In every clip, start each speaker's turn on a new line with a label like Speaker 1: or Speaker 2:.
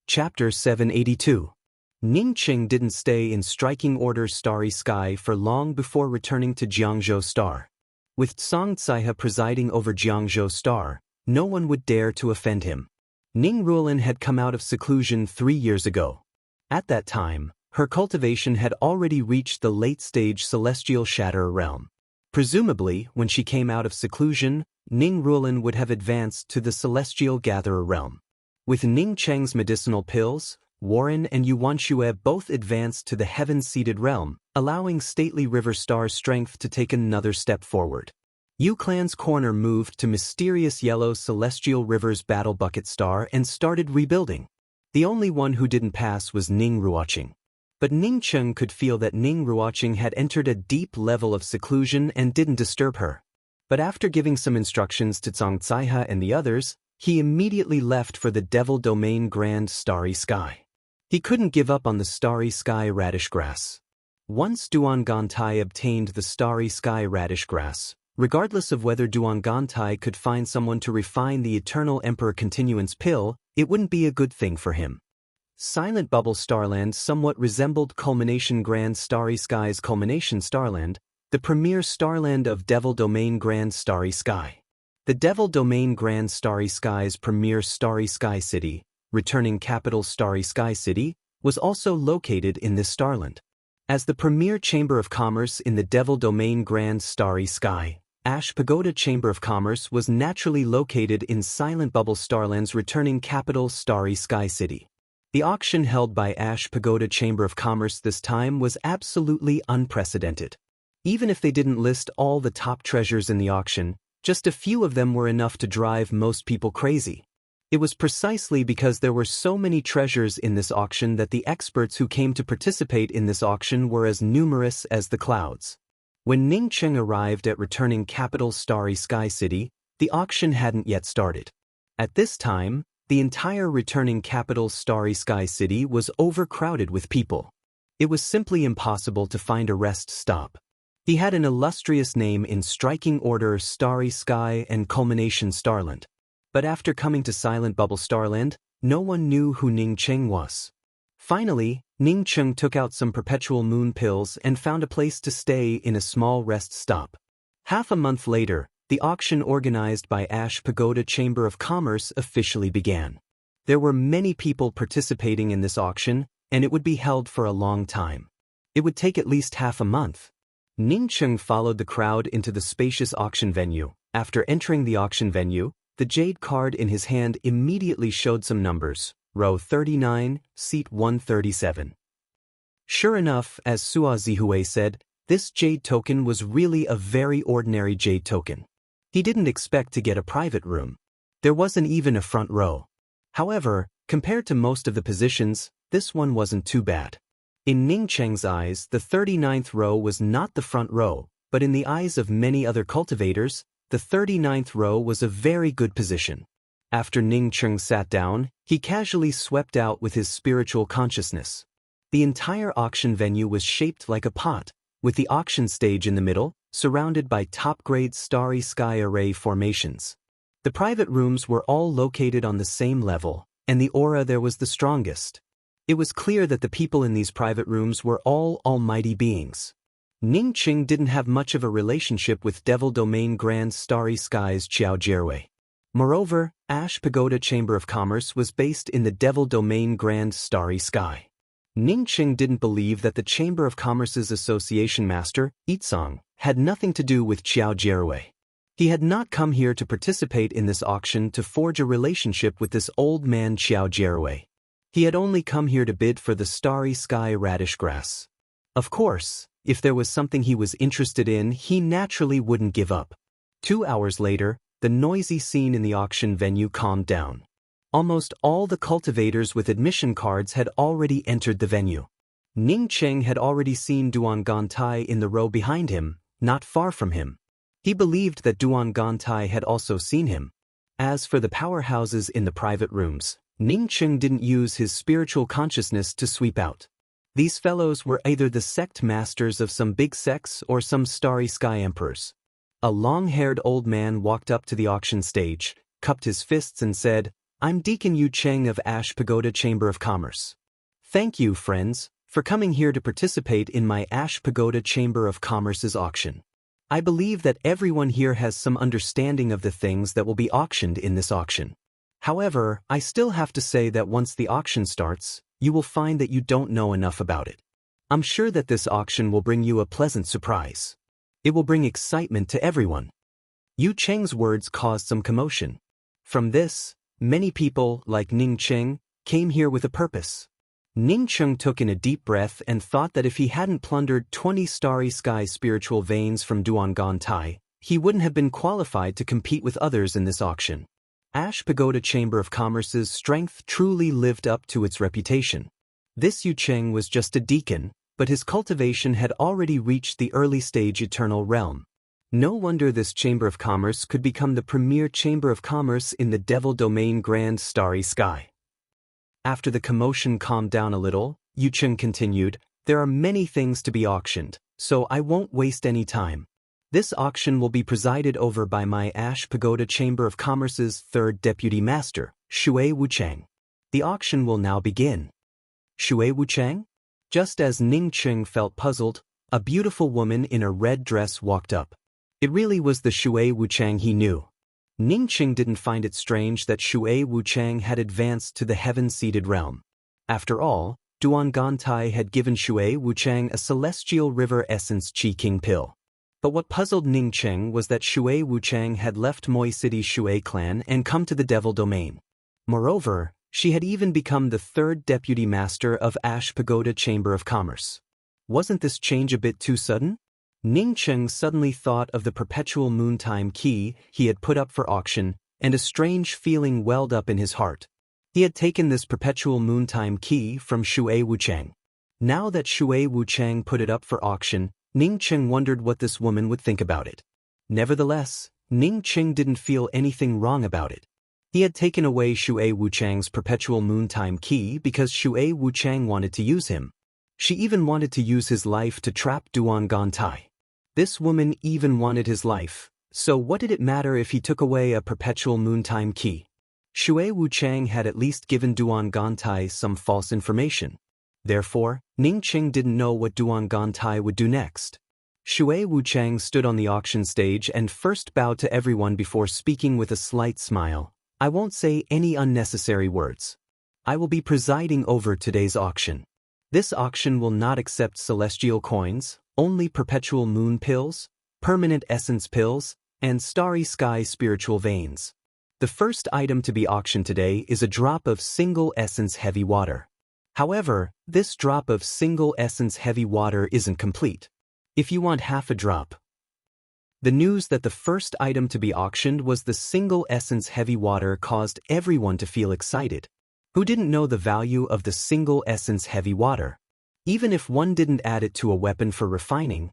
Speaker 1: Chapter 782. Ning Qing didn't stay in striking order's starry sky for long before returning to Jiangzhou Star. With Song Caihe presiding over Jiangzhou Star, no one would dare to offend him. Ning Ruolin had come out of seclusion 3 years ago. At that time, her cultivation had already reached the late-stage celestial shatter realm. Presumably, when she came out of seclusion, Ning Ruolin would have advanced to the celestial gatherer realm. With Ning Cheng's medicinal pills, Warren and Yuanxue both advanced to the heaven-seated realm, allowing stately River Star's strength to take another step forward. Yu Clan's corner moved to mysterious yellow celestial river's battle bucket star and started rebuilding. The only one who didn't pass was Ning Ruoqing. But Ning Cheng could feel that Ning Ruoqing had entered a deep level of seclusion and didn't disturb her. But after giving some instructions to Song Caihe and the others, he immediately left for the Devil Domain Grand Starry Sky. He couldn't give up on the Starry Sky Radish Grass. Once Duan Gantai obtained the Starry Sky Radish Grass, regardless of whether Duan Gantai could find someone to refine the Eternal Emperor Continuance Pill, it wouldn't be a good thing for him. Silent Bubble Starland somewhat resembled Culmination Grand Starry Sky's Culmination Starland, the premier starland of Devil Domain Grand Starry Sky. The Devil Domain Grand Starry Sky's premier Starry Sky City, returning capital Starry Sky City, was also located in this starland. As the premier chamber of commerce in the Devil Domain Grand Starry Sky, Ash Pagoda Chamber of Commerce was naturally located in Silent Bubble Starland's returning capital Starry Sky City. The auction held by Ash Pagoda Chamber of Commerce this time was absolutely unprecedented. Even if they didn't list all the top treasures in the auction, just a few of them were enough to drive most people crazy. It was precisely because there were so many treasures in this auction that the experts who came to participate in this auction were as numerous as the clouds. When Ning Cheng arrived at returning capital Starry Sky City, the auction hadn't yet started. At this time, the entire returning capital Starry Sky City was overcrowded with people. It was simply impossible to find a rest stop. He had an illustrious name in striking order Starry Sky and Culmination Starland. But after coming to Silent Bubble Starland, no one knew who Ning Cheng was. Finally, Ning Cheng took out some perpetual moon pills and found a place to stay in a small rest stop. Half a month later, the auction organized by Ash Pagoda Chamber of Commerce officially began. There were many people participating in this auction, and it would be held for a long time. It would take at least half a month. Ning Cheng followed the crowd into the spacious auction venue. After entering the auction venue, the jade card in his hand immediately showed some numbers, row 39, seat 137. Sure enough, as Sua Zihue said, this jade token was really a very ordinary jade token. He didn't expect to get a private room. There wasn't even a front row. However, compared to most of the positions, this one wasn't too bad. In Ning Cheng's eyes, the 39th row was not the front row, but in the eyes of many other cultivators, the 39th row was a very good position. After Ning Cheng sat down, he casually swept out with his spiritual consciousness. The entire auction venue was shaped like a pot, with the auction stage in the middle, surrounded by top-grade Starry Sky Array formations. The private rooms were all located on the same level, and the aura there was the strongest. It was clear that the people in these private rooms were all almighty beings. Ning Cheng didn't have much of a relationship with Devil Domain Grand Starry Sky's Qiao Jierwei. Moreover, Ash Pagoda Chamber of Commerce was based in the Devil Domain Grand Starry Sky. Ning Cheng didn't believe that the Chamber of Commerce's association master, Yitsong, had nothing to do with Qiao Jierwei. He had not come here to participate in this auction to forge a relationship with this old man Qiao Jierwei. He had only come here to bid for the Starry Sky Radish Grass. Of course, if there was something he was interested in, he naturally wouldn't give up. 2 hours later, the noisy scene in the auction venue calmed down. Almost all the cultivators with admission cards had already entered the venue. Ning Cheng had already seen Duan Gantai in the row behind him, not far from him. He believed that Duan Gantai had also seen him. As for the powerhouses in the private rooms, Ning Cheng didn't use his spiritual consciousness to sweep out. These fellows were either the sect masters of some big sects or some Starry Sky emperors. A long-haired old man walked up to the auction stage, cupped his fists and said, I'm Deacon Yu Cheng of Ash Pagoda Chamber of Commerce. Thank you, friends, for coming here to participate in my Ash Pagoda Chamber of Commerce's auction. I believe that everyone here has some understanding of the things that will be auctioned in this auction. However, I still have to say that once the auction starts, you will find that you don't know enough about it. I'm sure that this auction will bring you a pleasant surprise. It will bring excitement to everyone. Yu Cheng's words caused some commotion. From this, many people, like Ning Cheng, came here with a purpose. Ning Cheng took in a deep breath and thought that if he hadn't plundered 20 Starry Sky spiritual veins from Duangan Tai, he wouldn't have been qualified to compete with others in this auction. Ash Pagoda Chamber of Commerce's strength truly lived up to its reputation. This Yu Cheng was just a deacon, but his cultivation had already reached the early stage eternal realm. No wonder this Chamber of Commerce could become the premier Chamber of Commerce in the Devil Domain Grand Starry Sky. After the commotion calmed down a little, Yu Cheng continued, "There are many things to be auctioned, so I won't waste any time. This auction will be presided over by my Ash Pagoda Chamber of Commerce's third Deputy Master, Shui Wuchang. The auction will now begin." Shui Wuchang? Just as Ning Cheng felt puzzled, a beautiful woman in a red dress walked up. It really was the Shui Wuchang he knew. Ning Cheng didn't find it strange that Shui Wuchang had advanced to the heaven-seated realm. After all, Duangan Tai had given Shui Wuchang a celestial river essence Qi King pill. But what puzzled Ning Cheng was that Shui Wuchang had left Moi City's Shui clan and come to the Devil Domain. Moreover, she had even become the third deputy master of Ash Pagoda Chamber of Commerce. Wasn't this change a bit too sudden? Ning Cheng suddenly thought of the perpetual moontime key he had put up for auction, and a strange feeling welled up in his heart. He had taken this perpetual moontime key from Shui Wuchang. Now that Shui Wuchang put it up for auction, Ning Cheng wondered what this woman would think about it. Nevertheless, Ning Cheng didn't feel anything wrong about it. He had taken away Shui Wuchang's perpetual moontime key because Shui Wuchang wanted to use him. She even wanted to use his life to trap Duangan Tai. This woman even wanted his life, so what did it matter if he took away a perpetual moontime key? Shui Wuchang had at least given Duangan Tai some false information. Therefore, Ning Cheng didn't know what Duangan Tai would do next. Shui Wuchang stood on the auction stage and first bowed to everyone before speaking with a slight smile. "I won't say any unnecessary words. I will be presiding over today's auction. This auction will not accept celestial coins, only perpetual moon pills, permanent essence pills, and starry sky spiritual veins. The first item to be auctioned today is a drop of single essence heavy water. However, this drop of single essence heavy water isn't complete. If you want half a drop." The news that the first item to be auctioned was the single essence heavy water caused everyone to feel excited. Who didn't know the value of the single essence heavy water? Even if one didn't add it to a weapon for refining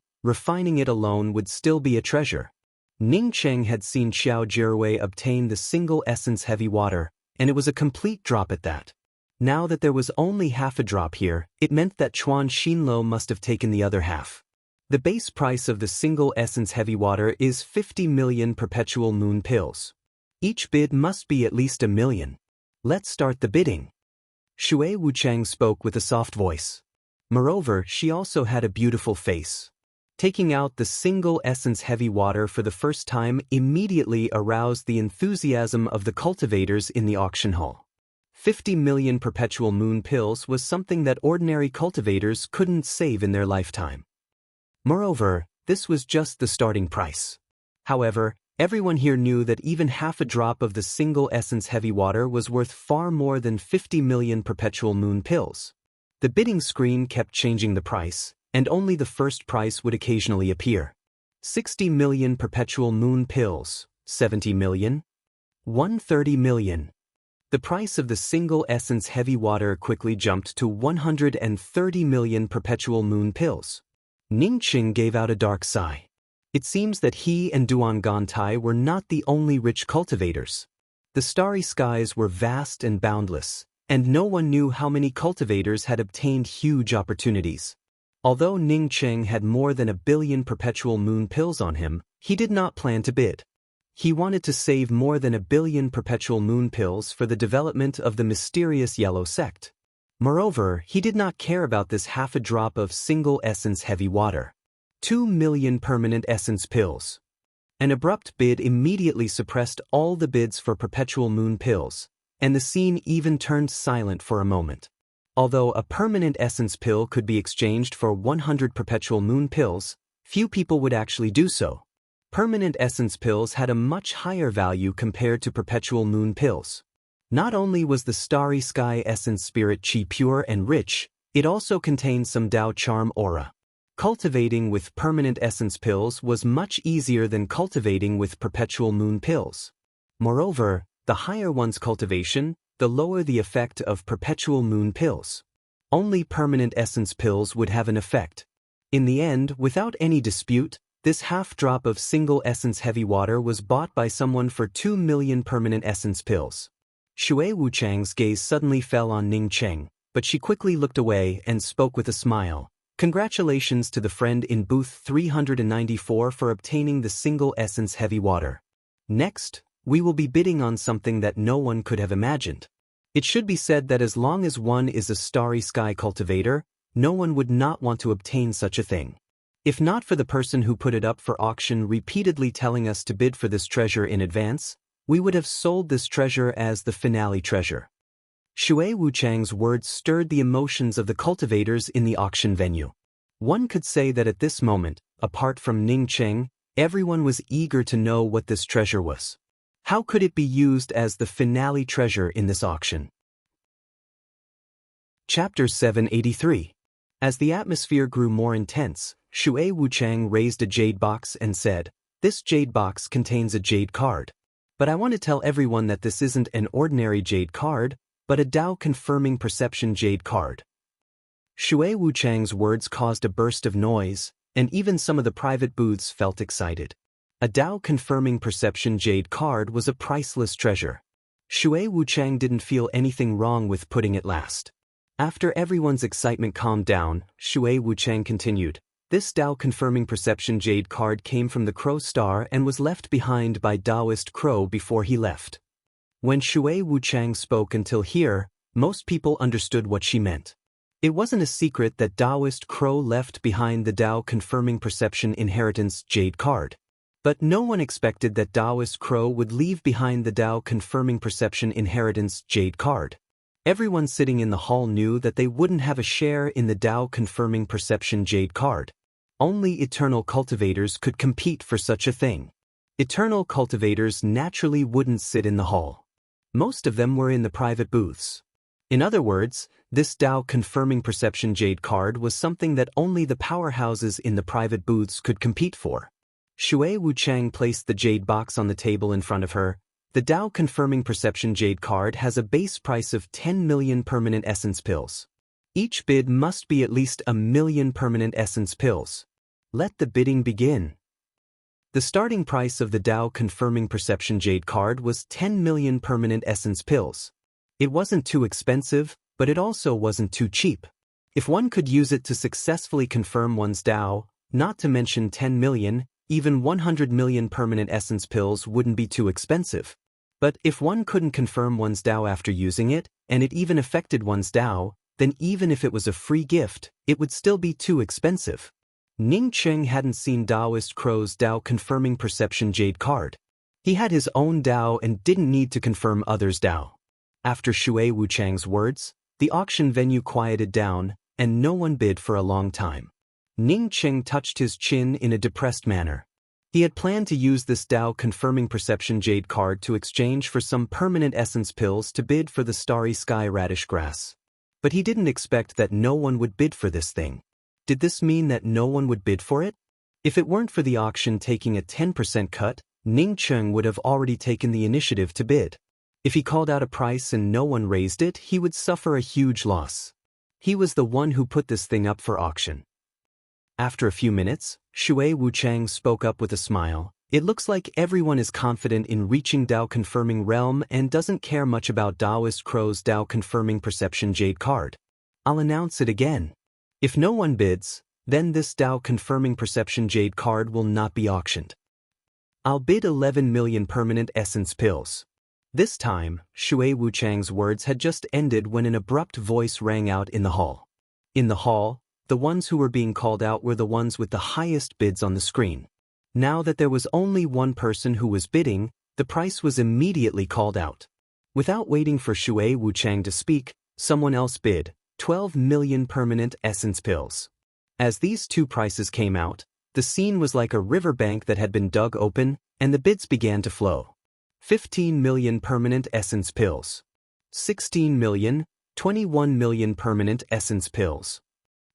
Speaker 1: it alone would still be a treasure. Ning Cheng had seen Xiao Jirui obtain the single essence heavy water, and it was a complete drop at that. Now that there was only half a drop here, it meant that Chuan Xinlo must have taken the other half. The base price of the single essence heavy water is 50 million perpetual moon pills. Each bid must be at least 1 million. Let's start the bidding. Shui Wuchang spoke with a soft voice. Moreover, she also had a beautiful face. Taking out the single essence heavy water for the first time immediately aroused the enthusiasm of the cultivators in the auction hall. 50 million perpetual moon pills was something that ordinary cultivators couldn't save in their lifetime. Moreover, this was just the starting price. However, everyone here knew that even half a drop of the single essence heavy water was worth far more than 50 million perpetual moon pills. The bidding screen kept changing the price, and only the first price would occasionally appear. 60 million perpetual moon pills, 70 million, 130 million. The price of the single essence heavy water quickly jumped to 130 million perpetual moon pills. Ning Cheng gave out a dark sigh. It seems that he and Duangan Tai were not the only rich cultivators. The starry skies were vast and boundless, and no one knew how many cultivators had obtained huge opportunities. Although Ning Cheng had more than 1 billion perpetual moon pills on him, he did not plan to bid. He wanted to save more than 1 billion perpetual moon pills for the development of the mysterious yellow sect. Moreover, he did not care about this half a drop of single essence heavy water. 2 million permanent essence pills. An abrupt bid immediately suppressed all the bids for perpetual moon pills, and the scene even turned silent for a moment. Although a permanent essence pill could be exchanged for 100 perpetual moon pills, few people would actually do so. Permanent essence pills had a much higher value compared to perpetual moon pills. Not only was the starry sky essence spirit chi pure and rich, it also contained some Tao charm aura. Cultivating with permanent essence pills was much easier than cultivating with perpetual moon pills. Moreover, the higher one's cultivation, the lower the effect of perpetual moon pills. Only permanent essence pills would have an effect. In the end, without any dispute, this half drop of single essence heavy water was bought by someone for 2 million permanent essence pills. Shui Wuchang's gaze suddenly fell on Ning Cheng, but she quickly looked away and spoke with a smile. Congratulations to the friend in booth 394 for obtaining the single essence heavy water. Next, we will be bidding on something that no one could have imagined. It should be said that as long as one is a starry sky cultivator, no one would not want to obtain such a thing. If not for the person who put it up for auction repeatedly telling us to bid for this treasure in advance, we would have sold this treasure as the finale treasure. Shui Wuchang's words stirred the emotions of the cultivators in the auction venue. One could say that at this moment, apart from Ning Cheng, everyone was eager to know what this treasure was. How could it be used as the finale treasure in this auction? Chapter 783. As the atmosphere grew more intense, Shui Wuchang raised a jade box and said, "This jade box contains a jade card. But I want to tell everyone that this isn't an ordinary jade card, but a Tao-confirming perception jade card." Shui Wuchang's words caused a burst of noise, and even some of the private booths felt excited. A Tao-confirming perception jade card was a priceless treasure. Shui Wuchang didn't feel anything wrong with putting it last. After everyone's excitement calmed down, Shui Wuchang continued, "This Tao-confirming perception jade card came from the Crow Star and was left behind by Taoist Crow before he left." When Shui Wuchang spoke until here, most people understood what she meant. It wasn't a secret that Taoist Crow left behind the Tao-confirming perception inheritance jade card. But no one expected that Taoist Crow would leave behind the Tao-confirming perception inheritance jade card. Everyone sitting in the hall knew that they wouldn't have a share in the Tao-confirming perception jade card. Only eternal cultivators could compete for such a thing. Eternal cultivators naturally wouldn't sit in the hall. Most of them were in the private booths. In other words, this Tao-confirming perception jade card was something that only the powerhouses in the private booths could compete for. Shui Wuchang placed the jade box on the table in front of her. The Tao-confirming perception jade card has a base price of 10 million permanent essence pills. Each bid must be at least 1 million permanent essence pills. Let the bidding begin. The starting price of the Tao-confirming perception jade card was 10 million permanent essence pills. It wasn't too expensive, but it also wasn't too cheap. If one could use it to successfully confirm one's Tao, not to mention 10 million, even 100 million permanent essence pills wouldn't be too expensive. But if one couldn't confirm one's Tao after using it, and it even affected one's Tao, then even if it was a free gift, it would still be too expensive. Ning Cheng hadn't seen Taoist Crow's Tao-confirming perception jade card. He had his own Tao and didn't need to confirm others' Tao. After Shui Wuchang's words, the auction venue quieted down, and no one bid for a long time. Ning Cheng touched his chin in a depressed manner. He had planned to use this Tao-confirming perception jade card to exchange for some permanent essence pills to bid for the starry sky radish grass. But he didn't expect that no one would bid for this thing. Did this mean that no one would bid for it? If it weren't for the auction taking a 10% cut, Ning Cheng would have already taken the initiative to bid. If he called out a price and no one raised it, he would suffer a huge loss. He was the one who put this thing up for auction. After a few minutes, Shui Wuchang spoke up with a smile. "It looks like everyone is confident in reaching Tao-confirming realm and doesn't care much about Taoist Crow's Tao-confirming perception jade card. I'll announce it again. If no one bids, then this Tao-confirming perception jade card will not be auctioned. I'll bid 11 million permanent essence pills. This time, Shui Wuchang's words had just ended when an abrupt voice rang out in the hall. In the hall, the ones who were being called out were the ones with the highest bids on the screen. Now that there was only one person who was bidding, the price was immediately called out. Without waiting for Shui Wuchang to speak, someone else bid 12 million permanent essence pills. As these two prices came out, the scene was like a riverbank that had been dug open, and the bids began to flow. 15 million permanent essence pills. 16 million, 21 million permanent essence pills.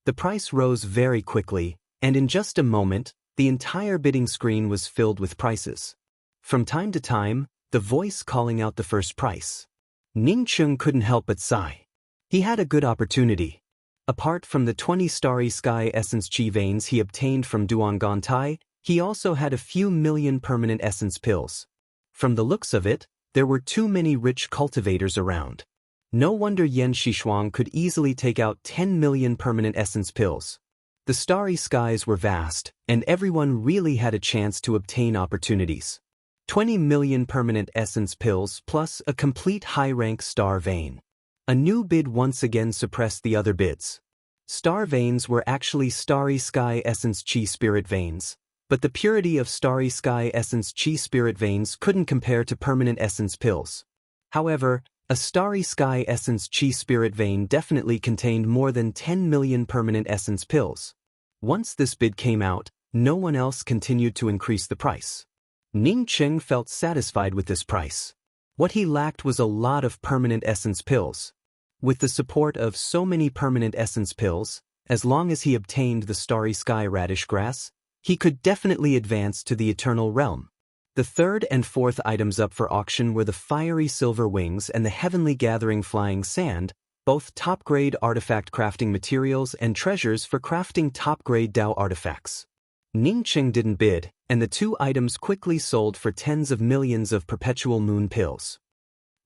Speaker 1: The price rose very quickly, and in just a moment, the entire bidding screen was filled with prices. From time to time, the voice calling out the first price. Ning Cheng couldn't help but sigh. He had a good opportunity. Apart from the 20 Starry Sky Essence Chi veins he obtained from Duangantai, he also had a few million permanent essence pills. From the looks of it, there were too many rich cultivators around. No wonder Yan Xishuang could easily take out 10 million permanent essence pills. The starry skies were vast, and everyone really had a chance to obtain opportunities. 20 million permanent essence pills plus a complete high-rank star vein. A new bid once again suppressed the other bids. Star veins were actually Starry Sky Essence Chi Spirit veins, but the purity of Starry Sky Essence Chi Spirit veins couldn't compare to permanent essence pills. However, a Starry Sky Essence Chi Spirit vein definitely contained more than 10 million permanent essence pills. Once this bid came out, no one else continued to increase the price. Ning Cheng felt satisfied with this price. What he lacked was a lot of permanent essence pills. With the support of so many permanent essence pills, as long as he obtained the Starry Sky Radish Grass, he could definitely advance to the Eternal Realm. The third and fourth items up for auction were the Fiery Silver Wings and the Heavenly Gathering Flying Sand, both top-grade artifact crafting materials and treasures for crafting top-grade Dao artifacts. Ning Cheng didn't bid, and the two items quickly sold for tens of millions of perpetual moon pills.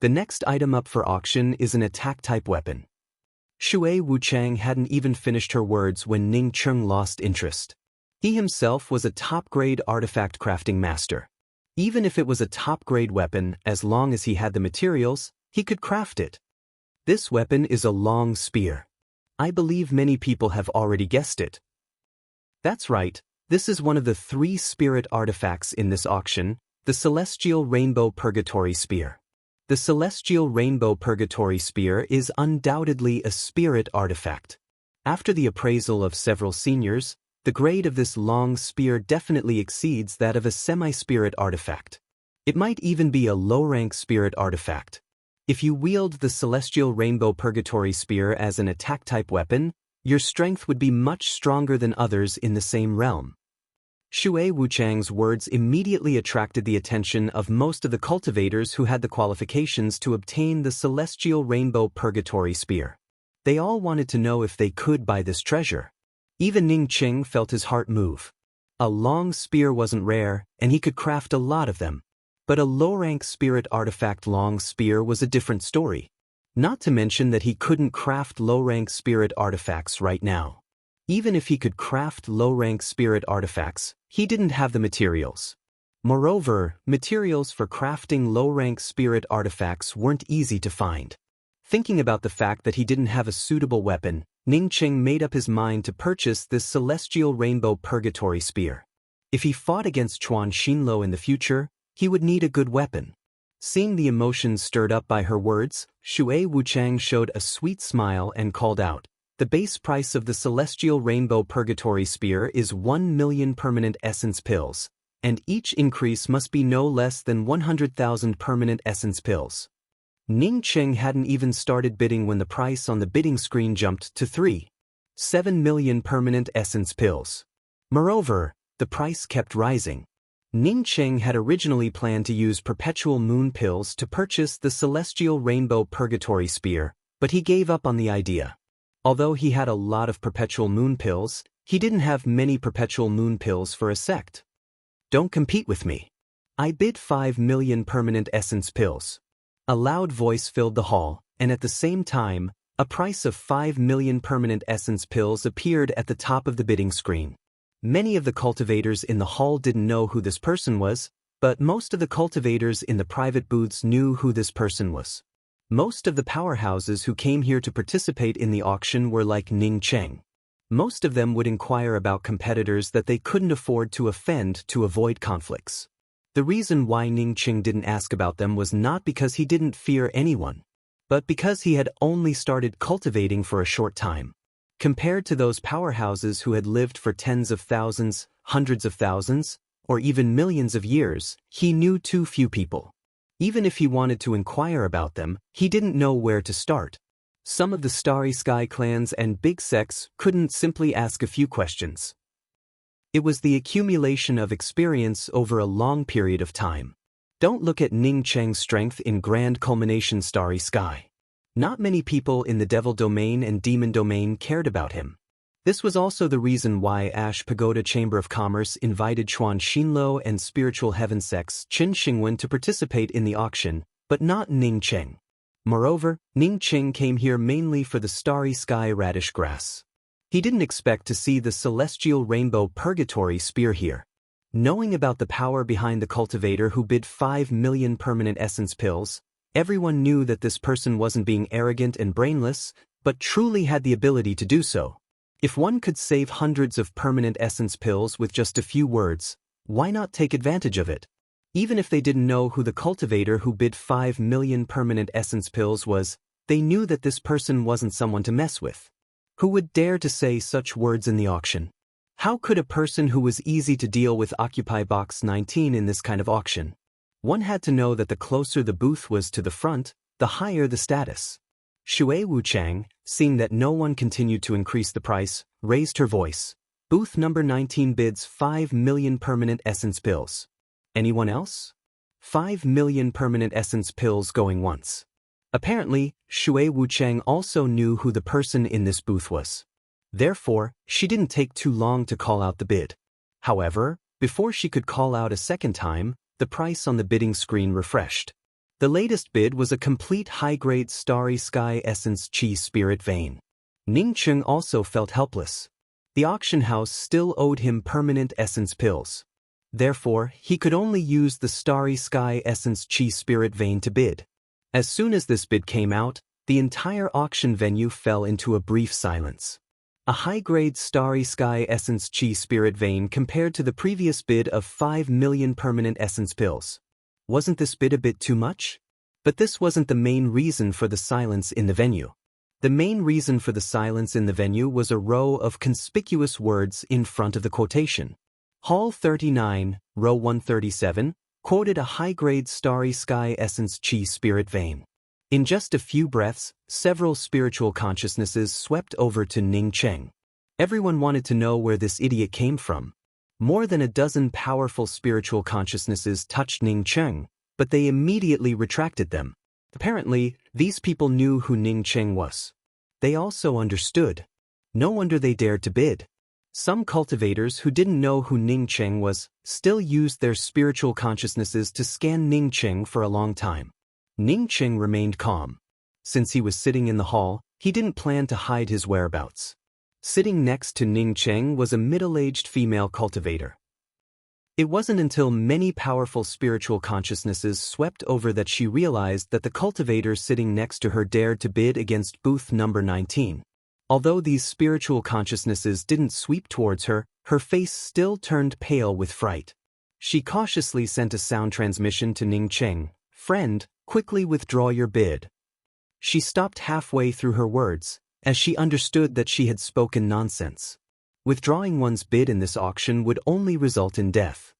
Speaker 1: The next item up for auction is an attack-type weapon. Shui Wuchang hadn't even finished her words when Ning Cheng lost interest. He himself was a top-grade artifact crafting master. Even if it was a top-grade weapon, as long as he had the materials, he could craft it. This weapon is a long spear. I believe many people have already guessed it. That's right. This is one of the 3 spirit artifacts in this auction, the Celestial Rainbow Purgatory Spear. The Celestial Rainbow Purgatory Spear is undoubtedly a spirit artifact. After the appraisal of several seniors, the grade of this long spear definitely exceeds that of a semi-spirit artifact. It might even be a low-rank spirit artifact. If you wield the Celestial Rainbow Purgatory Spear as an attack-type weapon, your strength would be much stronger than others in the same realm. Shui Wuchang's words immediately attracted the attention of most of the cultivators who had the qualifications to obtain the Celestial Rainbow Purgatory Spear. They all wanted to know if they could buy this treasure. Even Ning Cheng felt his heart move. A long spear wasn't rare, and he could craft a lot of them. But a low-rank spirit artifact long spear was a different story. Not to mention that he couldn't craft low-rank spirit artifacts right now. Even if he could craft low-rank spirit artifacts, he didn't have the materials. Moreover, materials for crafting low-rank spirit artifacts weren't easy to find. Thinking about the fact that he didn't have a suitable weapon, Ning Cheng made up his mind to purchase this Celestial Rainbow Purgatory Spear. If he fought against Chuan Xinlo in the future, he would need a good weapon. Seeing the emotions stirred up by her words, Shui Wuchang showed a sweet smile and called out, "The base price of the Celestial Rainbow Purgatory Spear is 1 million permanent essence pills, and each increase must be no less than 100,000 permanent essence pills." Ning Cheng hadn't even started bidding when the price on the bidding screen jumped to 3.7 million permanent essence pills. Moreover, the price kept rising. Ning Cheng had originally planned to use perpetual moon pills to purchase the Celestial Rainbow Purgatory Spear, but he gave up on the idea. Although he had a lot of perpetual moon pills, he didn't have many perpetual moon pills for a sect. "Don't compete with me. I bid 5 million permanent essence pills." A loud voice filled the hall, and at the same time, a price of 5 million permanent essence pills appeared at the top of the bidding screen. Many of the cultivators in the hall didn't know who this person was, But most of the cultivators in the private booths knew who this person was. Most of the powerhouses who came here to participate in the auction were like Ning Cheng. Most of them would inquire about competitors that they couldn't afford to offend to avoid conflicts. The reason why Ning Cheng didn't ask about them was not because he didn't fear anyone, but because he had only started cultivating for a short time. Compared to those powerhouses who had lived for tens of thousands, hundreds of thousands, or even millions of years, he knew too few people. Even if he wanted to inquire about them, he didn't know where to start. Some of the Starry Sky clans and big sects couldn't simply ask a few questions. It was the accumulation of experience over a long period of time. Don't look at Ning Cheng's strength in Grand Culmination Starry Sky. Not many people in the Devil Domain and Demon Domain cared about him. This was also the reason why Ash Pagoda Chamber of Commerce invited Xuan Xinluo and Spiritual Heaven sects Qin Xingwen to participate in the auction, but not Ning Cheng. Moreover, Ning Cheng came here mainly for the Starry Sky radish grass. He didn't expect to see the celestial rainbow purgatory spear here. Knowing about the power behind the cultivator who bid 5 million permanent essence pills, everyone knew that this person wasn't being arrogant and brainless, but truly had the ability to do so. If one could save hundreds of permanent essence pills with just a few words, why not take advantage of it? Even if they didn't know who the cultivator who bid 5 million permanent essence pills was, they knew that this person wasn't someone to mess with. Who would dare to say such words in the auction? How could a person who was easy to deal with occupy box 19 in this kind of auction? One had to know that the closer the booth was to the front, the higher the status. Shui Wuchang, seeing that no one continued to increase the price, raised her voice. Booth number 19 bids 5 million permanent essence pills. Anyone else? 5 million permanent essence pills going once. Apparently, Shui Wuchang also knew who the person in this booth was. Therefore, she didn't take too long to call out the bid. However, before she could call out a second time, the price on the bidding screen refreshed. The latest bid was a complete high-grade Starry Sky Essence Chi Spirit Vein. Ning Cheng also felt helpless. The auction house still owed him permanent essence pills. Therefore, he could only use the Starry Sky Essence Chi Spirit Vein to bid. As soon as this bid came out, the entire auction venue fell into a brief silence. A high-grade Starry Sky Essence Chi Spirit Vein compared to the previous bid of 5 million permanent essence pills. Wasn't this bid a bit too much? But this wasn't the main reason for the silence in the venue. The main reason for the silence in the venue was a row of conspicuous words in front of the quotation. Hall 39, row 137, quoted a high-grade Starry Sky Essence Chi Spirit Vein. In just a few breaths, several spiritual consciousnesses swept over to Ning Cheng. Everyone wanted to know where this idiot came from. More than a dozen powerful spiritual consciousnesses touched Ning Cheng, but they immediately retracted them. Apparently, these people knew who Ning Cheng was. They also understood. No wonder they dared to bid. Some cultivators who didn't know who Ning Cheng was still used their spiritual consciousnesses to scan Ning Cheng for a long time. Ning Cheng remained calm. Since he was sitting in the hall, he didn't plan to hide his whereabouts. Sitting next to Ning Cheng was a middle-aged female cultivator. It wasn't until many powerful spiritual consciousnesses swept over that she realized that the cultivator sitting next to her dared to bid against booth number 19. Although these spiritual consciousnesses didn't sweep towards her, her face still turned pale with fright. She cautiously sent a sound transmission to Ning Cheng. "Friend, quickly withdraw your bid." She stopped halfway through her words, as she understood that she had spoken nonsense. Withdrawing one's bid in this auction would only result in death.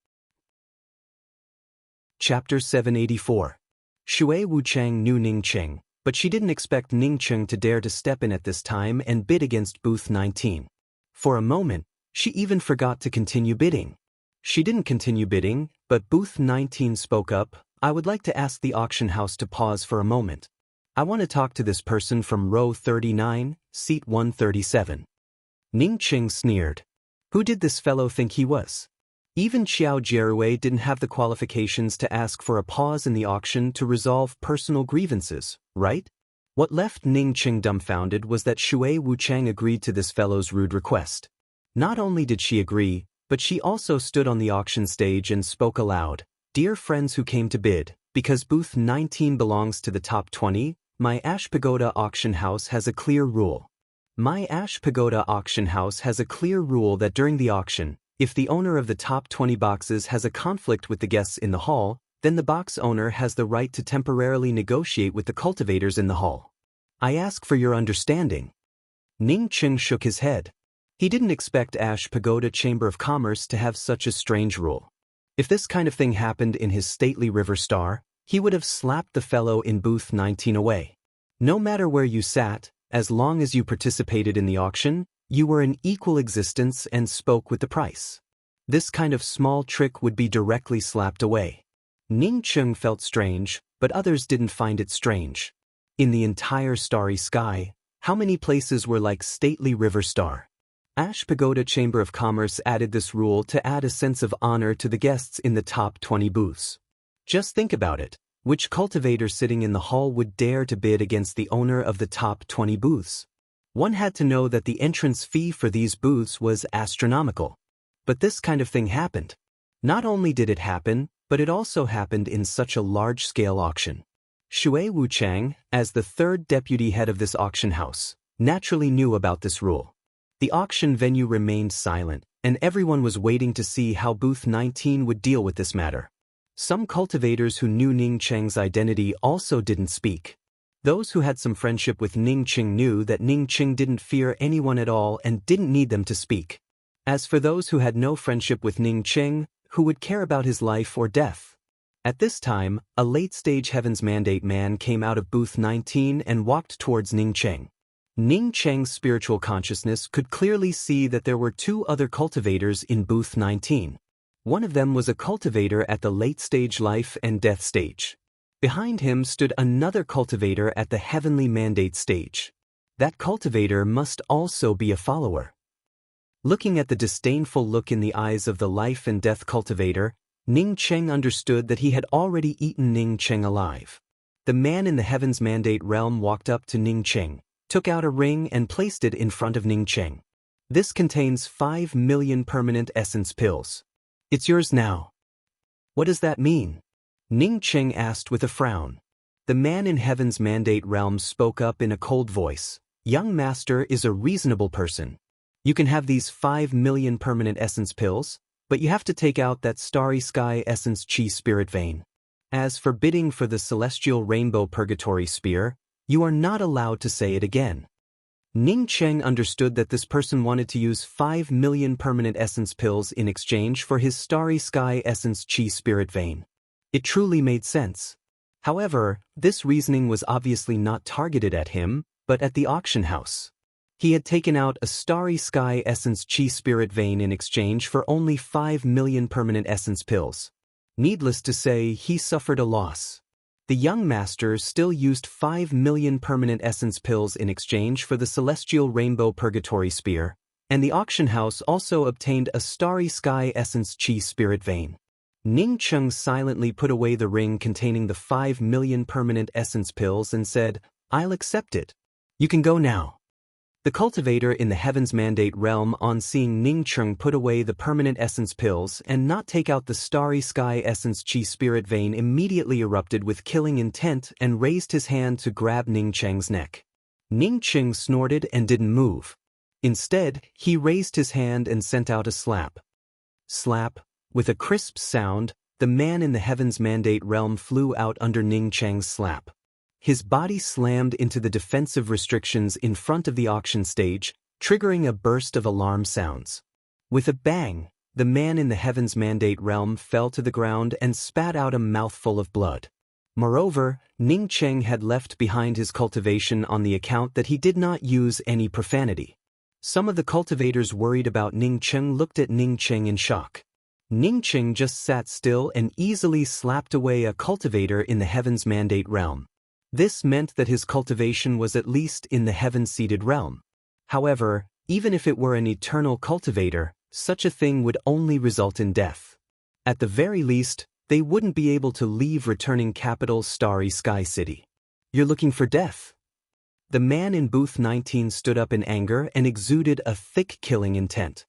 Speaker 1: Chapter 784. Shui Wuchang knew Ning Cheng, but she didn't expect Ning Cheng to dare to step in at this time and bid against booth 19. For a moment, she even forgot to continue bidding. She didn't continue bidding, but booth 19 spoke up. "I would like to ask the auction house to pause for a moment. I want to talk to this person from row 39, seat 137. Ning Cheng sneered. Who did this fellow think he was? Even Xiao Jierui didn't have the qualifications to ask for a pause in the auction to resolve personal grievances, right? What left Ning Cheng dumbfounded was that Shui Wuchang agreed to this fellow's rude request. Not only did she agree, but she also stood on the auction stage and spoke aloud. Dear friends who came to bid, because booth 19 belongs to the top 20, my Ash Pagoda auction house has a clear rule. My Ash Pagoda auction house has a clear rule that during the auction, if the owner of the top 20 boxes has a conflict with the guests in the hall, then the box owner has the right to temporarily negotiate with the cultivators in the hall. I ask for your understanding. Ning Cheng shook his head. He didn't expect Ash Pagoda Chamber of Commerce to have such a strange rule. If this kind of thing happened in his stately River Star, he would have slapped the fellow in booth 19 away. No matter where you sat, as long as you participated in the auction, you were in equal existence and spoke with the price. This kind of small trick would be directly slapped away. Ning Cheng felt strange, but others didn't find it strange. In the entire starry sky, how many places were like stately River Star? Ash Pagoda Chamber of Commerce added this rule to add a sense of honor to the guests in the top 20 booths. Just think about it. Which cultivator sitting in the hall would dare to bid against the owner of the top 20 booths? One had to know that the entrance fee for these booths was astronomical. But this kind of thing happened. Not only did it happen, but it also happened in such a large-scale auction. Shui Wuchang, as the third deputy head of this auction house, naturally knew about this rule. The auction venue remained silent, and everyone was waiting to see how booth 19 would deal with this matter. Some cultivators who knew Ning Cheng's identity also didn't speak. Those who had some friendship with Ning Cheng knew that Ning Cheng didn't fear anyone at all and didn't need them to speak. As for those who had no friendship with Ning Cheng, who would care about his life or death? At this time, a late-stage Heaven's Mandate man came out of booth 19 and walked towards Ning Cheng. Ning Cheng's spiritual consciousness could clearly see that there were two other cultivators in booth 19. One of them was a cultivator at the late-stage life and death stage. Behind him stood another cultivator at the Heavenly Mandate stage. That cultivator must also be a follower. Looking at the disdainful look in the eyes of the life and death cultivator, Ning Cheng understood that he had already eaten Ning Cheng alive. The man in the Heaven's Mandate realm walked up to Ning Cheng, took out a ring and placed it in front of Ning Cheng. This contains 5 million permanent essence pills. It's yours now. What does that mean? Ning Cheng asked with a frown. The man in Heaven's Mandate realm spoke up in a cold voice. Young master is a reasonable person. You can have these 5 million permanent essence pills, but you have to take out that starry sky essence chi spirit vein. As for bidding for the celestial rainbow purgatory spear, you are not allowed to say it again. Ning Cheng understood that this person wanted to use 5 million permanent essence pills in exchange for his starry sky essence chi spirit vein. It truly made sense. However, this reasoning was obviously not targeted at him, but at the auction house. He had taken out a starry sky essence chi spirit vein in exchange for only 5 million permanent essence pills. Needless to say, he suffered a loss. The young master still used 5 million permanent essence pills in exchange for the celestial rainbow purgatory spear, and the auction house also obtained a starry sky essence chi spirit vein. Ning Cheng silently put away the ring containing the 5 million permanent essence pills and said, "I'll accept it. You can go now." The cultivator in the Heaven's Mandate realm, on seeing Ning Cheng put away the permanent essence pills and not take out the starry sky essence chi spirit vein, immediately erupted with killing intent and raised his hand to grab Ning Cheng's neck. Ning Cheng snorted and didn't move. Instead, he raised his hand and sent out a slap. Slap. With a crisp sound, the man in the Heaven's Mandate realm flew out under Ning Cheng's slap. His body slammed into the defensive restrictions in front of the auction stage, triggering a burst of alarm sounds. With a bang, the man in the Heaven's Mandate realm fell to the ground and spat out a mouthful of blood. Moreover, Ning Cheng had left behind his cultivation on the account that he did not use any profanity. Some of the cultivators worried about Ning Cheng looked at Ning Cheng in shock. Ning Cheng just sat still and easily slapped away a cultivator in the Heaven's Mandate realm. This meant that his cultivation was at least in the heaven-seated realm. However, even if it were an eternal cultivator, such a thing would only result in death. At the very least, they wouldn't be able to leave returning capital Starry Sky City. You're looking for death? The man in booth 19 stood up in anger and exuded a thick killing intent.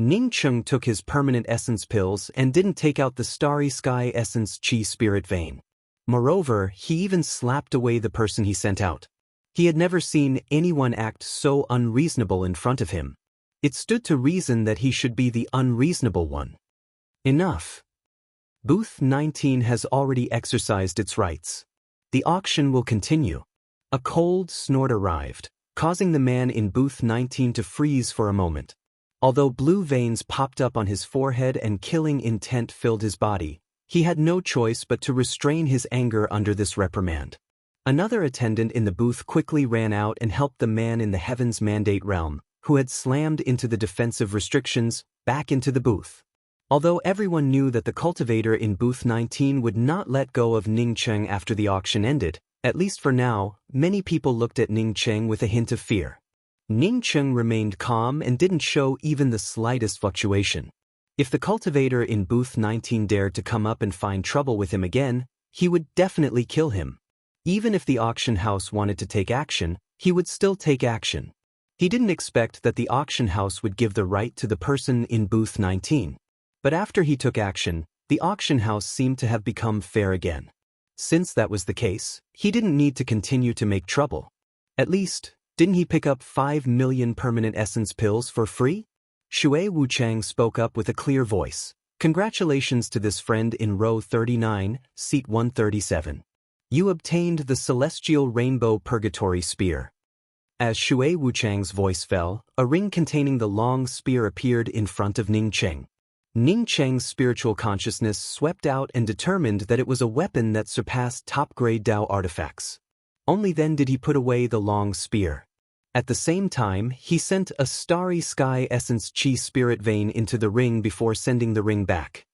Speaker 1: Ning Cheng took his permanent essence pills and didn't take out the Starry Sky Essence Chi Spirit Vein. Moreover, he even slapped away the person he sent out. He had never seen anyone act so unreasonable in front of him. It stood to reason that he should be the unreasonable one. Enough. Booth 19 has already exercised its rights. The auction will continue. A cold snort arrived, causing the man in booth 19 to freeze for a moment. Although blue veins popped up on his forehead and killing intent filled his body, he had no choice but to restrain his anger under this reprimand. Another attendant in the booth quickly ran out and helped the man in the Heaven's Mandate realm, who had slammed into the defensive restrictions, back into the booth. Although everyone knew that the cultivator in booth 19 would not let go of Ning Cheng after the auction ended, at least for now, many people looked at Ning Cheng with a hint of fear. Ning Cheng remained calm and didn't show even the slightest fluctuation. If the cultivator in booth 19 dared to come up and find trouble with him again, he would definitely kill him. Even if the auction house wanted to take action, he would still take action. He didn't expect that the auction house would give the right to the person in booth 19. But after he took action, the auction house seemed to have become fair again. Since that was the case, he didn't need to continue to make trouble. At least, didn't he pick up 5 million permanent essence pills for free? Shui Wuchang spoke up with a clear voice. Congratulations to this friend in row 39, seat 137. You obtained the Celestial Rainbow Purgatory Spear. As Shui Wuchang's voice fell, a ring containing the long spear appeared in front of Ning Cheng. Ning Cheng's spiritual consciousness swept out and determined that it was a weapon that surpassed top-grade Dao artifacts. Only then did he put away the long spear. At the same time, he sent a Starry Sky Essence Chi Spirit Vein into the ring before sending the ring back.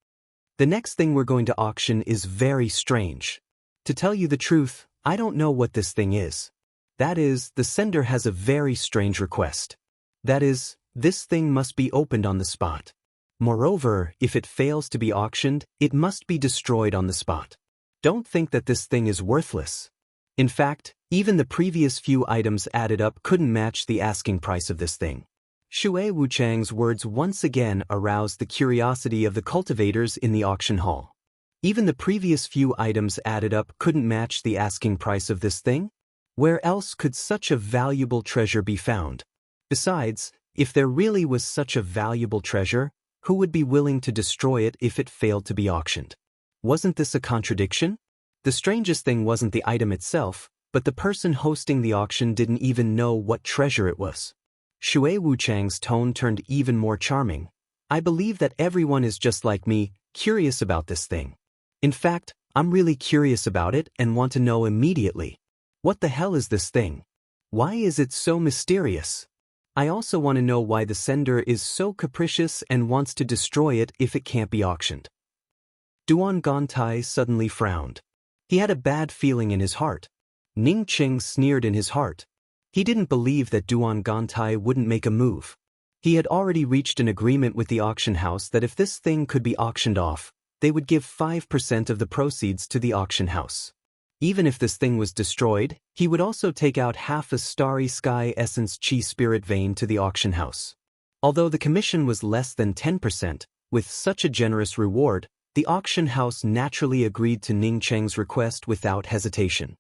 Speaker 1: The next thing we're going to auction is very strange. To tell you the truth, I don't know what this thing is. That is, the sender has a very strange request. That is, this thing must be opened on the spot. Moreover, if it fails to be auctioned, it must be destroyed on the spot. Don't think that this thing is worthless. In fact, even the previous few items added up couldn't match the asking price of this thing. Shui Wuchang's words once again aroused the curiosity of the cultivators in the auction hall. Even the previous few items added up couldn't match the asking price of this thing? Where else could such a valuable treasure be found? Besides, if there really was such a valuable treasure, who would be willing to destroy it if it failed to be auctioned? Wasn't this a contradiction? The strangest thing wasn't the item itself, but the person hosting the auction didn't even know what treasure it was. Shui Wuchang's tone turned even more charming. I believe that everyone is just like me, curious about this thing. In fact, I'm really curious about it and want to know immediately. What the hell is this thing? Why is it so mysterious? I also want to know why the sender is so capricious and wants to destroy it if it can't be auctioned. Duan Gantai suddenly frowned. He had a bad feeling in his heart. Ning Cheng sneered in his heart. He didn't believe that Duan Gantai wouldn't make a move. He had already reached an agreement with the auction house that if this thing could be auctioned off, they would give 5% of the proceeds to the auction house. Even if this thing was destroyed, he would also take out half a Starry Sky Essence Chi Spirit Vein to the auction house. Although the commission was less than 10%, with such a generous reward, the auction house naturally agreed to Ning Cheng's request without hesitation.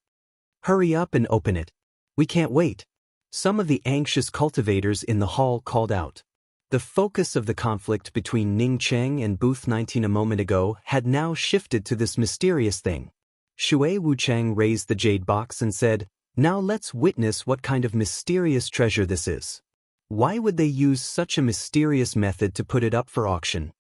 Speaker 1: Hurry up and open it. We can't wait. Some of the anxious cultivators in the hall called out. The focus of the conflict between Ning Cheng and Booth 19 a moment ago had now shifted to this mysterious thing. Shui Wuchang raised the jade box and said, "Now let's witness what kind of mysterious treasure this is. Why would they use such a mysterious method to put it up for auction?"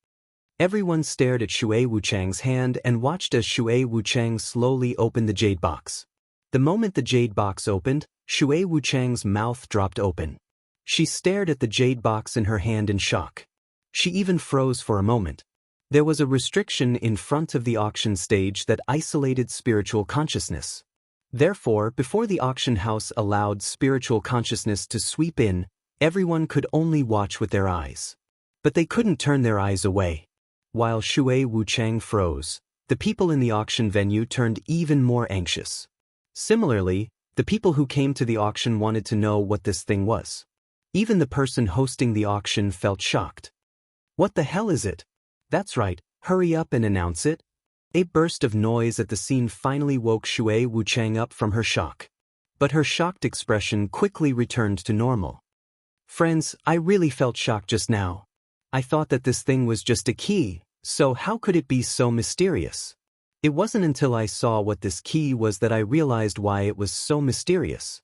Speaker 1: Everyone stared at Shui Wuchang's hand and watched as Shui Wuchang slowly opened the jade box. The moment the jade box opened, Shui Wuchang's mouth dropped open. She stared at the jade box in her hand in shock. She even froze for a moment. There was a restriction in front of the auction stage that isolated spiritual consciousness. Therefore, before the auction house allowed spiritual consciousness to sweep in, everyone could only watch with their eyes. But they couldn't turn their eyes away. While Shui Wuchang froze, the people in the auction venue turned even more anxious. Similarly, the people who came to the auction wanted to know what this thing was. Even the person hosting the auction felt shocked. What the hell is it? That's right, hurry up and announce it. A burst of noise at the scene finally woke Shui Wuchang up from her shock. But her shocked expression quickly returned to normal. Friends, I really felt shocked just now. I thought that this thing was just a key, so how could it be so mysterious? It wasn't until I saw what this key was that I realized why it was so mysterious.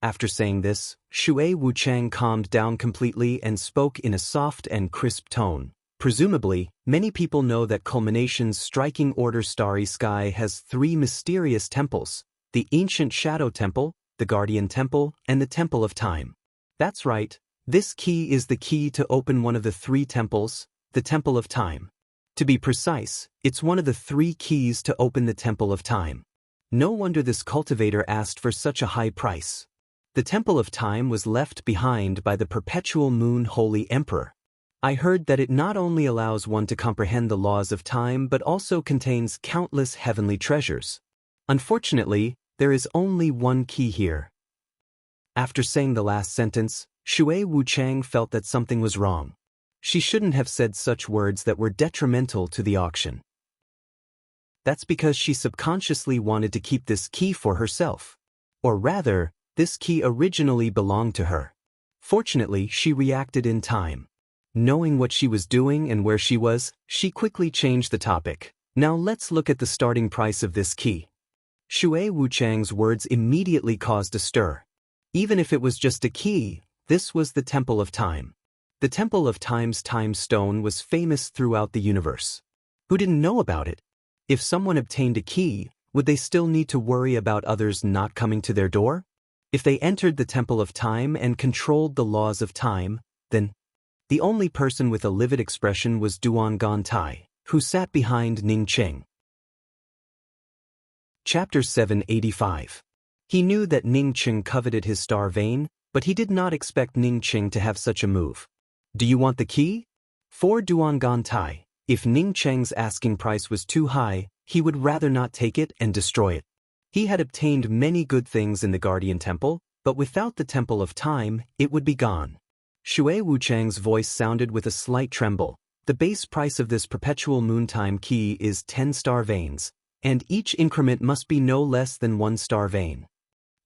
Speaker 1: After saying this, Shui Wuchang calmed down completely and spoke in a soft and crisp tone. Presumably, many people know that Culmination's striking order Starry Sky has 3 mysterious temples: the Ancient Shadow Temple, the Guardian Temple, and the Temple of Time. That's right, this key is the key to open one of the 3 temples, the Temple of Time. To be precise, it's one of the 3 keys to open the Temple of Time. No wonder this cultivator asked for such a high price. The Temple of Time was left behind by the Perpetual Moon Holy Emperor. I heard that it not only allows one to comprehend the laws of time but also contains countless heavenly treasures. Unfortunately, there is only one key here. After saying the last sentence, Shui Wuchang felt that something was wrong. She shouldn't have said such words that were detrimental to the auction. That's because she subconsciously wanted to keep this key for herself. Or rather, this key originally belonged to her. Fortunately, she reacted in time. Knowing what she was doing and where she was, she quickly changed the topic. Now let's look at the starting price of this key. Shui Wuchang's words immediately caused a stir. Even if it was just a key, this was the Temple of Time. The Temple of Time's time stone was famous throughout the universe. Who didn't know about it? If someone obtained a key, would they still need to worry about others not coming to their door? If they entered the Temple of Time and controlled the laws of time, then the only person with a livid expression was Duan Gantai, who sat behind Ning Qing. Chapter 785. He knew that Ning Qing coveted his star vein, but he did not expect Ning Qing to have such a move. Do you want the key? For Duan Gantai, if Ning Qing's asking price was too high, he would rather not take it and destroy it. He had obtained many good things in the Guardian Temple, but without the Temple of Time, it would be gone. Shui Wuchang's voice sounded with a slight tremble. The base price of this Perpetual Moontime key is 10 star veins, and each increment must be no less than 1 star vein.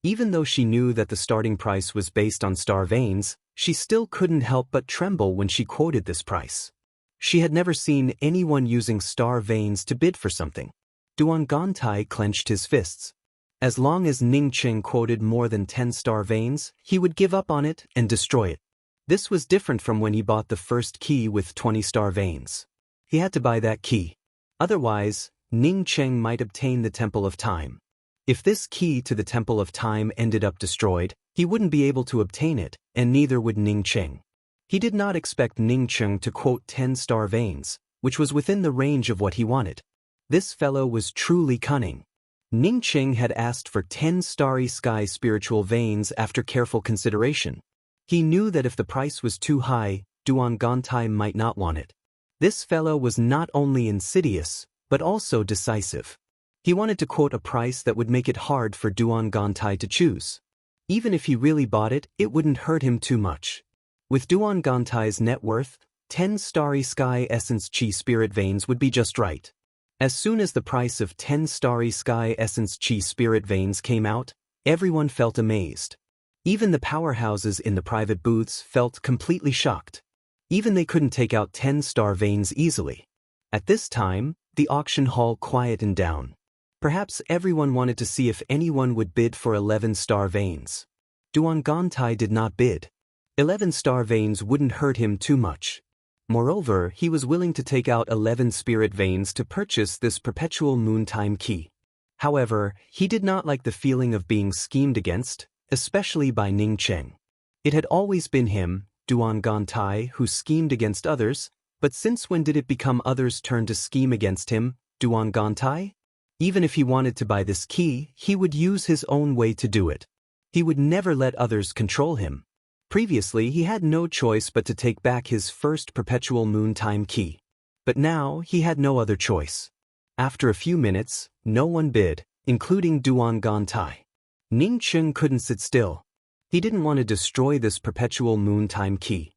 Speaker 1: Even though she knew that the starting price was based on star veins, she still couldn't help but tremble when she quoted this price. She had never seen anyone using star veins to bid for something. Duan Gantai clenched his fists. As long as Ning Qing quoted more than 10 star veins, he would give up on it and destroy it. This was different from when he bought the first key with 20 star veins. He had to buy that key. Otherwise, Ning Qing might obtain the Temple of Time. If this key to the Temple of Time ended up destroyed, he wouldn't be able to obtain it, and neither would Ning Qing. He did not expect Ning Qing to quote 10 star veins, which was within the range of what he wanted. This fellow was truly cunning. Ning Qing had asked for 10 starry sky spiritual veins after careful consideration. He knew that if the price was too high, Duan Gantai might not want it. This fellow was not only insidious, but also decisive. He wanted to quote a price that would make it hard for Duan Gantai to choose. Even if he really bought it, it wouldn't hurt him too much. With Duan Gantai's net worth, 10 starry sky essence chi spirit veins would be just right. As soon as the price of 10 starry sky essence chi spirit veins came out, everyone felt amazed. Even the powerhouses in the private booths felt completely shocked. Even they couldn't take out 10 star veins easily. At this time, the auction hall quietened down. Perhaps everyone wanted to see if anyone would bid for 11 star veins. Duan Gantai did not bid. 11 star veins wouldn't hurt him too much. Moreover, he was willing to take out 11 spirit veins to purchase this Perpetual Moontime key. However, he did not like the feeling of being schemed against, especially by Ning Qing. It had always been him, Duan Gantai, who schemed against others, but since when did it become others' turn to scheme against him, Duan Gantai? Even if he wanted to buy this key, he would use his own way to do it. He would never let others control him. Previously, he had no choice but to take back his first Perpetual Moontime key. But now, he had no other choice. After a few minutes, no one bid, including Duan Gantai. Ning Qing couldn't sit still. He didn't want to destroy this Perpetual Moontime key.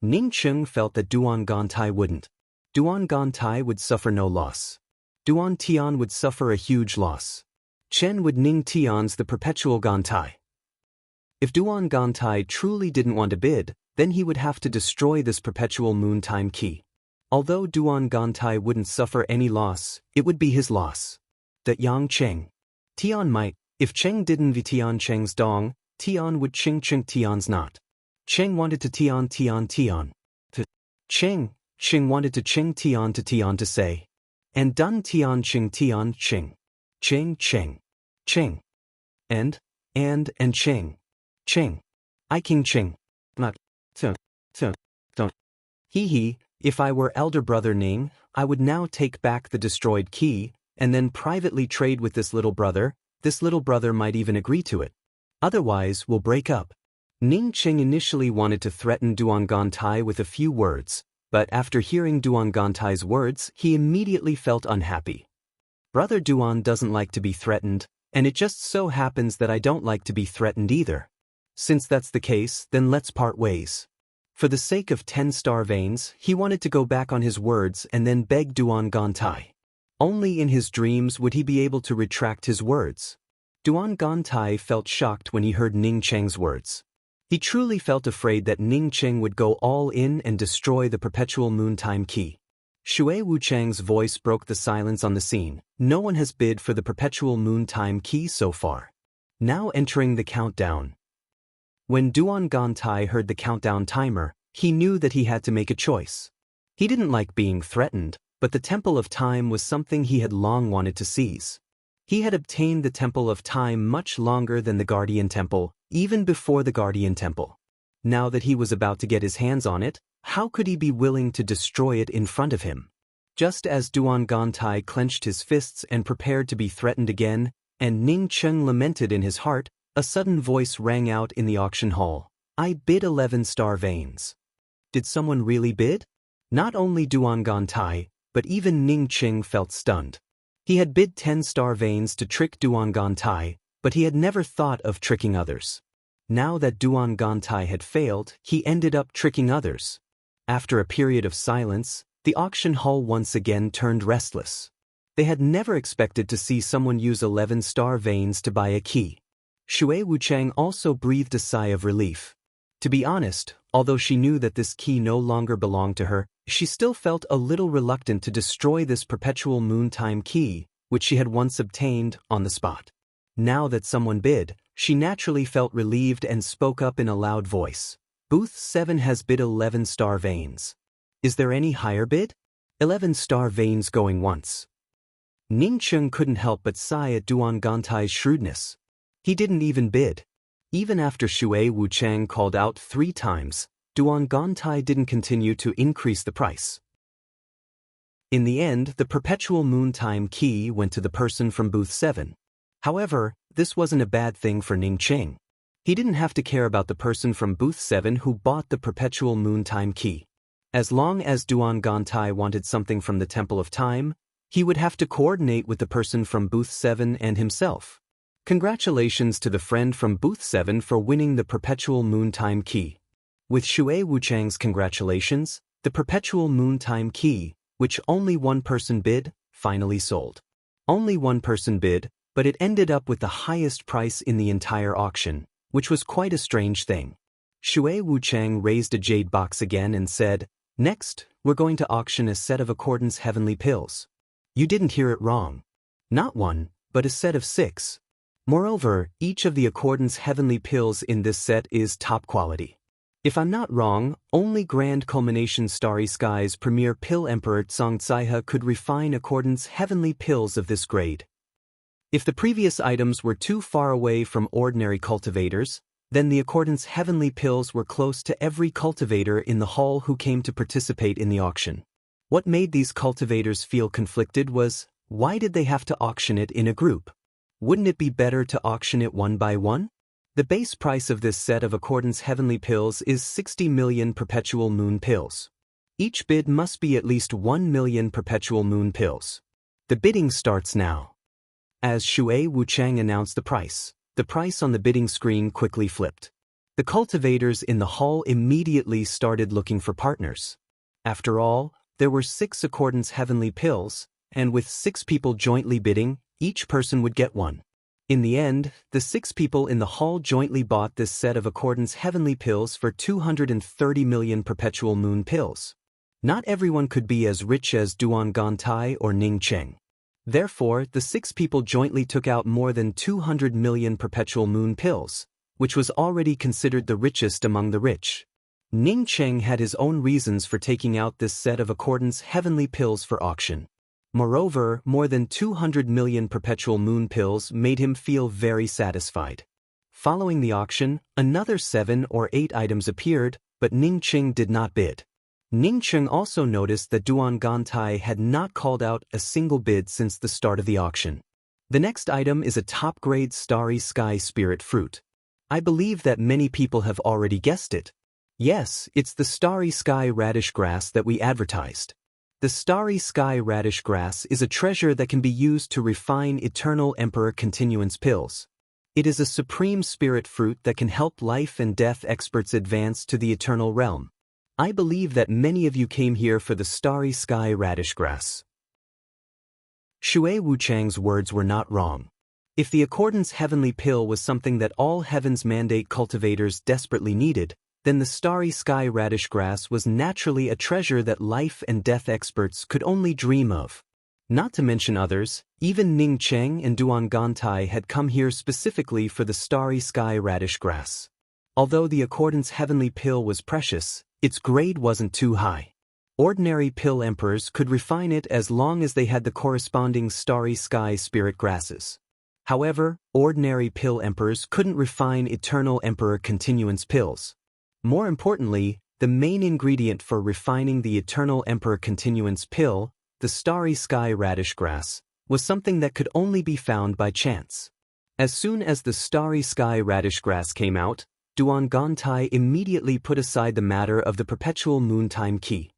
Speaker 1: Ning Cheng felt that Duan Gantai wouldn't. Duan Gantai would suffer no loss. Duan Tian would suffer a huge loss. Chen would Ning Tian's the perpetual Gantai. If Duan Gantai truly didn't want to bid, then he would have to destroy this perpetual moon time key. Although Duan Gantai wouldn't suffer any loss, it would be his loss. That Yang Cheng. Tian might, if Cheng didn't v Tian Cheng's dong, Tian would Cheng Tian's not. Cheng wanted to Tian Tian. To Cheng wanted to Cheng Tian to say. And dun Tian Cheng. Cheng. And Cheng. I King Cheng. Not. Don't. He, if I were elder brother Ning, I would now take back the destroyed key, and then privately trade with this little brother might even agree to it. Otherwise, we'll break up. Ning Cheng initially wanted to threaten Duan Gantai with a few words, but after hearing Duan Gantai's words, he immediately felt unhappy. Brother Duan doesn't like to be threatened, and it just so happens that I don't like to be threatened either. Since that's the case, then let's part ways. For the sake of 10 star veins, he wanted to go back on his words and then beg Duan Gantai. Only in his dreams would he be able to retract his words. Duan Gantai felt shocked when he heard Ning Cheng's words. He truly felt afraid that Ning Cheng would go all in and destroy the perpetual moon time key. Shui Wuchang's voice broke the silence on the scene. No one has bid for the perpetual moon time key so far. Now entering the countdown. When Duan Gantai heard the countdown timer, he knew that he had to make a choice. He didn't like being threatened, but the Temple of Time was something he had long wanted to seize. He had obtained the Temple of Time much longer than the Guardian Temple, even before the Guardian Temple. Now that he was about to get his hands on it, how could he be willing to destroy it in front of him? Just as Duan Gantai clenched his fists and prepared to be threatened again, and Ning Cheng lamented in his heart, a sudden voice rang out in the auction hall. I bid 11 star veins. Did someone really bid? Not only Duan Gantai, but even Ning Cheng felt stunned. He had bid 10 star veins to trick Duan Gantai, but he had never thought of tricking others. Now that Duan Gantai had failed, he ended up tricking others. After a period of silence, the auction hall once again turned restless. They had never expected to see someone use 11 star veins to buy a key. Shui Wuchang also breathed a sigh of relief. To be honest, although she knew that this key no longer belonged to her, she still felt a little reluctant to destroy this perpetual moon time key, which she had once obtained on the spot. Now that someone bid, she naturally felt relieved and spoke up in a loud voice. Booth 7 has bid 11 star veins. Is there any higher bid? 11 star veins going once. Ning Cheng couldn't help but sigh at Duan Gantai's shrewdness. He didn't even bid. Even after Shui Wuchang called out 3 times, Duan Gantai didn't continue to increase the price. In the end, the perpetual moon time key went to the person from booth 7. However, this wasn't a bad thing for Ning Cheng. He didn't have to care about the person from booth 7 who bought the perpetual moon time key. As long as Duan Gantai wanted something from the Temple of Time, he would have to coordinate with the person from booth 7 and himself. Congratulations to the friend from booth 7 for winning the perpetual moon time key. With Shui Wuchang's congratulations, the perpetual moon time key, which only one person bid, finally sold. Only one person bid, but it ended up with the highest price in the entire auction, which was quite a strange thing. Shui Wuchang raised a jade box again and said, Next, we're going to auction a set of Accordance Heavenly Pills. You didn't hear it wrong. Not one, but a set of 6. Moreover, each of the Accordance Heavenly Pills in this set is top quality. If I'm not wrong, only Grand Culmination Starry Sky's premier pill Emperor Tsang Tsaiha could refine Accordance Heavenly Pills of this grade. If the previous items were too far away from ordinary cultivators, then the Accordance Heavenly Pills were close to every cultivator in the hall who came to participate in the auction. What made these cultivators feel conflicted was, why did they have to auction it in a group? Wouldn't it be better to auction it one by one? The base price of this set of Accordance Heavenly Pills is 60 million Perpetual Moon Pills. Each bid must be at least 1 million Perpetual Moon Pills. The bidding starts now. As Shui Wuchang announced the price on the bidding screen quickly flipped. The cultivators in the hall immediately started looking for partners. After all, there were 6 accordance heavenly pills, and with 6 people jointly bidding, each person would get one. In the end, the 6 people in the hall jointly bought this set of accordance heavenly pills for 230 million perpetual moon pills. Not everyone could be as rich as Duan Gantai or Ning Cheng. Therefore, the 6 people jointly took out more than 200 million perpetual moon pills, which was already considered the richest among the rich. Ning Cheng had his own reasons for taking out this set of accordance heavenly pills for auction. Moreover, more than 200 million perpetual moon pills made him feel very satisfied. Following the auction, another 7 or 8 items appeared, but Ning Cheng did not bid. Ning Cheng also noticed that Duan Gantai had not called out a single bid since the start of the auction. The next item is a top-grade starry sky spirit fruit. I believe that many people have already guessed it. Yes, it's the starry sky radish grass that we advertised. The starry sky radish grass is a treasure that can be used to refine eternal emperor continuance pills. It is a supreme spirit fruit that can help life and death experts advance to the eternal realm. I believe that many of you came here for the starry sky radish grass. Shui Wuchang's words were not wrong. If the accordance heavenly pill was something that all heaven's mandate cultivators desperately needed, then the starry sky radish grass was naturally a treasure that life and death experts could only dream of. Not to mention others, even Ning Cheng and Duan Gantai had come here specifically for the starry sky radish grass. Although the accordance heavenly pill was precious, its grade wasn't too high. Ordinary pill emperors could refine it as long as they had the corresponding starry sky spirit grasses. However, ordinary pill emperors couldn't refine eternal emperor continuance pills. More importantly, the main ingredient for refining the eternal emperor continuance pill, the starry sky radish grass, was something that could only be found by chance. As soon as the starry sky radish grass came out, Duan Gantai immediately put aside the matter of the perpetual moontime key.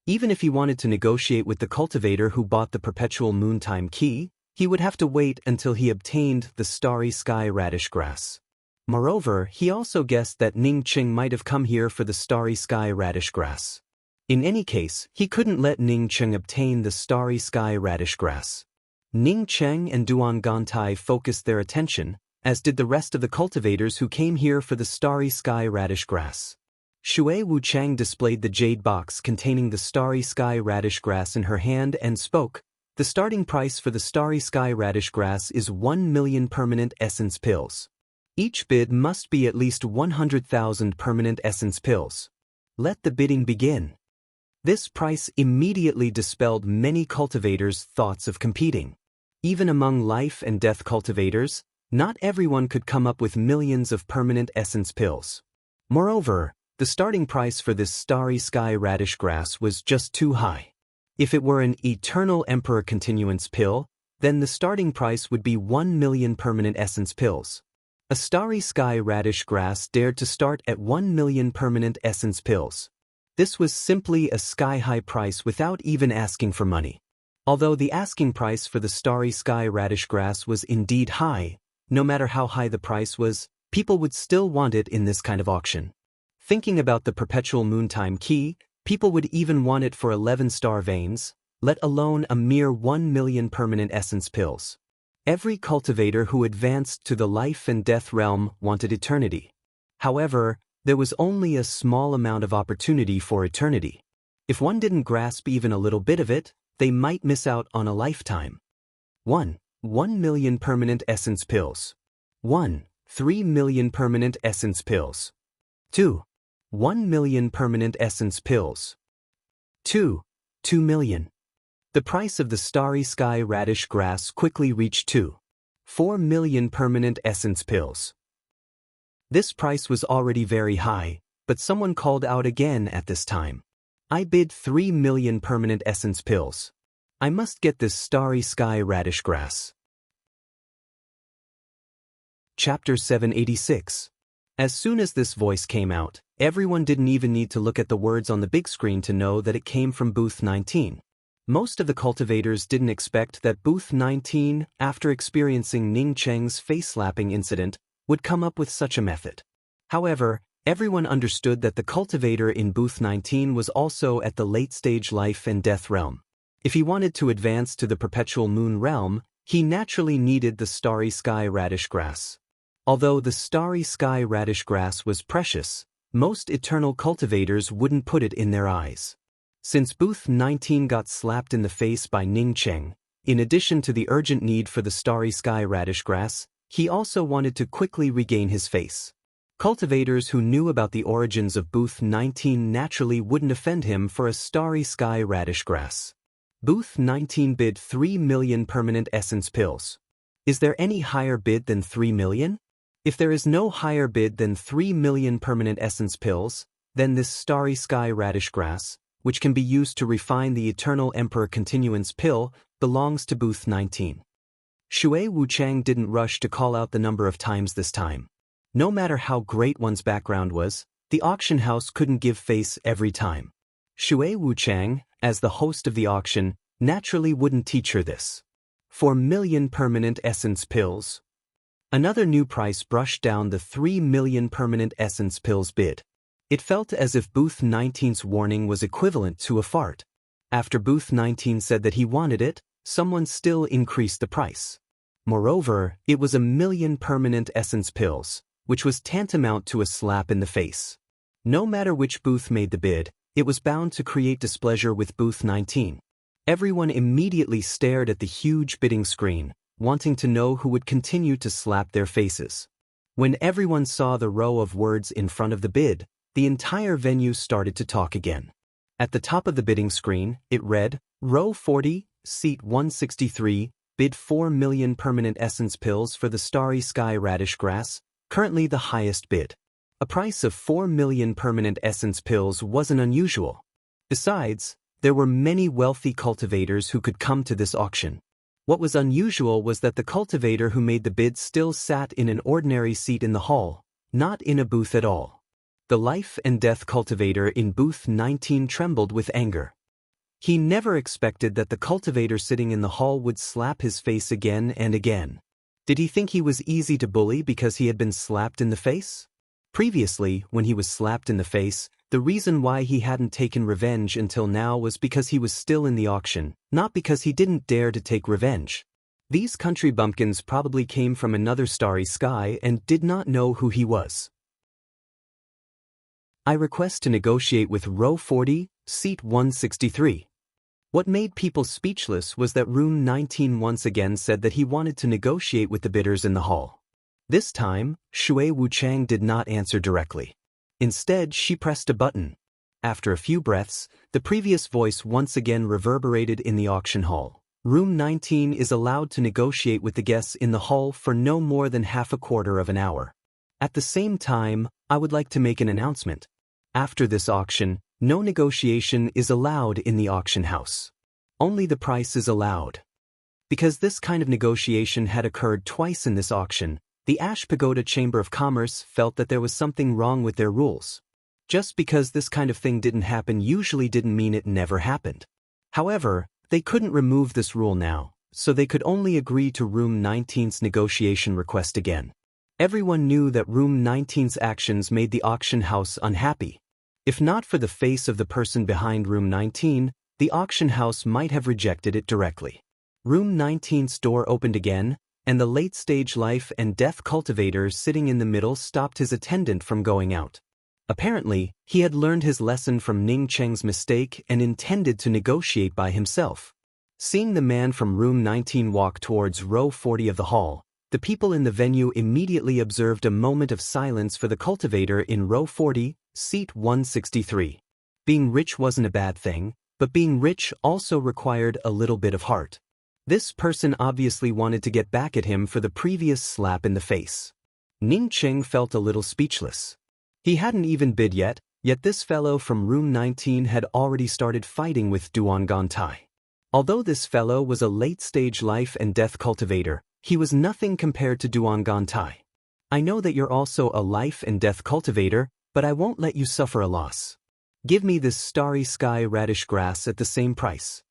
Speaker 1: Even if he wanted to negotiate with the cultivator who bought the perpetual moontime key, he would have to wait until he obtained the starry sky radish grass. Moreover, he also guessed that Ning Cheng might have come here for the starry sky radish grass. In any case, he couldn't let Ning Cheng obtain the starry sky radish grass. Ning Cheng and Duan Gantai focused their attention, as did the rest of the cultivators who came here for the starry sky radish grass. Shui Wuchang displayed the jade box containing the starry sky radish grass in her hand and spoke. The starting price for the starry sky radish grass is 1 million permanent essence pills. Each bid must be at least 100,000 permanent essence pills. Let the bidding begin. This price immediately dispelled many cultivators' thoughts of competing. Even among life and death cultivators, not everyone could come up with millions of permanent essence pills. Moreover, the starting price for this starry sky radish grass was just too high. If it were an eternal emperor continuance pill, then the starting price would be 1 million permanent essence pills. A starry sky radish grass dared to start at 1 million permanent essence pills. This was simply a sky-high price without even asking for money. Although the asking price for the starry sky radish grass was indeed high, no matter how high the price was, people would still want it in this kind of auction. Thinking about the perpetual moontime key, people would even want it for 11 star veins, let alone a mere 1 million permanent essence pills. Every cultivator who advanced to the life and death realm wanted eternity. However, there was only a small amount of opportunity for eternity. If one didn't grasp even a little bit of it, they might miss out on a lifetime. 1 million permanent essence pills. 3 million permanent essence pills. 2 million permanent essence pills. 2 million. The price of the starry sky radish grass quickly reached 4 million permanent essence pills. This price was already very high, but someone called out again at this time. I bid 3 million permanent essence pills. I must get this starry sky radish grass. Chapter 786. As soon as this voice came out, everyone didn't even need to look at the words on the big screen to know that it came from booth 19. Most of the cultivators didn't expect that booth 19, after experiencing Ning Cheng's face-slapping incident, would come up with such a method. However, Everyone understood that the cultivator in booth 19 was also at the late-stage life and death realm. If he wanted to advance to the perpetual moon realm, he naturally needed the starry sky radish grass. Although the starry sky radish grass was precious, most eternal cultivators wouldn't put it in their eyes. Since booth 19 got slapped in the face by Ning Cheng, in addition to the urgent need for the starry sky radish grass, he also wanted to quickly regain his face. Cultivators who knew about the origins of booth 19 naturally wouldn't offend him for a starry sky radish grass. Booth 19 bid 3 million permanent essence pills. Is there any higher bid than 3 million? If there is no higher bid than 3 million permanent essence pills, then this starry sky radish grass, which can be used to refine the eternal emperor continuance pill, belongs to booth 19. Shui Wuchang didn't rush to call out the number of times this time. No matter how great one's background was, the auction house couldn't give face every time. Shui Wuchang, as the host of the auction, naturally wouldn't teach her this. 4 million permanent essence pills. Another new price brushed down the 3 million permanent essence pills bid. It felt as if booth 19's warning was equivalent to a fart. After booth 19 said that he wanted it, someone still increased the price. Moreover, it was 1 million permanent essence pills, which was tantamount to a slap in the face. No matter which booth made the bid, it was bound to create displeasure with booth 19. Everyone immediately stared at the huge bidding screen, wanting to know who would continue to slap their faces. When everyone saw the row of words in front of the bid, the entire venue started to talk again. At the top of the bidding screen, it read, Row 40, Seat 163, bid 4 million permanent essence pills for the starry sky radish grass, currently the highest bid. A price of 4 million permanent essence pills wasn't unusual. Besides, there were many wealthy cultivators who could come to this auction. What was unusual was that the cultivator who made the bid still sat in an ordinary seat in the hall, not in a booth at all. The life and death cultivator in booth 19 trembled with anger. He never expected that the cultivator sitting in the hall would slap his face again and again. Did he think he was easy to bully because he had been slapped in the face? Previously, when he was slapped in the face, the reason why he hadn't taken revenge until now was because he was still in the auction, not because he didn't dare to take revenge. These country bumpkins probably came from another starry sky and did not know who he was. I request to negotiate with row 40, seat 163. What made people speechless was that room 19 once again said that he wanted to negotiate with the bidders in the hall. This time, Shui Wuchang did not answer directly. Instead, she pressed a button. After a few breaths, the previous voice once again reverberated in the auction hall. Room 19 is allowed to negotiate with the guests in the hall for no more than half a quarter of an hour. At the same time, I would like to make an announcement. After this auction, no negotiation is allowed in the auction house. Only the price is allowed. Because this kind of negotiation had occurred twice in this auction, the Ash Pagoda Chamber of Commerce felt that there was something wrong with their rules. Just because this kind of thing didn't happen usually didn't mean it never happened. However, they couldn't remove this rule now, so they could only agree to Room 19's negotiation request again. Everyone knew that Room 19's actions made the auction house unhappy. If not for the face of the person behind Room 19, the auction house might have rejected it directly. Room 19's door opened again, and the late-stage life and death cultivator sitting in the middle stopped his attendant from going out. Apparently, he had learned his lesson from Ning Cheng's mistake and intended to negotiate by himself. Seeing the man from Room 19 walk towards row 40 of the hall, the people in the venue immediately observed a moment of silence for the cultivator in row 40, seat 163. Being rich wasn't a bad thing, but being rich also required a little bit of heart. This person obviously wanted to get back at him for the previous slap in the face. Ning Cheng felt a little speechless. He hadn't even bid yet this fellow from room 19 had already started fighting with Duan Gantai. Although this fellow was a late-stage life and death cultivator, he was nothing compared to Duan Gantai. I know that you're also a life and death cultivator, but I won't let you suffer a loss. Give me this starry sky radish grass at the same price.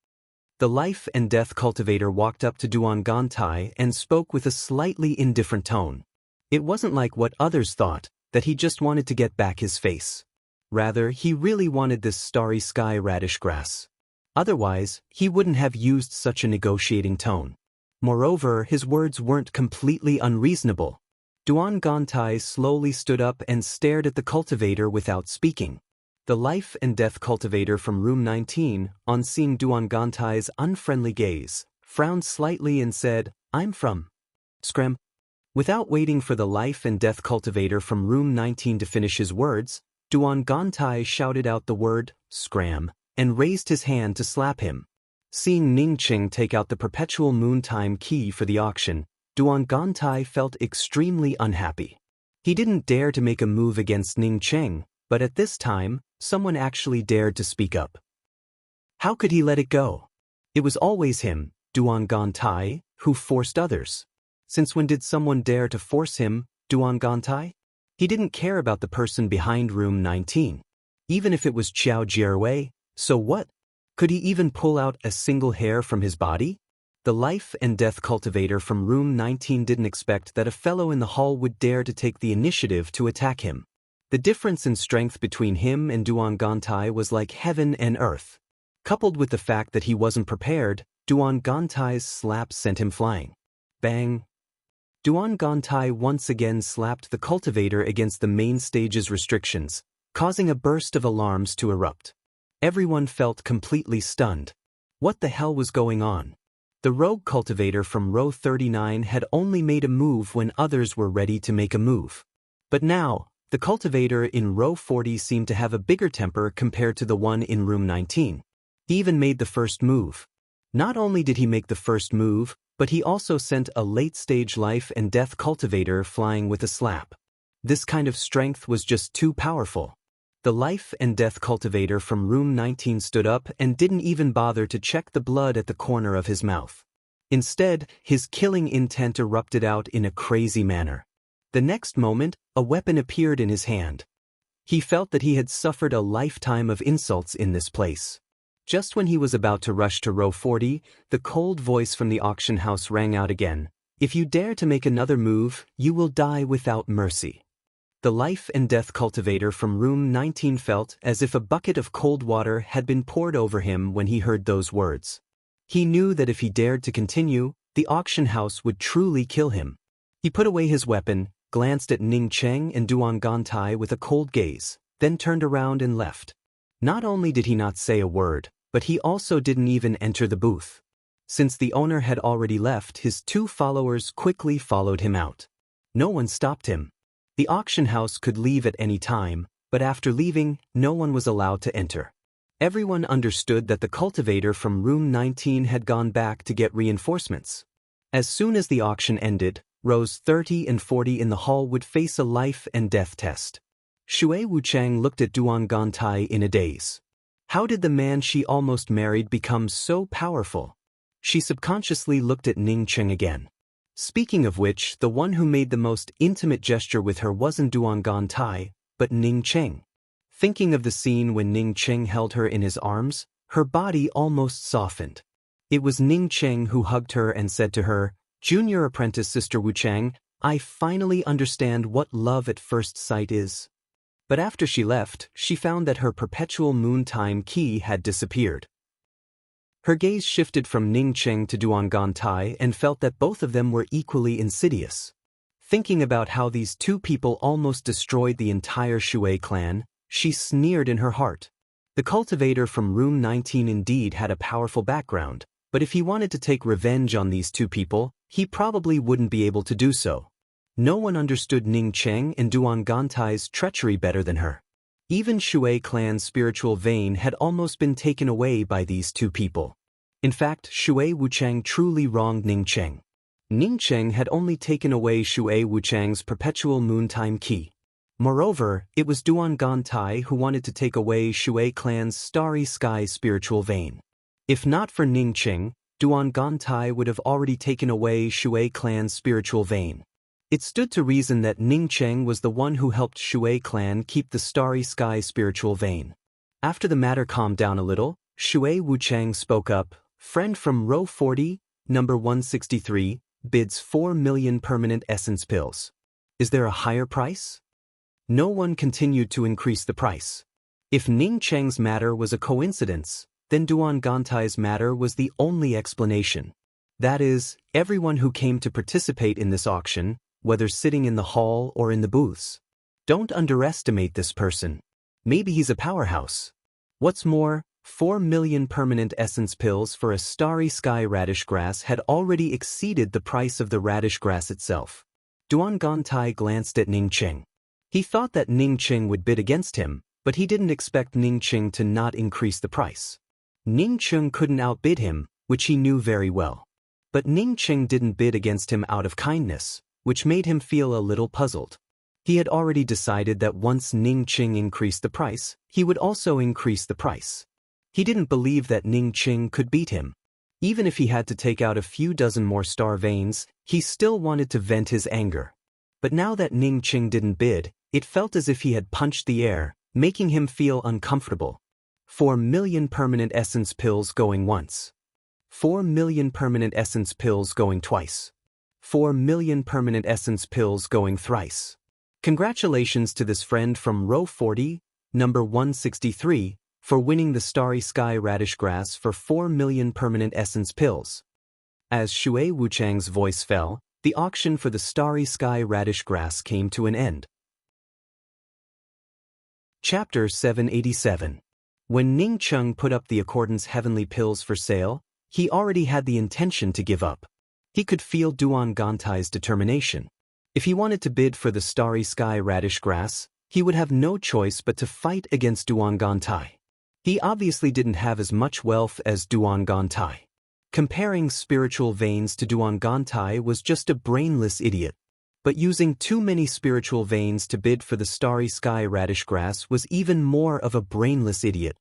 Speaker 1: The life and death cultivator walked up to Duan Gantai and spoke with a slightly indifferent tone. It wasn't like what others thought, that he just wanted to get back his face. Rather, he really wanted this starry sky radish grass. Otherwise, he wouldn't have used such a negotiating tone. Moreover, his words weren't completely unreasonable. Duan Gantai slowly stood up and stared at the cultivator without speaking. The life and death cultivator from room 19, on seeing Duan Gantai's unfriendly gaze, frowned slightly and said, "I'm from Scram." Without waiting for the life and death cultivator from room 19 to finish his words, Duan Gantai shouted out the word, "Scram," and raised his hand to slap him. Seeing Ning Qing take out the perpetual moon time key for the auction, Duan Gantai felt extremely unhappy. He didn't dare to make a move against Ning Qing, but at this time, someone actually dared to speak up. How could he let it go? It was always him, Duan Gantai, who forced others. Since when did someone dare to force him, Duan Gantai? He didn't care about the person behind room 19. Even if it was Qiao Jierwei, so what? Could he even pull out a single hair from his body? The life and death cultivator from room 19 didn't expect that a fellow in the hall would dare to take the initiative to attack him. The difference in strength between him and Duan Gantai was like heaven and earth. Coupled with the fact that he wasn't prepared, Duan Gantai's slap sent him flying. Bang! Duan Gantai once again slapped the cultivator against the main stage's restrictions, causing a burst of alarms to erupt. Everyone felt completely stunned. What the hell was going on? The rogue cultivator from row 39 had only made a move when others were ready to make a move. But now, the cultivator in row 40 seemed to have a bigger temper compared to the one in room 19. He even made the first move. Not only did he make the first move, but he also sent a late-stage life and death cultivator flying with a slap. This kind of strength was just too powerful. The life and death cultivator from room 19 stood up and didn't even bother to check the blood at the corner of his mouth. Instead, his killing intent erupted out in a crazy manner. The next moment, a weapon appeared in his hand. He felt that he had suffered a lifetime of insults in this place. Just when he was about to rush to row 40, the cold voice from the auction house rang out again. "If you dare to make another move, you will die without mercy." The life and death cultivator from room 19 felt as if a bucket of cold water had been poured over him when he heard those words. He knew that if he dared to continue, the auction house would truly kill him. He put away his weapon, glanced at Ning Cheng and Duan Gantai with a cold gaze, then turned around and left. Not only did he not say a word, but he also didn't even enter the booth. Since the owner had already left, his two followers quickly followed him out. No one stopped him. The auction house could leave at any time, but after leaving, no one was allowed to enter. Everyone understood that the cultivator from room 19 had gone back to get reinforcements. As soon as the auction ended, rows 30 and 40 in the hall would face a life and death test. Shui Wuchang looked at Duan Gantai in a daze. How did the man she almost married become so powerful? She subconsciously looked at Ning Cheng again. Speaking of which, the one who made the most intimate gesture with her wasn't Duan Gantai, but Ning Cheng. Thinking of the scene when Ning Cheng held her in his arms, her body almost softened. It was Ning Cheng who hugged her and said to her, "Junior apprentice Sister Wuchang, I finally understand what love at first sight is." But after she left, she found that her perpetual moon time key had disappeared. Her gaze shifted from Ning Cheng to Duan Gantai and felt that both of them were equally insidious. Thinking about how these two people almost destroyed the entire Shui clan, she sneered in her heart. The cultivator from room 19 indeed had a powerful background, but if he wanted to take revenge on these two people, he probably wouldn't be able to do so. No one understood Ning Cheng and Duan Gantai's treachery better than her. Even Shui clan's spiritual vein had almost been taken away by these two people. In fact, Shui Wuchang truly wronged Ning Cheng. Ning Cheng had only taken away Shui Wuchang's perpetual moon time key. Moreover, it was Duan Gantai who wanted to take away Shui clan's starry sky spiritual vein. If not for Ning Cheng, Duan Gantai would have already taken away Shui clan's spiritual vein. It stood to reason that Ning Cheng was the one who helped Shui clan keep the starry sky spiritual vein. After the matter calmed down a little, Shui Wuchang spoke up, "Friend from row 40, number 163, bids 4 million permanent essence pills. Is there a higher price?" No one continued to increase the price. If Ning Cheng's matter was a coincidence, then Duan Gantai's matter was the only explanation. That is, everyone who came to participate in this auction, whether sitting in the hall or in the booths. Don't underestimate this person. Maybe he's a powerhouse. What's more, 4 million permanent essence pills for a starry sky radish grass had already exceeded the price of the radish grass itself. Duan Gantai glanced at Ning Cheng. He thought that Ning Cheng would bid against him, but he didn't expect Ning Cheng to not increase the price. Ning Cheng couldn't outbid him, which he knew very well. But Ning Cheng didn't bid against him out of kindness, which made him feel a little puzzled. He had already decided that once Ning Cheng increased the price, he would also increase the price. He didn't believe that Ning Cheng could beat him. Even if he had to take out a few dozen more star veins, he still wanted to vent his anger. But now that Ning Cheng didn't bid, it felt as if he had punched the air, making him feel uncomfortable. 4 million permanent essence pills going once. 4 million permanent essence pills going twice. 4 million permanent essence pills going thrice. Congratulations to this friend from row 40, number 163, for winning the Starry Sky Radish Grass for 4 million permanent essence pills. As Shui Wuchang's voice fell, the auction for the Starry Sky Radish Grass came to an end. Chapter 787. When Ning Cheng put up the Accordance Heavenly Pills for sale, he already had the intention to give up. He could feel Duan Gantai's determination. If he wanted to bid for the Starry Sky Radish Grass, he would have no choice but to fight against Duan Gantai. He obviously didn't have as much wealth as Duan Gantai. Comparing spiritual veins to Duan Gantai was just a brainless idiot. But using too many spiritual veins to bid for the Starry Sky Radish Grass was even more of a brainless idiot.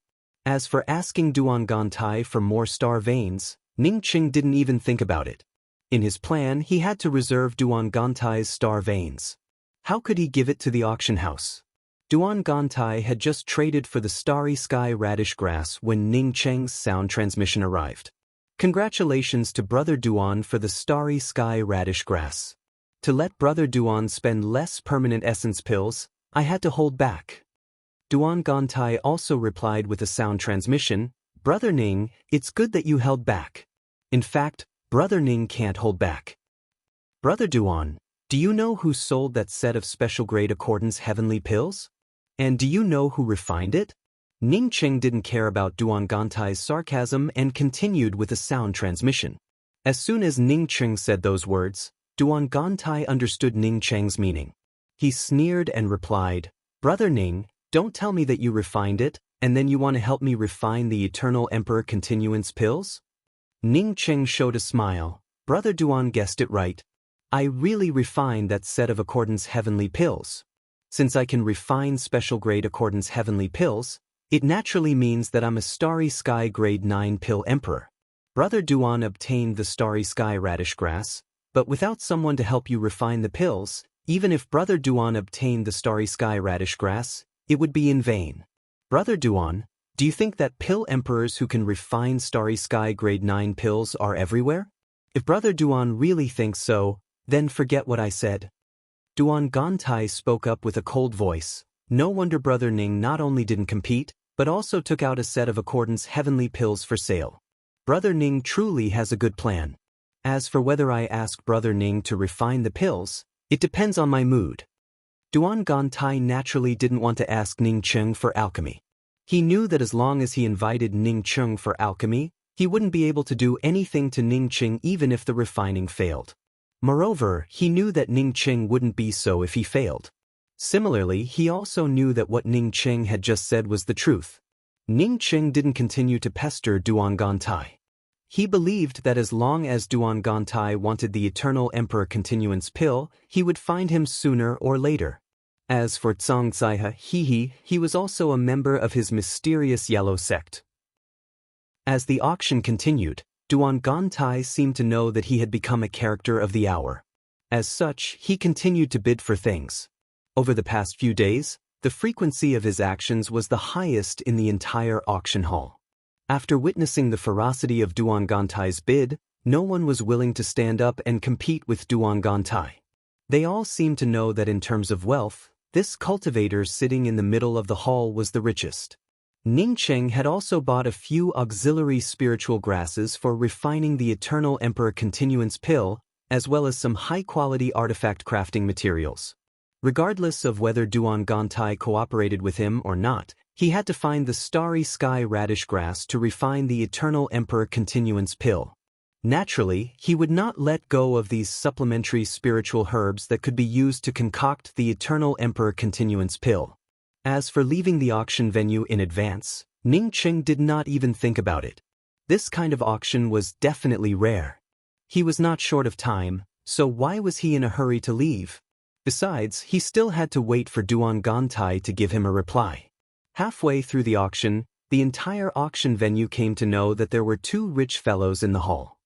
Speaker 1: As for asking Duan Gantai for more star veins, Ning Cheng didn't even think about it. In his plan, he had to reserve Duan Gantai's star veins. How could he give it to the auction house? Duan Gantai had just traded for the Starry Sky Radish Grass when Ning Cheng's sound transmission arrived. Congratulations to Brother Duan for the Starry Sky Radish Grass. To let Brother Duan spend less permanent essence pills, I had to hold back. Duan Gantai also replied with a sound transmission, Brother Ning, it's good that you held back. In fact, Brother Ning can't hold back. Brother Duan, do you know who sold that set of special grade Accordance Heavenly Pills? And do you know who refined it? Ning Cheng didn't care about Duan Gantai's sarcasm and continued with a sound transmission. As soon as Ning Cheng said those words, Duan Gantai understood Ning Cheng's meaning. He sneered and replied, Brother Ning, don't tell me that you refined it, and then you want to help me refine the Eternal Emperor Continuance Pills? Ning Cheng showed a smile. Brother Duan guessed it right. I really refined that set of Accordance Heavenly Pills. Since I can refine special grade Accordance Heavenly Pills, it naturally means that I'm a Starry Sky Grade 9 Pill Emperor. Brother Duan obtained the Starry Sky Radish Grass, but without someone to help you refine the pills, even if Brother Duan obtained the Starry Sky Radish Grass, it would be in vain. Brother Duan, do you think that pill emperors who can refine Starry Sky Grade 9 pills are everywhere? If Brother Duan really thinks so, then forget what I said. Duan Gantai spoke up with a cold voice. No wonder Brother Ning not only didn't compete, but also took out a set of Accordance Heavenly Pills for sale. Brother Ning truly has a good plan. As for whether I ask Brother Ning to refine the pills, it depends on my mood. Duan Gantai naturally didn't want to ask Ning Cheng for alchemy. He knew that as long as he invited Ning Cheng for alchemy, he wouldn't be able to do anything to Ning Cheng even if the refining failed. Moreover, he knew that Ning Cheng wouldn't be so if he failed. Similarly, he also knew that what Ning Cheng had just said was the truth. Ning Cheng didn't continue to pester Duan Gantai. He believed that as long as Duan Gantai wanted the Eternal Emperor Continuance Pill, he would find him sooner or later. As for Tsang Zaihe, he was also a member of his mysterious yellow sect. As the auction continued, Duan Gantai seemed to know that he had become a character of the hour. As such, he continued to bid for things. Over the past few days, the frequency of his actions was the highest in the entire auction hall. After witnessing the ferocity of Duan Gantai's bid, no one was willing to stand up and compete with Duan Gantai. They all seemed to know that in terms of wealth, This cultivator sitting in the middle of the hall was the richest. Ningcheng had also bought a few auxiliary spiritual grasses for refining the Eternal Emperor Continuance Pill, as well as some high-quality artifact crafting materials. Regardless of whether Duan Gantai cooperated with him or not, he had to find the Starry Sky Radish Grass to refine the Eternal Emperor Continuance Pill. Naturally, he would not let go of these supplementary spiritual herbs that could be used to concoct the Eternal Emperor Continuance Pill. As for leaving the auction venue in advance, Ningcheng did not even think about it. This kind of auction was definitely rare. He was not short of time, so why was he in a hurry to leave? Besides, he still had to wait for Duan Gantai to give him a reply. Halfway through the auction, the entire auction venue came to know that there were two rich fellows in the hall.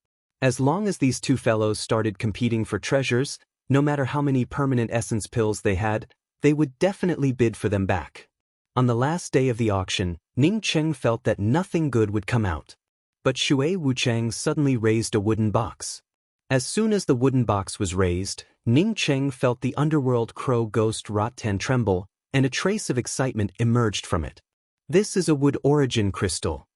Speaker 1: As long as these two fellows started competing for treasures, no matter how many permanent essence pills they had, they would definitely bid for them back. On the last day of the auction, Ningcheng felt that nothing good would come out. But Shui Wuchang suddenly raised a wooden box. As soon as the wooden box was raised, Ningcheng felt the underworld crow ghost Rotten tremble, and a trace of excitement emerged from it. This is a wood origin crystal.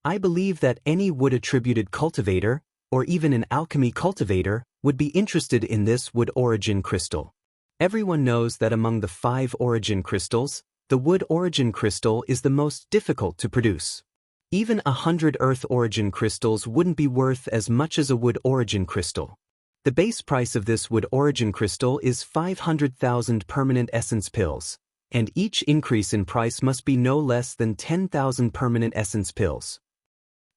Speaker 1: I believe that any wood-attributed cultivator, or even an alchemy cultivator, would be interested in this wood origin crystal. Everyone knows that among the 5 origin crystals, the wood origin crystal is the most difficult to produce. Even 100 earth origin crystals wouldn't be worth as much as a wood origin crystal. The base price of this wood origin crystal is 500,000 permanent essence pills, and each increase in price must be no less than 10,000 permanent essence pills.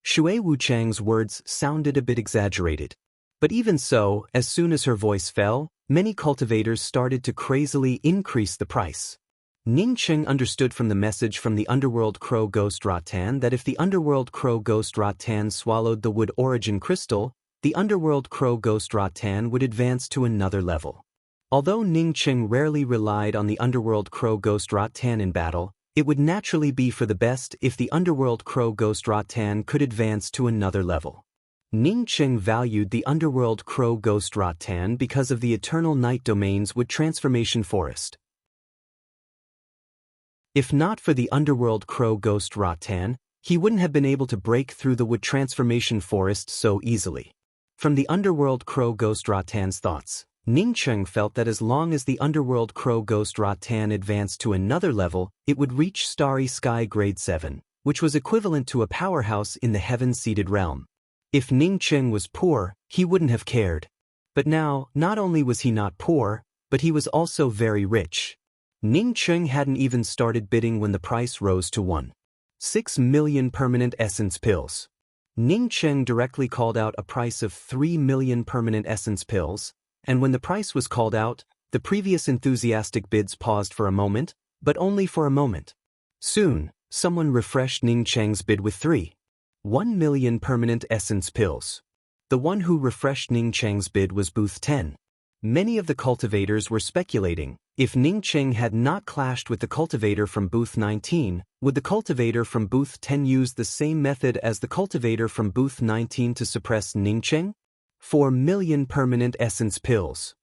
Speaker 1: Shui Wuchang's words sounded a bit exaggerated. But even so, as soon as her voice fell, many cultivators started to crazily increase the price. Ningcheng understood from the message from the underworld crow ghost Rotten that if the underworld crow ghost Rotten swallowed the wood origin crystal, the underworld crow ghost Rotten would advance to another level. Although Ningcheng rarely relied on the underworld crow ghost Rotten in battle, it would naturally be for the best if the underworld crow ghost Rotten could advance to another level. Ningcheng valued the underworld crow ghost Rotten because of the eternal night domain's wood transformation forest. If not for the underworld crow ghost Rotten, he wouldn't have been able to break through the wood transformation forest so easily. From the underworld crow ghost Rotten's thoughts, Ningcheng felt that as long as the underworld crow ghost Rotten advanced to another level, it would reach Starry Sky Grade 7, which was equivalent to a powerhouse in the heaven-seated realm. If Ningcheng was poor, he wouldn't have cared. But now, not only was he not poor, but he was also very rich. Ningcheng hadn't even started bidding when the price rose to 1.6 million permanent essence pills. Ningcheng directly called out a price of 3 million permanent essence pills, and when the price was called out, the previous enthusiastic bids paused for a moment, but only for a moment. Soon, someone refreshed Ningcheng's bid with 3.1 million permanent essence pills. The one who refreshed Ningcheng's bid was Booth 10. Many of the cultivators were speculating, if Ningcheng had not clashed with the cultivator from Booth 19, would the cultivator from Booth 10 use the same method as the cultivator from Booth 19 to suppress Ningcheng? 4 million permanent essence pills.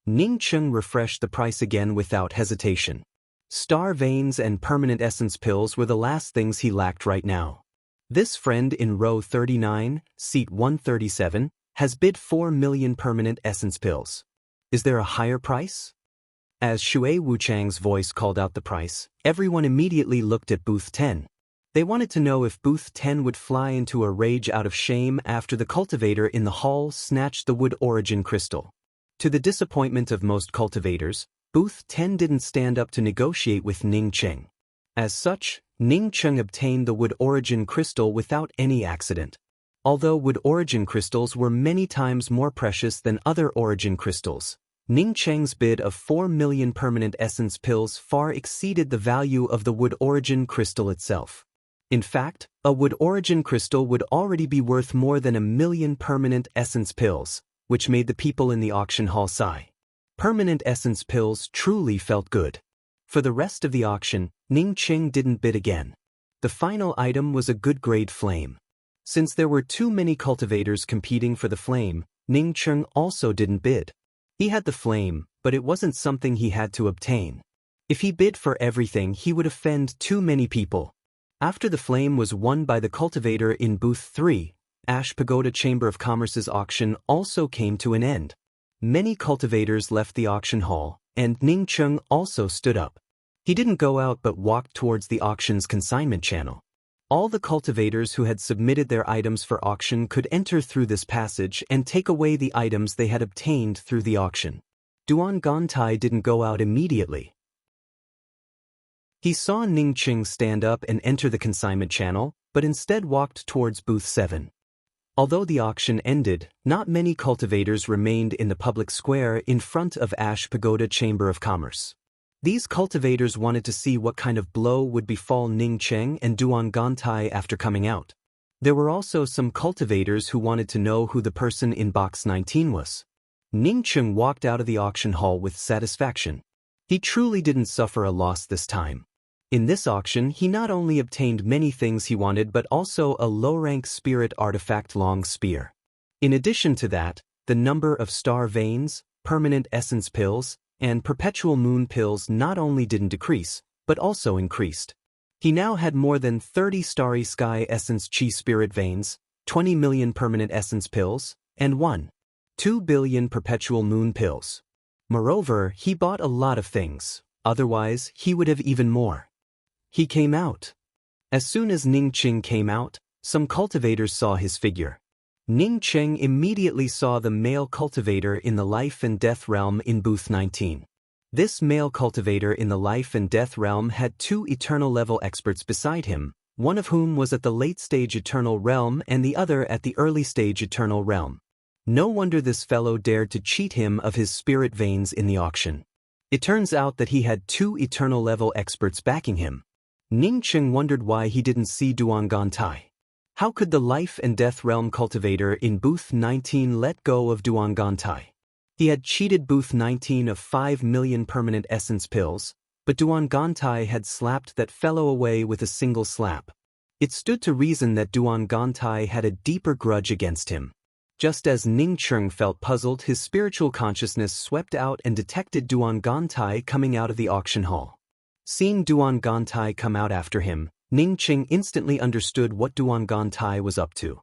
Speaker 1: Ningcheng refreshed the price again without hesitation. Star veins and permanent essence pills were the last things he lacked right now. This friend in row 39, seat 137, has bid 4 million permanent essence pills. Is there a higher price? As Shui Wuchang's voice called out the price, everyone immediately looked at Booth 10. They wanted to know if Booth 10 would fly into a rage out of shame after the cultivator in the hall snatched the wood origin crystal. To the disappointment of most cultivators, Booth 10 didn't stand up to negotiate with Ningcheng. As such, Ningcheng obtained the wood origin crystal without any accident. Although wood origin crystals were many times more precious than other origin crystals, Ningcheng's bid of 4 million permanent essence pills far exceeded the value of the wood origin crystal itself. In fact, a wood origin crystal would already be worth more than 1 million permanent essence pills, which made the people in the auction hall sigh. Permanent essence pills truly felt good. For the rest of the auction, Ningcheng didn't bid again. The final item was a good-grade flame. Since there were too many cultivators competing for the flame, Ningcheng also didn't bid. He had the flame, but it wasn't something he had to obtain. If he bid for everything, he would offend too many people. After the flame was won by the cultivator in booth 3, Ash Pagoda Chamber of Commerce's auction also came to an end. Many cultivators left the auction hall, and Ning Chung also stood up. He didn't go out but walked towards the auction's consignment channel. All the cultivators who had submitted their items for auction could enter through this passage and take away the items they had obtained through the auction. Duan Gantai didn't go out immediately. He saw Ning Chung stand up and enter the consignment channel, but instead walked towards booth 7. Although the auction ended, not many cultivators remained in the public square in front of Ash Pagoda Chamber of Commerce. These cultivators wanted to see what kind of blow would befall Ning Cheng and Duan Gantai after coming out. There were also some cultivators who wanted to know who the person in box 19 was. Ning Cheng walked out of the auction hall with satisfaction. He truly didn't suffer a loss this time. In this auction, he not only obtained many things he wanted but also a low-rank spirit artifact long spear. In addition to that, the number of star veins, permanent essence pills, and perpetual moon pills not only didn't decrease, but also increased. He now had more than 30 starry sky essence chi spirit veins, 20 million permanent essence pills, and 1.2 billion perpetual moon pills. Moreover, he bought a lot of things, otherwise he would have even more. He came out. As soon as Ning Cheng came out, some cultivators saw his figure. Ning Cheng immediately saw the male cultivator in the life and death realm in booth 19. This male cultivator in the life and death realm had 2 eternal level experts beside him, one of whom was at the late stage eternal realm and the other at the early stage eternal realm. No wonder this fellow dared to cheat him of his spirit veins in the auction. It turns out that he had 2 eternal level experts backing him. Ning Cheng wondered why he didn't see Duan Gantai. How could the life and death realm cultivator in booth 19 let go of Duan Gantai? He had cheated booth 19 of 5 million permanent essence pills, but Duan Gantai had slapped that fellow away with a single slap. It stood to reason that Duan Gantai had a deeper grudge against him. Just as Ning Cheng felt puzzled, his spiritual consciousness swept out and detected Duan Gantai coming out of the auction hall. Seeing Duan Gantai come out after him, Ning Cheng instantly understood what Duan Gantai was up to.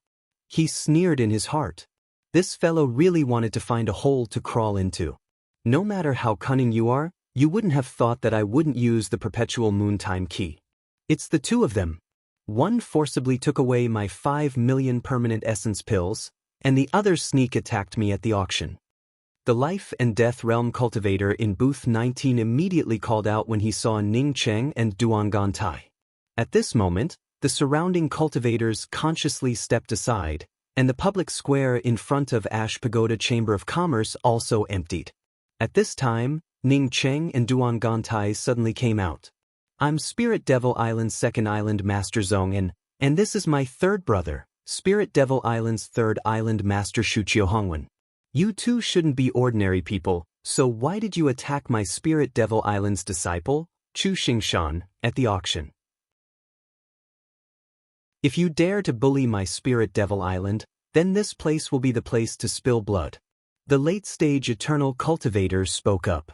Speaker 1: He sneered in his heart. This fellow really wanted to find a hole to crawl into. No matter how cunning you are, you wouldn't have thought that I wouldn't use the perpetual moontime key. It's the 2 of them. One forcibly took away my 5 million permanent essence pills, and the other sneak attacked me at the auction. The life and death realm cultivator in booth 19 immediately called out when he saw Ning Cheng and Duan Gantai. At this moment, the surrounding cultivators consciously stepped aside, and the public square in front of Ash Pagoda Chamber of Commerce also emptied. At this time, Ning Cheng and Duan Gantai suddenly came out. I'm Spirit Devil Island's 2nd Island Master Zhong'an, and this is my 3rd brother, Spirit Devil Island's 3rd Island Master Shuqiu Hongwen. You two shouldn't be ordinary people, so why did you attack my Spirit Devil Island's disciple, Chu Xingshan, at the auction? If you dare to bully my Spirit Devil Island, then this place will be the place to spill blood. The late-stage eternal cultivator spoke up.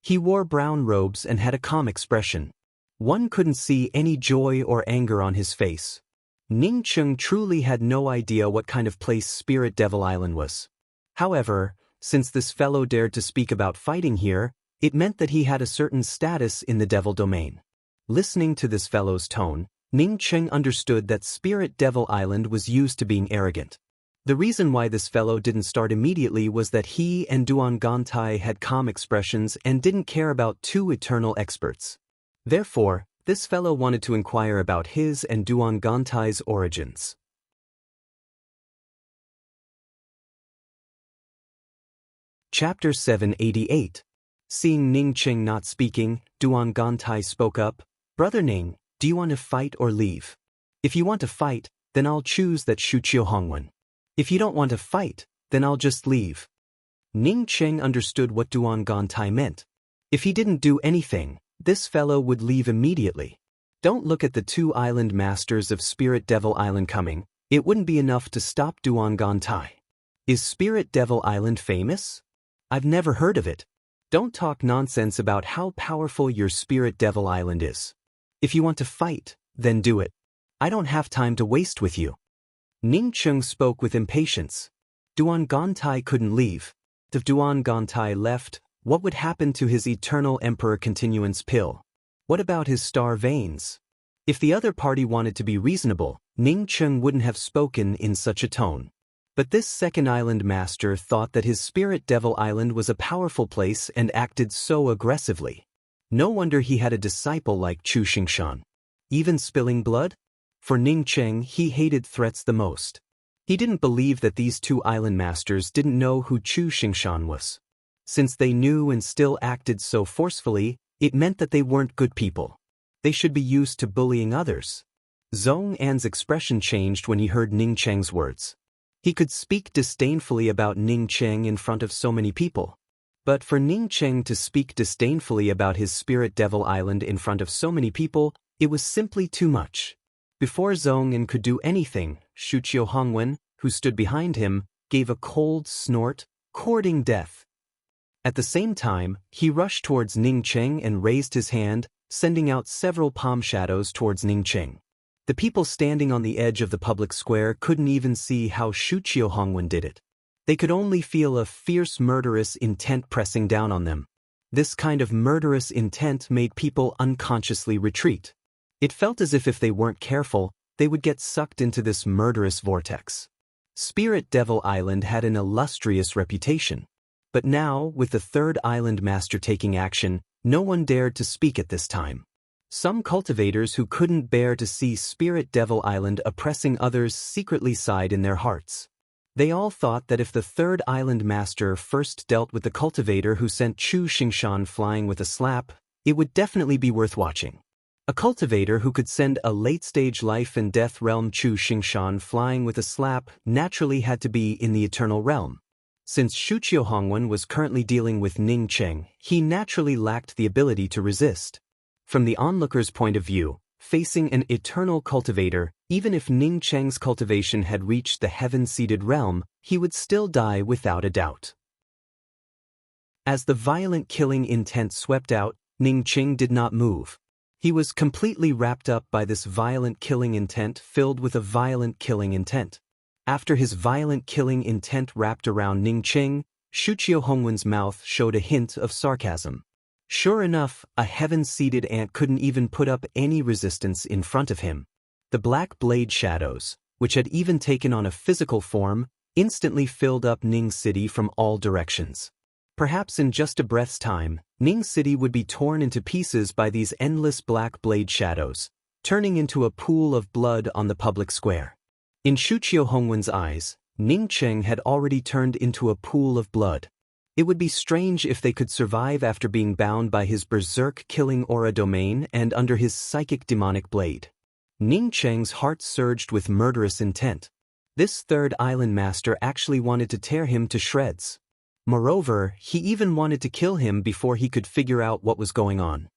Speaker 1: He wore brown robes and had a calm expression. One couldn't see any joy or anger on his face. Ning Cheng truly had no idea what kind of place Spirit Devil Island was. However, since this fellow dared to speak about fighting here, it meant that he had a certain status in the Devil Domain. Listening to this fellow's tone, Ning Cheng understood that Spirit Devil Island was used to being arrogant. The reason why this fellow didn't start immediately was that he and Duan Gantai had calm expressions and didn't care about 2 eternal experts. Therefore, this fellow wanted to inquire about his and Duan Gantai's origins. Chapter 788. Seeing Ning Cheng not speaking, Duan Gantai spoke up. Brother Ning, do you want to fight or leave? If you want to fight, then I'll choose that Shuqiu Hongwen. If you don't want to fight, then I'll just leave. Ning Cheng understood what Duan Gantai meant. If he didn't do anything, this fellow would leave immediately. Don't look at the 2 island masters of Spirit Devil Island coming. It wouldn't be enough to stop Duan Gantai. Is Spirit Devil Island famous? I've never heard of it. Don't talk nonsense about how powerful your spirit devil island is. If you want to fight, then do it. I don't have time to waste with you. Ning Cheng spoke with impatience. Duan Gantai couldn't leave. If Duan Gantai left, what would happen to his eternal emperor continuance pill? What about his star veins? If the other party wanted to be reasonable, Ning Cheng wouldn't have spoken in such a tone. But this second island master thought that his spirit devil island was a powerful place and acted so aggressively. No wonder he had a disciple like Chu Xingshan. Even spilling blood? For Ning Cheng, he hated threats the most. He didn't believe that these two island masters didn't know who Chu Xingshan was. Since they knew and still acted so forcefully, it meant that they weren't good people. They should be used to bullying others. Zhong An's expression changed when he heard Ning Cheng's words. He could speak disdainfully about Ning Cheng in front of so many people. But for Ning Cheng to speak disdainfully about his spirit devil island in front of so many people, it was simply too much. Before Zhong An could do anything, Shuqiu Hongwen, who stood behind him, gave a cold snort, courting death. At the same time, he rushed towards Ning Cheng and raised his hand, sending out several palm shadows towards Ning Cheng. The people standing on the edge of the public square couldn't even see how Shuqiu Hongwen did it. They could only feel a fierce murderous intent pressing down on them. This kind of murderous intent made people unconsciously retreat. It felt as if they weren't careful, they would get sucked into this murderous vortex. Spirit Devil Island had an illustrious reputation. But now, with the third island master taking action, no one dared to speak at this time. Some cultivators who couldn't bear to see Spirit Devil Island oppressing others secretly sighed in their hearts. They all thought that if the third island master first dealt with the cultivator who sent Chu Xingshan flying with a slap, it would definitely be worth watching. A cultivator who could send a late-stage life and death realm Chu Xingshan flying with a slap naturally had to be in the eternal realm. Since Shuqiu Hongwen was currently dealing with Ning Cheng, he naturally lacked the ability to resist. From the onlooker's point of view, facing an eternal cultivator, even if Ning Cheng's cultivation had reached the heaven-seated realm, he would still die without a doubt. As the violent killing intent swept out, Ning Cheng did not move. He was completely wrapped up by this violent killing intent filled with a violent killing intent. After his violent killing intent wrapped around Ning Cheng, Shuqiu Hongwen's mouth showed a hint of sarcasm. Sure enough, a heaven-seated ant couldn't even put up any resistance in front of him. The black blade shadows, which had even taken on a physical form, instantly filled up Ning City from all directions. Perhaps in just a breath's time, Ning City would be torn into pieces by these endless black blade shadows, turning into a pool of blood on the public square. In Shuqiu Hongwen's eyes, Ning Cheng had already turned into a pool of blood. It would be strange if they could survive after being bound by his berserk-killing aura domain and under his psychic demonic blade. Ning Cheng's heart surged with murderous intent. This third island master actually wanted to tear him to shreds. Moreover, he even wanted to kill him before he could figure out what was going on.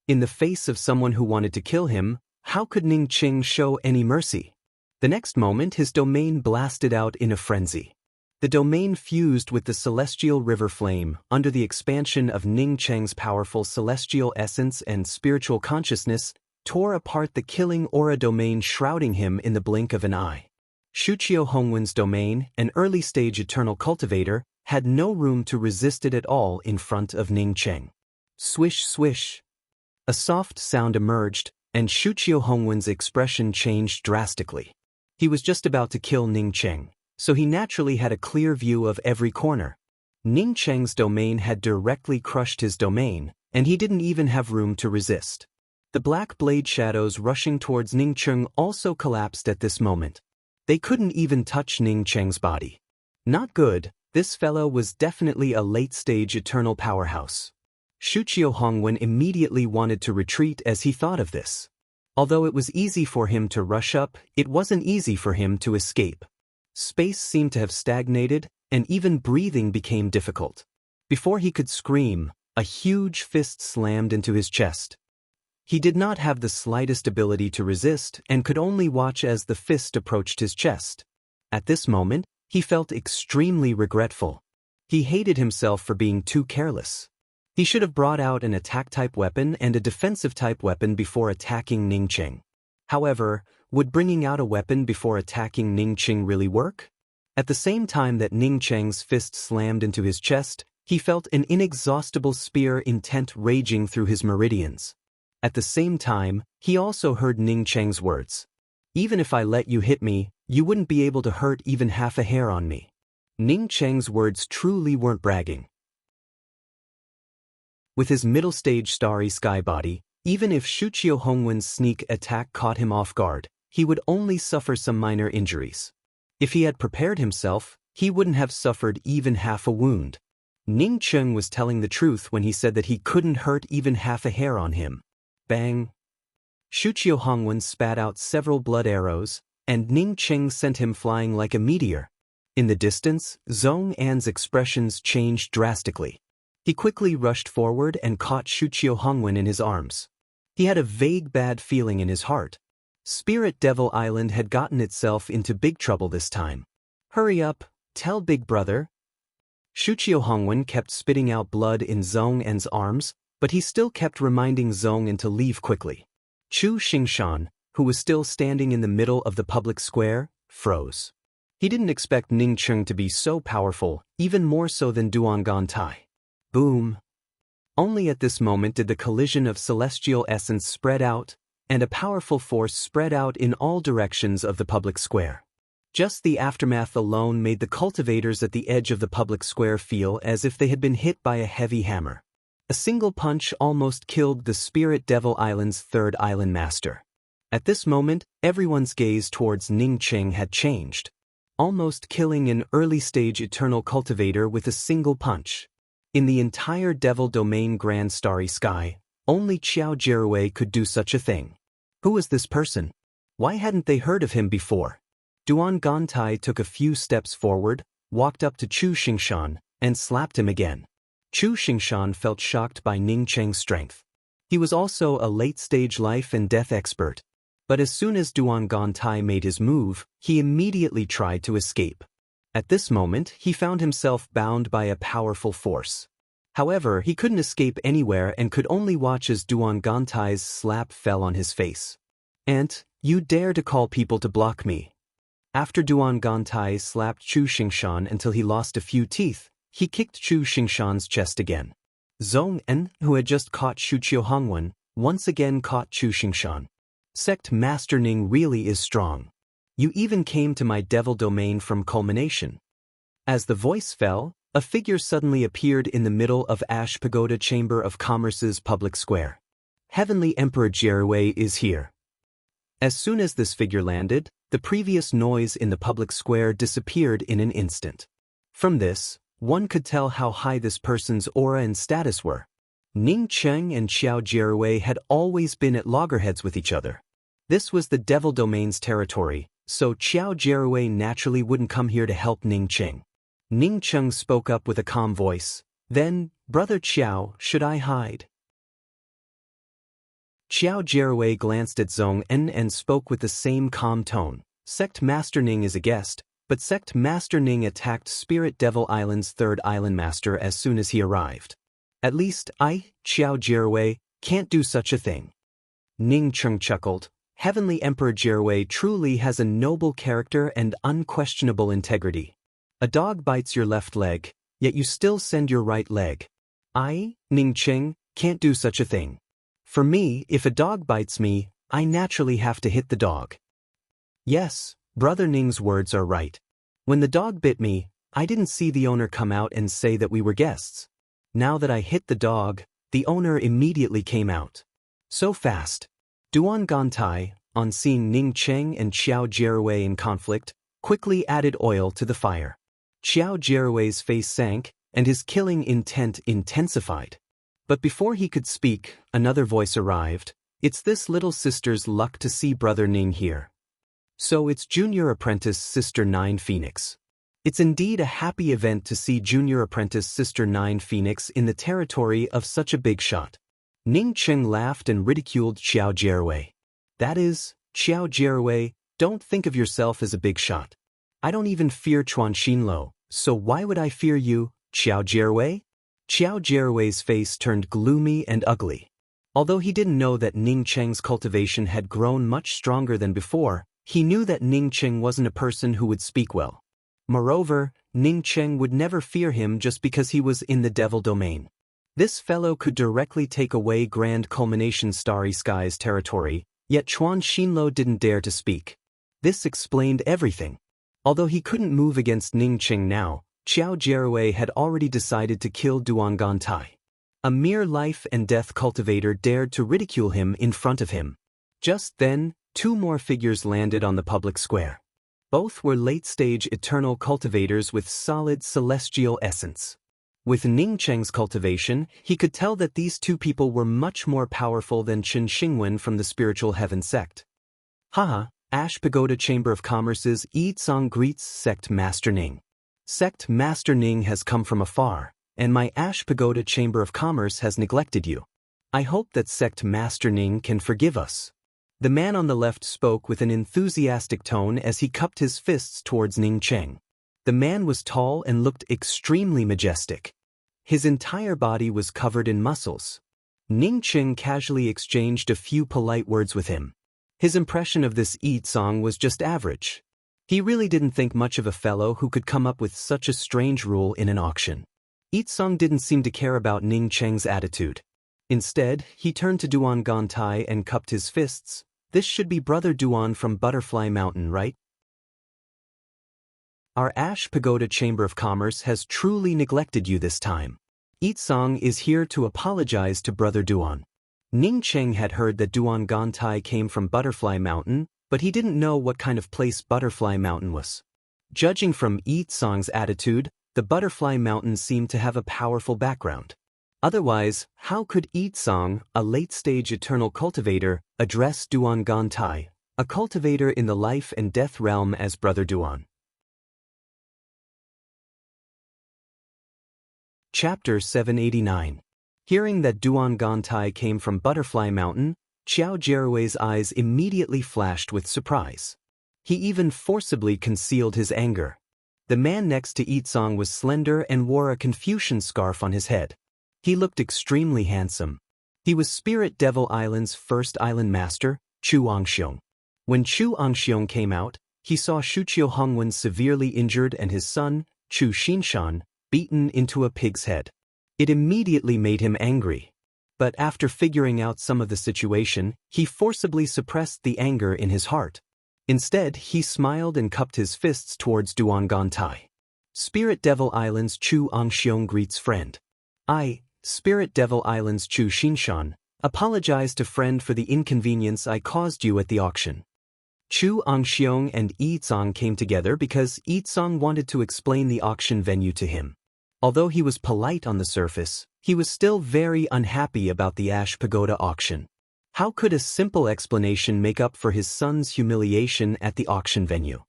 Speaker 1: In the face of someone who wanted to kill him, how could Ning Cheng show any mercy? The next moment his domain blasted out in a frenzy. The domain fused with the celestial river flame under the expansion of Ning Cheng's powerful celestial essence and spiritual consciousness, tore apart the killing aura domain shrouding him in the blink of an eye. Shuqiu Hongwen's domain, an early-stage eternal cultivator, had no room to resist it at all in front of Ning Cheng. Swish swish. A soft sound emerged, and Shuqiu Hongwen's expression changed drastically. He was just about to kill Ning Cheng, so he naturally had a clear view of every corner. Ning Cheng's domain had directly crushed his domain, and he didn't even have room to resist. The black blade shadows rushing towards Ning Cheng also collapsed at this moment. They couldn't even touch Ning Cheng's body. Not good, this fellow was definitely a late-stage eternal powerhouse. Shuqiu Hongwen immediately wanted to retreat as he thought of this. Although it was easy for him to rush up, it wasn't easy for him to escape. Space seemed to have stagnated, and even breathing became difficult. Before he could scream, a huge fist slammed into his chest. He did not have the slightest ability to resist and could only watch as the fist approached his chest. At this moment, he felt extremely regretful. He hated himself for being too careless. He should have brought out an attack-type weapon and a defensive-type weapon before attacking Ning Qing. However, would bringing out a weapon before attacking Ning Qing really work? At the same time that Ning Qing's fist slammed into his chest, he felt an inexhaustible spear intent raging through his meridians. At the same time, he also heard Ning Qing's words. "Even if I let you hit me, you wouldn't be able to hurt even half a hair on me." Ning Qing's words truly weren't bragging. With his middle-stage starry sky body, even if Shuqiu Hongwen's sneak attack caught him off guard, he would only suffer some minor injuries. If he had prepared himself, he wouldn't have suffered even half a wound. Ning Qing was telling the truth when he said that he couldn't hurt even half a hair on him. Bang! Shuqiu Hongwen spat out several blood arrows, and Ning Qing sent him flying like a meteor. In the distance, Zhong An's expressions changed drastically. He quickly rushed forward and caught Shuqiu Hongwen in his arms. He had a vague bad feeling in his heart. Spirit Devil Island had gotten itself into big trouble this time. "Hurry up, tell Big Brother." Shuqiu Hongwen kept spitting out blood in Zhong An's arms, but he still kept reminding Zhong An to leave quickly. Chu Xingshan, who was still standing in the middle of the public square, froze. He didn't expect Ning Qing to be so powerful, even more so than Duan Gantai. Boom! Only at this moment did the collision of celestial essence spread out, and a powerful force spread out in all directions of the public square. Just the aftermath alone made the cultivators at the edge of the public square feel as if they had been hit by a heavy hammer. A single punch almost killed the Spirit Devil Island's third island master. At this moment, everyone's gaze towards Ning Qing had changed, almost killing an early-stage eternal cultivator with a single punch. In the entire Devil Domain Grand Starry Sky, only Qiao Jirui could do such a thing. Who was this person? Why hadn't they heard of him before? Duan Gantai took a few steps forward, walked up to Chu Xingshan, and slapped him again. Chu Xingshan felt shocked by Ning Qing's strength. He was also a late-stage life and death expert. But as soon as Duan Gantai made his move, he immediately tried to escape. At this moment, he found himself bound by a powerful force. However, he couldn't escape anywhere and could only watch as Duan Gantai's slap fell on his face. "Ant, you dare to call people to block me." After Duan Gantai slapped Chu Xingshan until he lost a few teeth, he kicked Chu Xingshan's chest again. Zhong An, who had just caught Shuqiu Hongwen, once again caught Chu Xingshan. "Sect Master Ning really is strong. You even came to my devil domain from culmination." As the voice fell, a figure suddenly appeared in the middle of Ash Pagoda Chamber of Commerce's public square. Heavenly Emperor Jirui is here. As soon as this figure landed, the previous noise in the public square disappeared in an instant. From this, one could tell how high this person's aura and status were. Ning Qing and Qiao Jirui had always been at loggerheads with each other. This was the Devil Domain's territory, so Qiao Jirui naturally wouldn't come here to help Ning Qing. Ning Qing spoke up with a calm voice. "Then, Brother Qiao, should I hide?" Qiao Jirui glanced at Zhong An and spoke with the same calm tone. "Sect Master Ning is a guest, but Sect Master Ning attacked Spirit Devil Island's third island master as soon as he arrived. At least I, Qiao Jirui, can't do such a thing." Ning Qing chuckled. "Heavenly Emperor Jirui truly has a noble character and unquestionable integrity. A dog bites your left leg, yet you still send your right leg. I, Ning Qing, can't do such a thing. For me, if a dog bites me, I naturally have to hit the dog." Yes, Brother Ning's words are right. When the dog bit me, I didn't see the owner come out and say that we were guests. Now that I hit the dog, the owner immediately came out. So fast. Duan Gantai, on seeing Ning Qing and Qiao Jirui in conflict, quickly added oil to the fire. Qiao Jirui's face sank, and his killing intent intensified. But before he could speak, another voice arrived. "It's this little sister's luck to see Brother Ning here. So it's Junior Apprentice Sister 9 Phoenix. It's indeed a happy event to see Junior Apprentice Sister 9 Phoenix in the territory of such a big shot." Ning Qing laughed and ridiculed Qiao Jirui. "That is, Qiao Jirui, don't think of yourself as a big shot. I don't even fear Chuan Xinlo, so why would I fear you, Qiao Jirui?" Qiao Jierui's face turned gloomy and ugly. Although he didn't know that Ning Cheng's cultivation had grown much stronger than before, he knew that Ning Cheng wasn't a person who would speak well. Moreover, Ning Cheng would never fear him just because he was in the devil domain. This fellow could directly take away Grand Culmination Starry Sky's territory, yet Chuan Xinluo didn't dare to speak. This explained everything. Although he couldn't move against Ning Cheng now, Qiao Jierui had already decided to kill Duan Gantai. A mere life and death cultivator dared to ridicule him in front of him. Just then, two more figures landed on the public square. Both were late-stage eternal cultivators with solid celestial essence. With Ning Cheng's cultivation, he could tell that these two people were much more powerful than Chen Xingwen from the Spiritual Heaven sect. Haha, Ash Pagoda Chamber of Commerce's Yi Tsang greets Sect Master Ning. Sect Master Ning has come from afar, and my Ash Pagoda Chamber of Commerce has neglected you. I hope that Sect Master Ning can forgive us. The man on the left spoke with an enthusiastic tone as he cupped his fists towards Ning Cheng. The man was tall and looked extremely majestic. His entire body was covered in muscles. Ning Cheng casually exchanged a few polite words with him. His impression of this Yi Tsang was just average. He really didn't think much of a fellow who could come up with such a strange rule in an auction. Yi Tsang didn't seem to care about Ning Cheng's attitude. Instead, he turned to Duan Gantai and cupped his fists. This should be Brother Duan from Butterfly Mountain, right? Our Ash Pagoda Chamber of Commerce has truly neglected you this time. Yi Tsang is here to apologize to Brother Duan. Ning Cheng had heard that Duan Gantai came from Butterfly Mountain, but he didn't know what kind of place Butterfly Mountain was. Judging from Yi Tsang's attitude, the Butterfly Mountain seemed to have a powerful background. Otherwise, how could Yi Tsang, a late-stage eternal cultivator, address Duan Gantai, a cultivator in the life and death realm, as Brother Duan? Chapter 789. Hearing that Duan Gantai came from Butterfly Mountain, Qiao Jierui's eyes immediately flashed with surprise. He even forcibly concealed his anger. The man next to Yi Tsang was slender and wore a Confucian scarf on his head. He looked extremely handsome. He was Spirit Devil Island's first island master, Chu Angxiong. When Chu Angxiong came out, he saw Shuqiu Hongwen severely injured and his son, Chu Xinshan, beaten into a pig's head. It immediately made him angry. But after figuring out some of the situation, he forcibly suppressed the anger in his heart. Instead, he smiled and cupped his fists towards Duan Gantai. Spirit Devil Island's Chu Angxiong greets friend. I, Spirit Devil Island's Chu Xinshan, apologize to friend for the inconvenience I caused you at the auction. Chu Angxiong and Yi Tsang came together because Yi Tsang wanted to explain the auction venue to him. Although he was polite on the surface, he was still very unhappy about the Ash Pagoda auction. How could a simple explanation make up for his son's humiliation at the auction venue?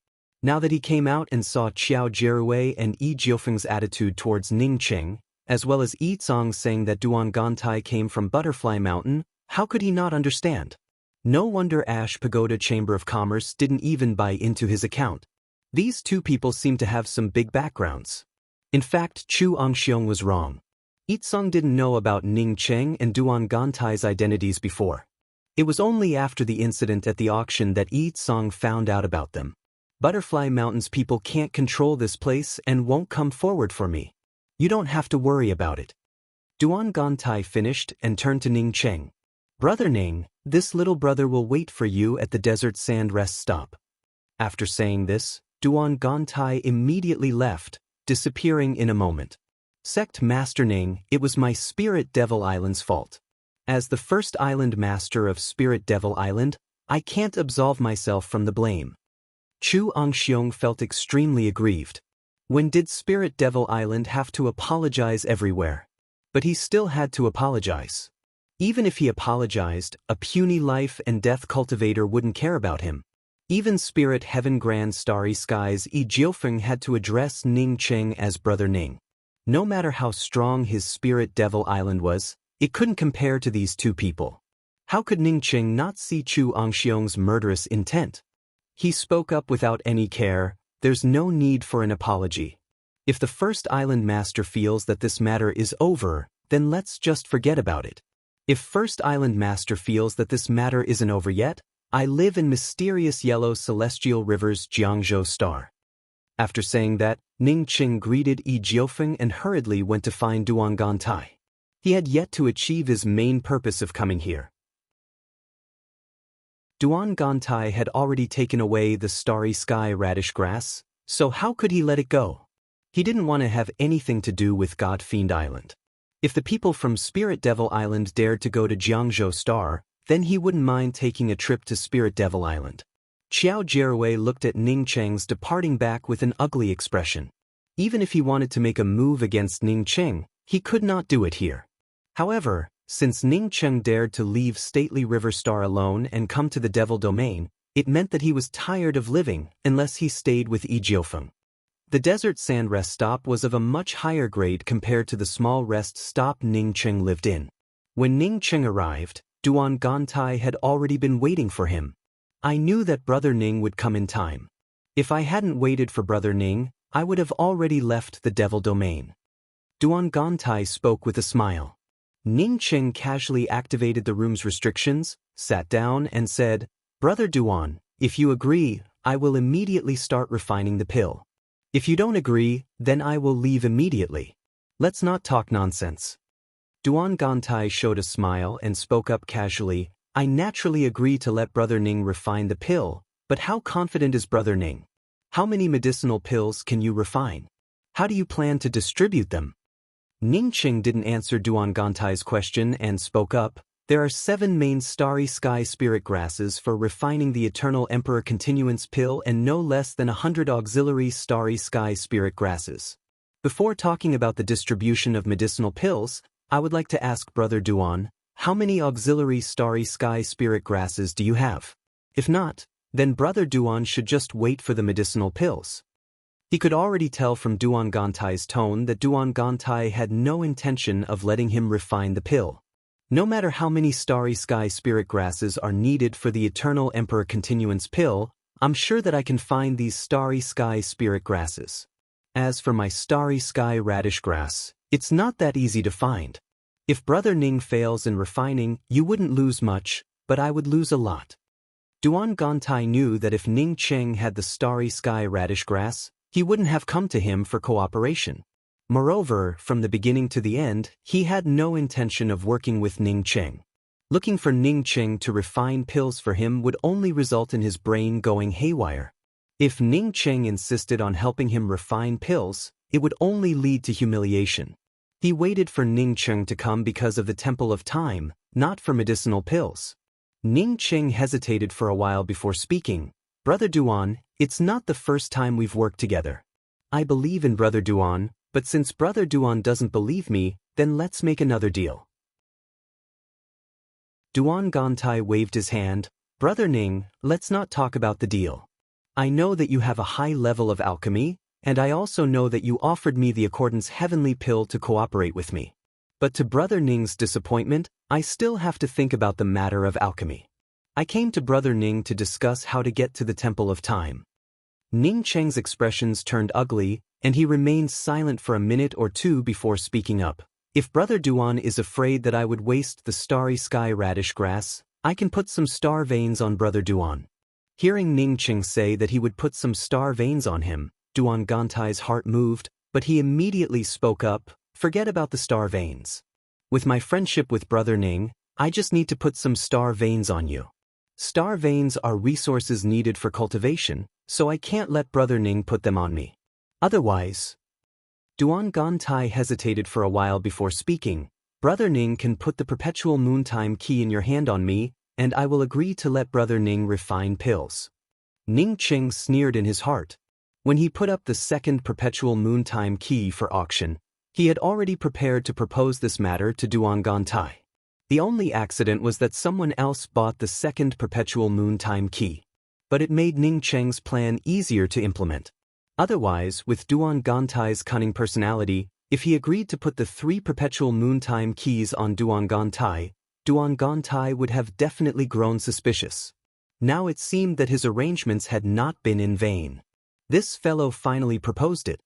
Speaker 1: Now that he came out and saw Qiao Jierui and Yi Jiufeng's attitude towards Ning Cheng, as well as Yi Tsang saying that Duan Gantai came from Butterfly Mountain, how could he not understand? No wonder Ash Pagoda Chamber of Commerce didn't even buy into his account. These two people seem to have some big backgrounds. In fact, Chu Angxiong was wrong. Yi Tsang didn't know about Ning Cheng and Duan Gantai's identities before. It was only after the incident at the auction that Yi Tsang found out about them. Butterfly Mountain's people can't control this place and won't come forward for me. You don't have to worry about it. Duan Gantai finished and turned to Ning Cheng. Brother Ning, this little brother will wait for you at the desert sand rest stop. After saying this, Duan Gantai immediately left, disappearing in a moment. Sect Master Ning, it was my Spirit Devil Island's fault. As the first island master of Spirit Devil Island, I can't absolve myself from the blame. Chu Angxiong felt extremely aggrieved. When did Spirit Devil Island have to apologize everywhere? But he still had to apologize. Even if he apologized, a puny life and death cultivator wouldn't care about him. Even Spirit Heaven Grand Starry Skies Yi Jiufeng had to address Ning Cheng as Brother Ning. No matter how strong his Spirit Devil Island was, it couldn't compare to these two people. How could Ning Cheng not see Chu Angxiong's murderous intent? He spoke up without any care. There's no need for an apology. If the first island master feels that this matter is over, then let's just forget about it. If first island master feels that this matter isn't over yet, I live in mysterious yellow celestial river's Jiangzhou star. After saying that, Ning Qing greeted Yi Jiufeng and hurriedly went to find Duan Gantai. He had yet to achieve his main purpose of coming here. Duan Gantai had already taken away the starry sky radish grass, so how could he let it go? He didn't want to have anything to do with God Fiend Island. If the people from Spirit Devil Island dared to go to Jiangzhou Star, then he wouldn't mind taking a trip to Spirit Devil Island. Qiao Jierwei looked at Ning Cheng's departing back with an ugly expression. Even if he wanted to make a move against Ning Cheng, he could not do it here. However, since Ning Cheng dared to leave stately River Star alone and come to the Devil Domain, it meant that he was tired of living unless he stayed with Yi Jiufeng. The desert sand rest stop was of a much higher grade compared to the small rest stop Ning Cheng lived in. When Ning Cheng arrived, Duan Gantai had already been waiting for him. I knew that Brother Ning would come in time. If I hadn't waited for Brother Ning, I would have already left the Devil Domain. Duan Gantai spoke with a smile. Ning Cheng casually activated the room's restrictions, sat down and said, "Brother Duan, if you agree, I will immediately start refining the pill. If you don't agree, then I will leave immediately. Let's not talk nonsense." Duan Gantai showed a smile and spoke up casually, "I naturally agree to let Brother Ning refine the pill, but how confident is Brother Ning? How many medicinal pills can you refine? How do you plan to distribute them?" Ning Cheng didn't answer Duan Gantai's question and spoke up, "There are 7 main starry sky spirit grasses for refining the Eternal Emperor Continuance pill and no less than 100 auxiliary starry sky spirit grasses. Before talking about the distribution of medicinal pills, I would like to ask Brother Duan, how many auxiliary starry sky spirit grasses do you have? If not, then Brother Duan should just wait for the medicinal pills." He could already tell from Duan Gantai's tone that Duan Gantai had no intention of letting him refine the pill. No matter how many starry sky spirit grasses are needed for the Eternal Emperor Continuance pill, I'm sure that I can find these starry sky spirit grasses. As for my starry sky radish grass, it's not that easy to find. If Brother Ning fails in refining, you wouldn't lose much, but I would lose a lot. Duan Gantai knew that if Ning Cheng had the starry sky radish grass, he wouldn't have come to him for cooperation. Moreover, from the beginning to the end, he had no intention of working with Ning Cheng. Looking for Ning Cheng to refine pills for him would only result in his brain going haywire. If Ning Cheng insisted on helping him refine pills, it would only lead to humiliation. He waited for Ning Cheng to come because of the Temple of Time, not for medicinal pills. Ning Cheng hesitated for a while before speaking. "Brother Duan, it's not the first time we've worked together. I believe in Brother Duan, but since Brother Duan doesn't believe me, then let's make another deal." Duan Gantai waved his hand. "Brother Ning, let's not talk about the deal. I know that you have a high level of alchemy, and I also know that you offered me the Accordance Heavenly Pill to cooperate with me. But to Brother Ning's disappointment, I still have to think about the matter of alchemy. I came to Brother Ning to discuss how to get to the Temple of Time." Ning Cheng's expressions turned ugly, and he remained silent for a minute or two before speaking up. "If Brother Duan is afraid that I would waste the starry sky radish grass, I can put some star veins on Brother Duan." Hearing Ning Cheng say that he would put some star veins on him, Duan Gantai's heart moved, but he immediately spoke up, "Forget about the star veins. With my friendship with Brother Ning, I just need to put some star veins on you. Star veins are resources needed for cultivation, so I can't let Brother Ning put them on me. Otherwise..." Duan Gantai hesitated for a while before speaking. "Brother Ning can put the perpetual moontime key in your hand on me, and I will agree to let Brother Ning refine pills." Ning Cheng sneered in his heart. When he put up the second perpetual moontime key for auction, he had already prepared to propose this matter to Duan Gantai. The only accident was that someone else bought the second perpetual moontime key. But it made Ning Cheng's plan easier to implement. Otherwise, with Duan Gantai's cunning personality, if he agreed to put the 3 perpetual moontime keys on Duan Gantai would have definitely grown suspicious. Now it seemed that his arrangements had not been in vain. This fellow finally proposed it.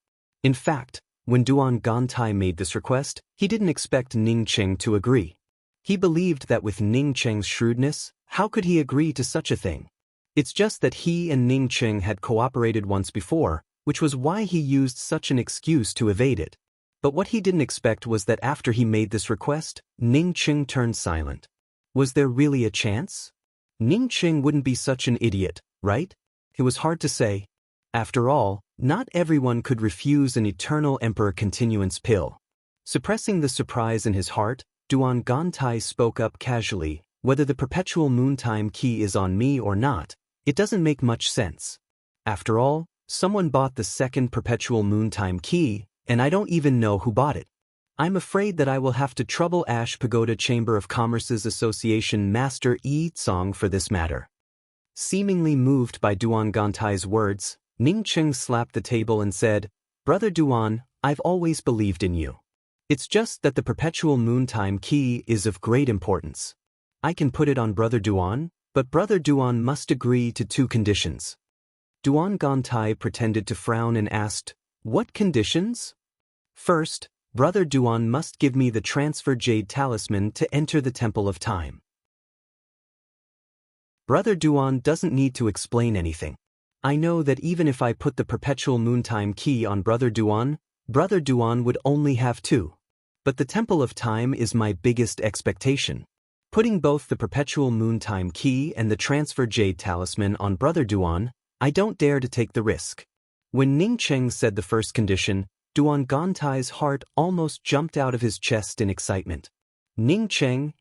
Speaker 1: In fact, when Duan Gantai made this request, he didn't expect Ning Cheng to agree. He believed that with Ning Cheng's shrewdness, how could he agree to such a thing? It's just that he and Ning Cheng had cooperated once before, which was why he used such an excuse to evade it. But what he didn't expect was that after he made this request, Ning Cheng turned silent. Was there really a chance? Ning Cheng wouldn't be such an idiot, right? It was hard to say. After all, not everyone could refuse an eternal emperor continuance pill. Suppressing the surprise in his heart, Duan Gantai spoke up casually, whether the perpetual moontime key is on me or not, it doesn't make much sense. After all, someone bought the second perpetual moontime key, and I don't even know who bought it. I'm afraid that I will have to trouble Ash Pagoda Chamber of Commerce's Association Master Yi Tsong for this matter. Seemingly moved by Duan Gantai's words, Ning Cheng slapped the table and said, "Brother Duan, I've always believed in you. It's just that the perpetual moontime key is of great importance. I can put it on Brother Duan, but Brother Duan must agree to 2 conditions." Duan Gantai pretended to frown and asked, "What conditions?" "First, Brother Duan must give me the transfer jade talisman to enter the Temple of Time." Brother Duan doesn't need to explain anything. I know that even if I put the perpetual moontime key on Brother Duan would only have 2. But the Temple of Time is my biggest expectation. Putting both the perpetual moontime key and the transfer jade talisman on Brother Duan, I don't dare to take the risk. When Ning Cheng said the first condition, Duan Gantai's heart almost jumped out of his chest in excitement. Ning Cheng,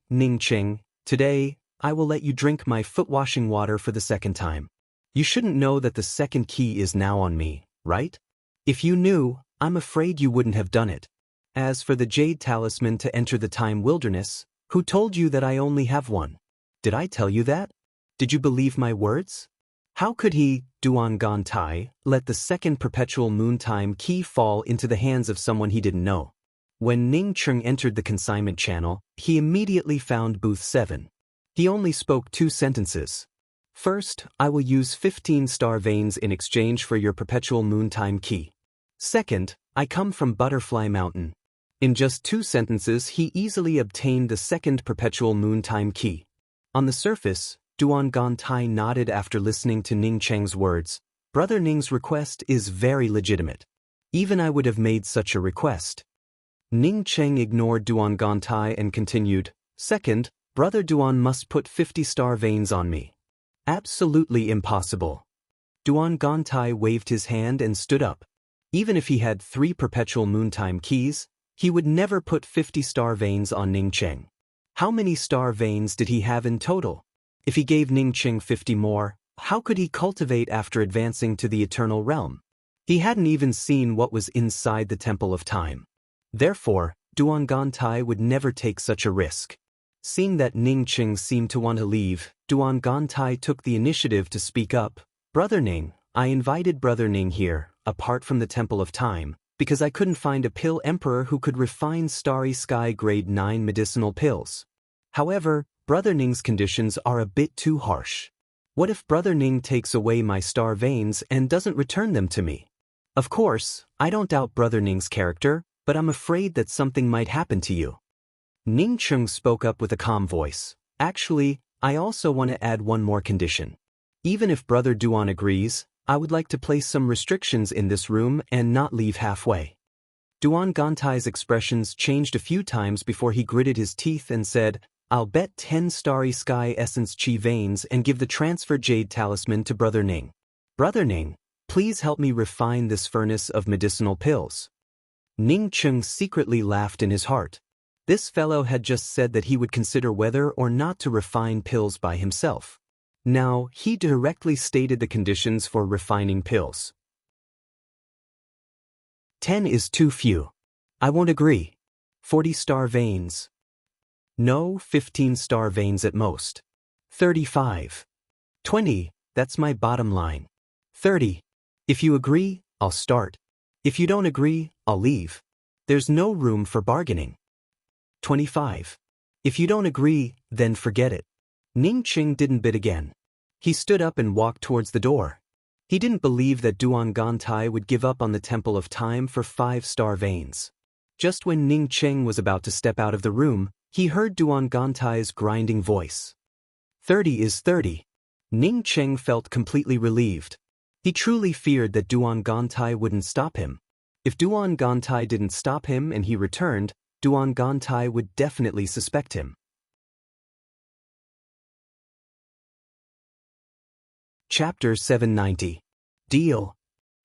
Speaker 1: today, I will let you drink my foot-washing water for the second time. You shouldn't know that the second key is now on me, right? If you knew, I'm afraid you wouldn't have done it. As for the jade talisman to enter the time wilderness, who told you that I only have one? Did I tell you that? Did you believe my words? How could he, Duan Gantai, let the second perpetual moontime key fall into the hands of someone he didn't know? When Ning Cheng entered the consignment channel, he immediately found booth 7. He only spoke 2 sentences. First, I will use 15 star veins in exchange for your perpetual moontime key. Second, I come from Butterfly Mountain. In just 2 sentences, he easily obtained the second perpetual moontime key. On the surface, Duan Gantai nodded after listening to Ning Cheng's words. Brother Ning's request is very legitimate. Even I would have made such a request. Ning Cheng ignored Duan Gantai and continued, "Second, Brother Duan must put 50 star veins on me." Absolutely impossible. Duan Gantai waved his hand and stood up. Even if he had 3 perpetual moontime keys, he would never put 50 star veins on Ning Cheng. How many star veins did he have in total? If he gave Ning Cheng 50 more, how could he cultivate after advancing to the Eternal Realm? He hadn't even seen what was inside the Temple of Time. Therefore, Duan Gantai would never take such a risk. Seeing that Ning Cheng seemed to want to leave, Duan Gantai took the initiative to speak up. "Brother Ning, I invited Brother Ning here, apart from the Temple of Time, because I couldn't find a pill emperor who could refine Starry Sky Grade 9 medicinal pills. However, Brother Ning's conditions are a bit too harsh. What if Brother Ning takes away my star veins and doesn't return them to me? Of course, I don't doubt Brother Ning's character, but I'm afraid that something might happen to you." Ning Cheng spoke up with a calm voice. "Actually, I also want to add one more condition. Even if Brother Duan agrees, I would like to place some restrictions in this room and not leave halfway." Duan Gantai's expressions changed a few times before he gritted his teeth and said, "I'll bet 10 Starry Sky Essence Chi veins and give the transfer jade talisman to Brother Ning. Brother Ning, please help me refine this furnace of medicinal pills." Ning Cheng secretly laughed in his heart. This fellow had just said that he would consider whether or not to refine pills by himself. Now, he directly stated the conditions for refining pills. 10 is too few. I won't agree. 40 star veins. No, 15 star veins at most. 35. 20, that's my bottom line. 30. If you agree, I'll start. If you don't agree, I'll leave. There's no room for bargaining. 25. If you don't agree, then forget it. Ning Cheng didn't bid again. He stood up and walked towards the door. He didn't believe that Duan Gantai would give up on the Temple of Time for 5-star veins. Just when Ning Cheng was about to step out of the room, he heard Duan Gantai's grinding voice. 30 is 30. Ning Cheng felt completely relieved. He truly feared that Duan Gantai wouldn't stop him. If Duan Gantai didn't stop him and he returned, Duan Gantai would definitely suspect him. Chapter 790. Deal.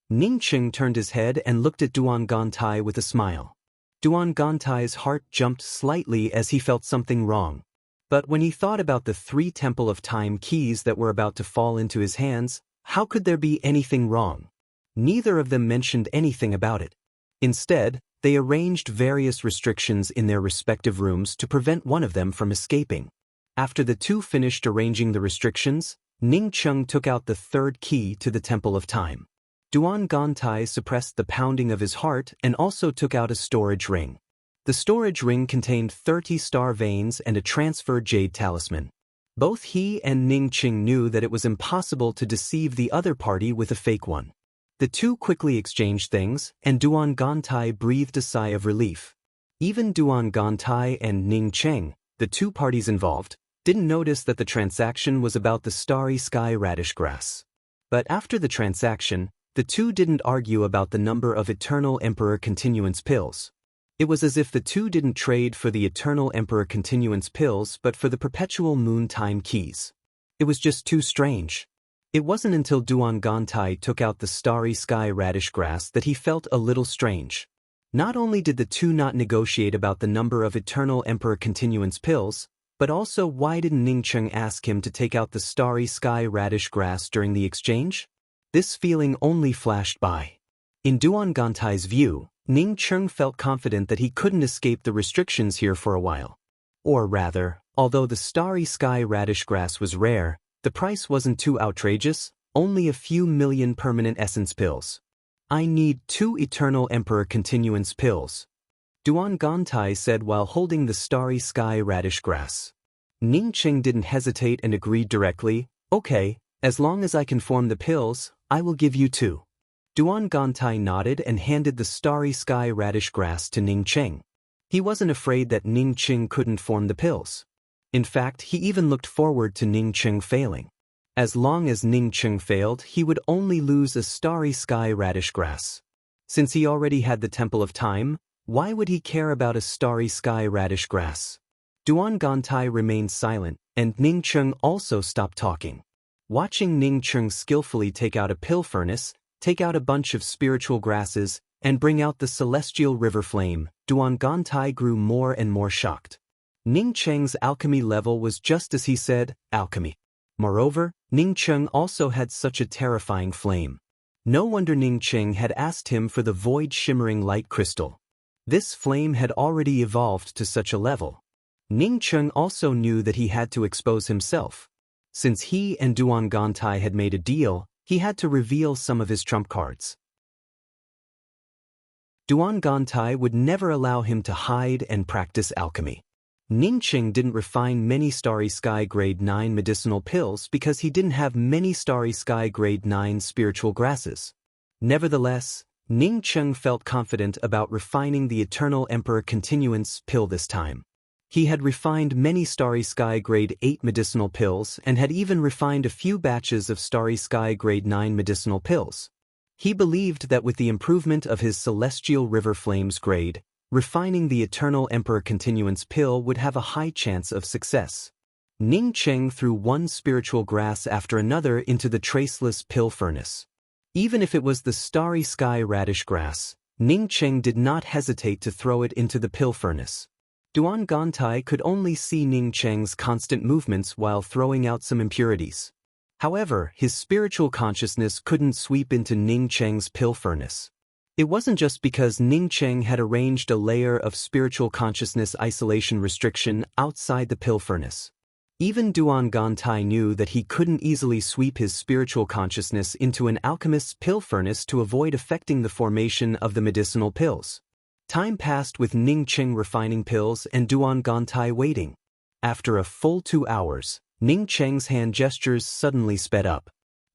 Speaker 1: Ning Cheng turned his head and looked at Duan Gantai with a smile. Duan Gantai's heart jumped slightly as he felt something wrong. But when he thought about the 3 Temple of Time keys that were about to fall into his hands, how could there be anything wrong? Neither of them mentioned anything about it. Instead, they arranged various restrictions in their respective rooms to prevent one of them from escaping. After the 2 finished arranging the restrictions, Ning Cheng took out the 3rd key to the Temple of Time. Duan Gantai suppressed the pounding of his heart and also took out a storage ring. The storage ring contained 30-star veins and a transfer jade talisman. Both he and Ning Cheng knew that it was impossible to deceive the other party with a fake one. The 2 quickly exchanged things, and Duan Gantai breathed a sigh of relief. Even Duan Gantai and Ning Cheng, the 2 parties involved, didn't notice that the transaction was about the starry sky radish grass. But after the transaction, the 2 didn't argue about the number of Eternal Emperor Continuance pills. It was as if the 2 didn't trade for the Eternal Emperor Continuance pills but for the Perpetual Moon Time keys. It was just too strange. It wasn't until Duan Gantai took out the starry sky radish grass that he felt a little strange. Not only did the 2 not negotiate about the number of Eternal Emperor Continuance pills, but also why didn't Ning Cheng ask him to take out the starry sky radish grass during the exchange? This feeling only flashed by. In Duan Gantai's view, Ning Cheng felt confident that he couldn't escape the restrictions here for a while. Or rather, although the starry sky radish grass was rare, the price wasn't too outrageous, only a few million permanent essence pills. I need 2 Eternal Emperor Continuance pills, Duan Gantai said while holding the starry sky radish grass. Ning Cheng didn't hesitate and agreed directly, okay, as long as I can form the pills, I will give you 2. Duan Gantai nodded and handed the starry sky radish grass to Ning Cheng. He wasn't afraid that Ning Cheng couldn't form the pills. In fact, he even looked forward to Ning Cheng failing. As long as Ning Cheng failed, he would only lose a starry sky radish grass. Since he already had the Temple of Time, why would he care about a starry sky radish grass? Duan Gantai remained silent, and Ning Cheng also stopped talking. Watching Ning Cheng skillfully take out a pill furnace, take out a bunch of spiritual grasses, and bring out the celestial river flame, Duan Gantai grew more and more shocked. Ning Cheng's alchemy level was just as he said, alchemy. Moreover, Ning Cheng also had such a terrifying flame. No wonder Ning Cheng had asked him for the void shimmering light crystal. This flame had already evolved to such a level. Ning Cheng also knew that he had to expose himself. Since he and Duan Gantai had made a deal, he had to reveal some of his trump cards. Duan Gantai would never allow him to hide and practice alchemy. Ning Cheng didn't refine many Starry Sky Grade 9 medicinal pills because he didn't have many Starry Sky Grade 9 spiritual grasses. Nevertheless, Ning Cheng felt confident about refining the Eternal Emperor Continuance pill this time. He had refined many Starry Sky Grade 8 medicinal pills and had even refined a few batches of Starry Sky Grade 9 medicinal pills. He believed that with the improvement of his Celestial River Flames grade, refining the Eternal Emperor Continuance pill would have a high chance of success. Ning Cheng threw one spiritual grass after another into the traceless pill furnace. Even if it was the Starry Sky Radish grass, Ning Cheng did not hesitate to throw it into the pill furnace. Duan Gantai could only see Ning Cheng's constant movements while throwing out some impurities. However, his spiritual consciousness couldn't sweep into Ning Cheng's pill furnace. It wasn't just because Ning Cheng had arranged a layer of spiritual consciousness isolation restriction outside the pill furnace. Even Duan Gantai knew that he couldn't easily sweep his spiritual consciousness into an alchemist's pill furnace to avoid affecting the formation of the medicinal pills. Time passed with Ning Cheng refining pills and Duan Gantai waiting. After a full 2 hours, Ning Cheng's hand gestures suddenly sped up.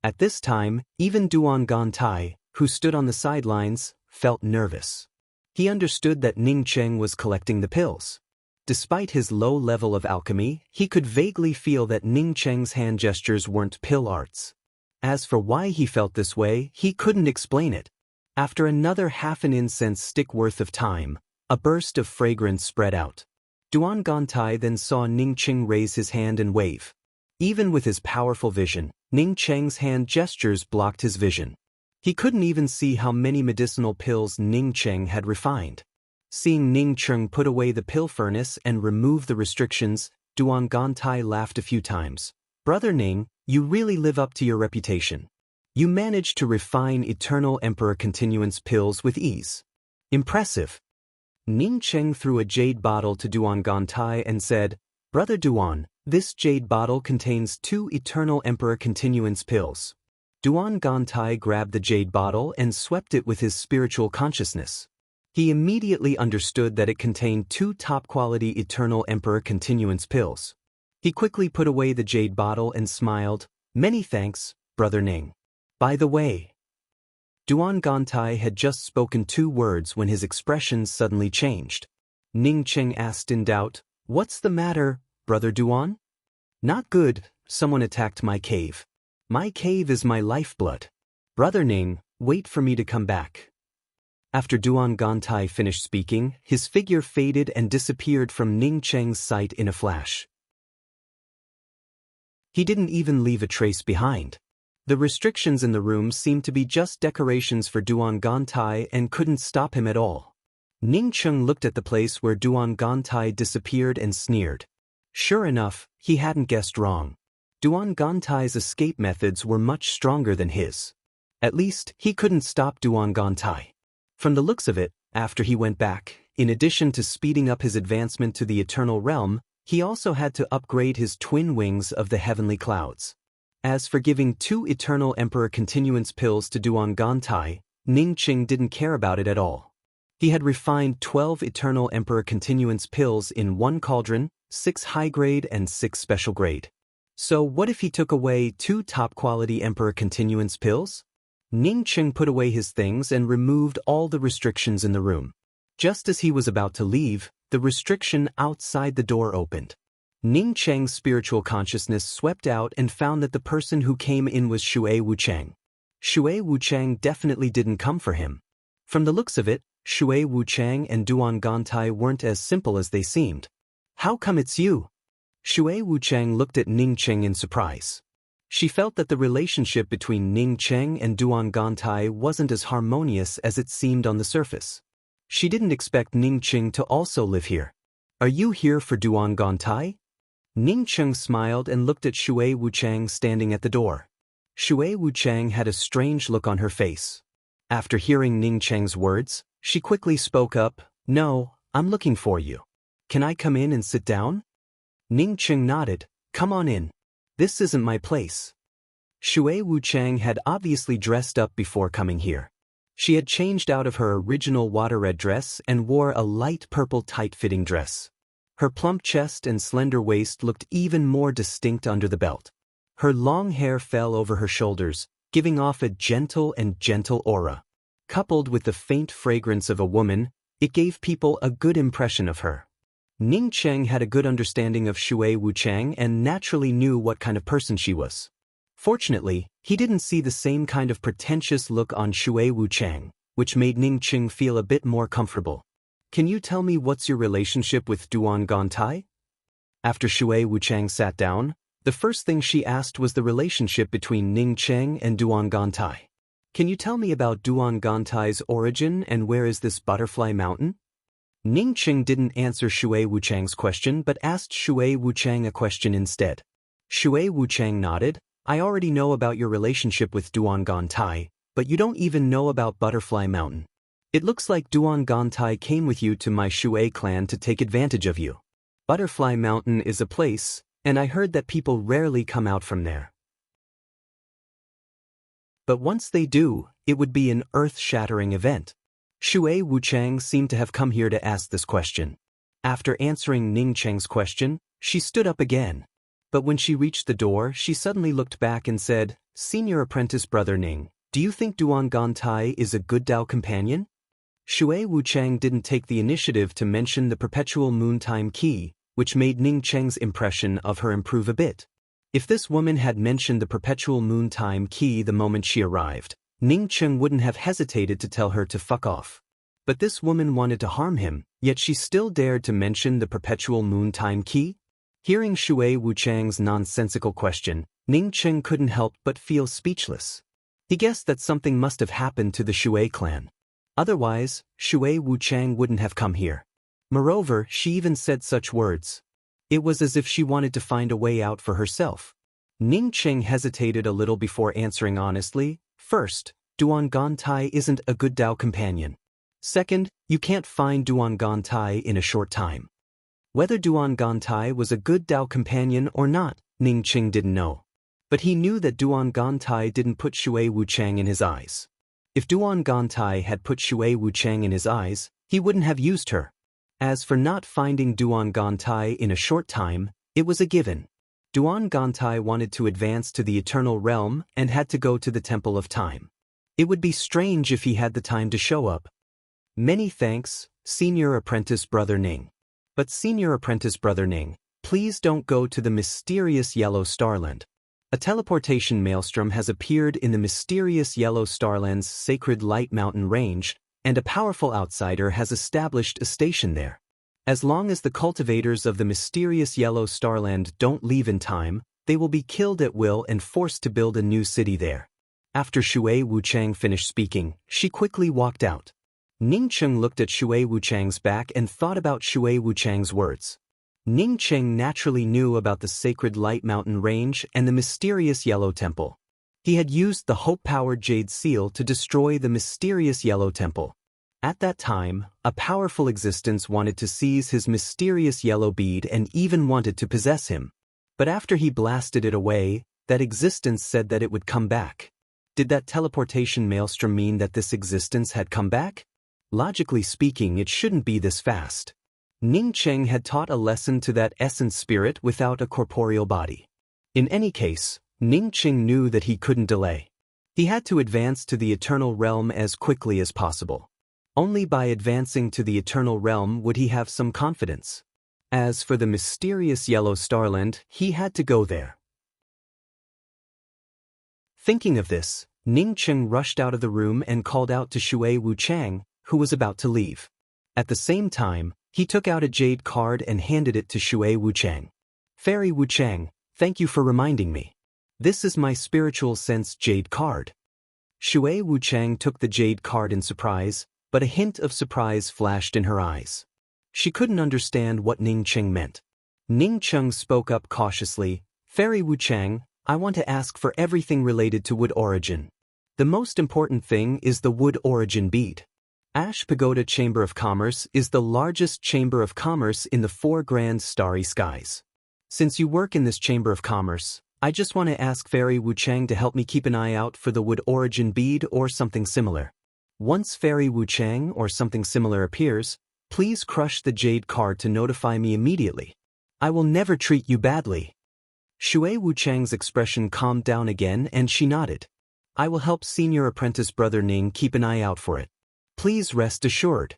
Speaker 1: At this time, even Duan Gantai, who stood on the sidelines, felt nervous. He understood that Ning Cheng was collecting the pills. Despite his low level of alchemy, he could vaguely feel that Ning Cheng's hand gestures weren't pill arts. As for why he felt this way, he couldn't explain it. After another half an incense stick worth of time, a burst of fragrance spread out. Duan Gantai then saw Ning Cheng raise his hand and wave. Even with his powerful vision, Ning Cheng's hand gestures blocked his vision. He couldn't even see how many medicinal pills Ning Cheng had refined. Seeing Ning Cheng put away the pill furnace and remove the restrictions, Duan Gantai laughed a few times. Brother Ning, you really live up to your reputation. You managed to refine Eternal Emperor Continuance pills with ease. Impressive. Ning Cheng threw a jade bottle to Duan Gantai and said, Brother Duan, this jade bottle contains 2 Eternal Emperor Continuance pills. Duan Gantai grabbed the jade bottle and swept it with his spiritual consciousness. He immediately understood that it contained 2 top-quality Eternal Emperor Continuance pills. He quickly put away the jade bottle and smiled, Many thanks, Brother Ning. By the way, Duan Gantai had just spoken 2 words when his expression suddenly changed. Ning Cheng asked in doubt, What's the matter, Brother Duan? Not good, someone attacked my cave. My cave is my lifeblood. Brother Ning, wait for me to come back. After Duan Gantai finished speaking, his figure faded and disappeared from Ning Cheng's sight in a flash. He didn't even leave a trace behind. The restrictions in the room seemed to be just decorations for Duan Gantai and couldn't stop him at all. Ning Cheng looked at the place where Duan Gantai disappeared and sneered. Sure enough, he hadn't guessed wrong. Duan Gantai's escape methods were much stronger than his. At least, he couldn't stop Duan Gantai. From the looks of it, after he went back, in addition to speeding up his advancement to the Eternal Realm, he also had to upgrade his twin wings of the heavenly clouds. As for giving 2 Eternal Emperor Continuance pills to Duan Gantai, Ning Cheng didn't care about it at all. He had refined 12 Eternal Emperor Continuance pills in 1 cauldron, 6 high-grade and 6 special-grade. So what if he took away 2 top-quality Emperor Continuance pills? Ning Cheng put away his things and removed all the restrictions in the room. Just as he was about to leave, the restriction outside the door opened. Ning Cheng's spiritual consciousness swept out and found that the person who came in was Shui Wuchang. Shui Wuchang definitely didn't come for him. From the looks of it, Shui Wuchang and Duan Gantai weren't as simple as they seemed. How come it's you? Shui Wuchang looked at Ning Cheng in surprise. She felt that the relationship between Ning Cheng and Duan Gantai wasn't as harmonious as it seemed on the surface. She didn't expect Ning Cheng to also live here. Are you here for Duan Gantai? Ning Cheng smiled and looked at Shui Wuchang standing at the door. Shui Wuchang had a strange look on her face. After hearing Ning Cheng's words, she quickly spoke up, No, I'm looking for you. Can I come in and sit down? Ning Cheng nodded, Come on in. This isn't my place. Shui Wuchang had obviously dressed up before coming here. She had changed out of her original water-red dress and wore a light purple tight-fitting dress. Her plump chest and slender waist looked even more distinct under the belt. Her long hair fell over her shoulders, giving off a gentle aura. Coupled with the faint fragrance of a woman, it gave people a good impression of her. Ning Cheng had a good understanding of Shui Wuchang and naturally knew what kind of person she was. Fortunately, he didn't see the same kind of pretentious look on Shui Wuchang, which made Ning Cheng feel a bit more comfortable. Can you tell me what's your relationship with Duan Gantai? After Shui Wuchang sat down, the first thing she asked was the relationship between Ning Cheng and Duan Gantai. Can you tell me about Duan Gantai's origin and where is this Butterfly Mountain? Ning Cheng didn't answer Shui Wuchang's question but asked Shui Wuchang a question instead. Shui Wuchang nodded, I already know about your relationship with Duan Gantai, but you don't even know about Butterfly Mountain. It looks like Duan Gantai came with you to my Shui clan to take advantage of you. Butterfly Mountain is a place, and I heard that people rarely come out from there. But once they do, it would be an earth-shattering event. Shui Wuchang seemed to have come here to ask this question. After answering Ning Cheng's question, she stood up again. But when she reached the door, she suddenly looked back and said, "Senior apprentice brother Ning, do you think Duan Gantai is a good Dao companion?" Shui Wuchang didn't take the initiative to mention the perpetual moontime key, which made Ning Cheng's impression of her improve a bit. If this woman had mentioned the perpetual moontime key the moment she arrived, Ning Cheng wouldn't have hesitated to tell her to fuck off. But this woman wanted to harm him, yet she still dared to mention the perpetual moontime key? Hearing Shui Wuchang's nonsensical question, Ning Cheng couldn't help but feel speechless. He guessed that something must have happened to the Shui clan. Otherwise, Shui Wuchang wouldn't have come here. Moreover, she even said such words. It was as if she wanted to find a way out for herself. Ning Cheng hesitated a little before answering honestly. First, Duan Gantai isn't a good Dao companion. Second, you can't find Duan Gantai in a short time. Whether Duan Gantai was a good Dao companion or not, Ning Cheng didn't know. But he knew that Duan Gantai didn't put Shui Wuchang in his eyes. If Duan Gantai had put Shui Wuchang in his eyes, he wouldn't have used her. As for not finding Duan Gantai in a short time, it was a given. Duan Gantai wanted to advance to the Eternal Realm and had to go to the Temple of Time. It would be strange if he had the time to show up. Many thanks, Senior Apprentice Brother Ning. But Senior Apprentice Brother Ning, please don't go to the mysterious Yellow Starland. A teleportation maelstrom has appeared in the mysterious Yellow Starland's sacred Light Mountain range, and a powerful outsider has established a station there. As long as the cultivators of the mysterious Yellow Starland don't leave in time, they will be killed at will and forced to build a new city there. After Shui Wuchang finished speaking, she quickly walked out. Ning Cheng looked at Shui Wuchang's back and thought about Shui Wuchang's words. Ning Cheng naturally knew about the sacred Light Mountain range and the mysterious Yellow Temple. He had used the hope-powered Jade Seal to destroy the mysterious Yellow Temple. At that time, a powerful existence wanted to seize his mysterious yellow bead and even wanted to possess him. But after he blasted it away, that existence said that it would come back. Did that teleportation maelstrom mean that this existence had come back? Logically speaking, it shouldn't be this fast. Ning Cheng had taught a lesson to that essence spirit without a corporeal body. In any case, Ning Cheng knew that he couldn't delay. He had to advance to the Eternal Realm as quickly as possible. Only by advancing to the Eternal Realm would he have some confidence. As for the mysterious Yellow Starland, he had to go there. Thinking of this, Ning Cheng rushed out of the room and called out to Shui Wuchang, who was about to leave. At the same time, he took out a jade card and handed it to Shui Wuchang. "Fairy Wuchang, thank you for reminding me. This is my spiritual sense jade card." Shui Wuchang took the jade card in surprise, but a hint of surprise flashed in her eyes. She couldn't understand what Ning Cheng meant. Ning Cheng spoke up cautiously, "Fairy Wuchang, I want to ask for everything related to wood origin. The most important thing is the wood origin bead. Ash Pagoda Chamber of Commerce is the largest chamber of commerce in the 4 grand starry skies. Since you work in this chamber of commerce, I just want to ask Fairy Wuchang to help me keep an eye out for the wood origin bead or something similar. Once Fairy Wuchang or something similar appears, please crush the jade card to notify me immediately. I will never treat you badly." Shui Wuchang's expression calmed down again and she nodded. "I will help Senior Apprentice Brother Ning keep an eye out for it. Please rest assured."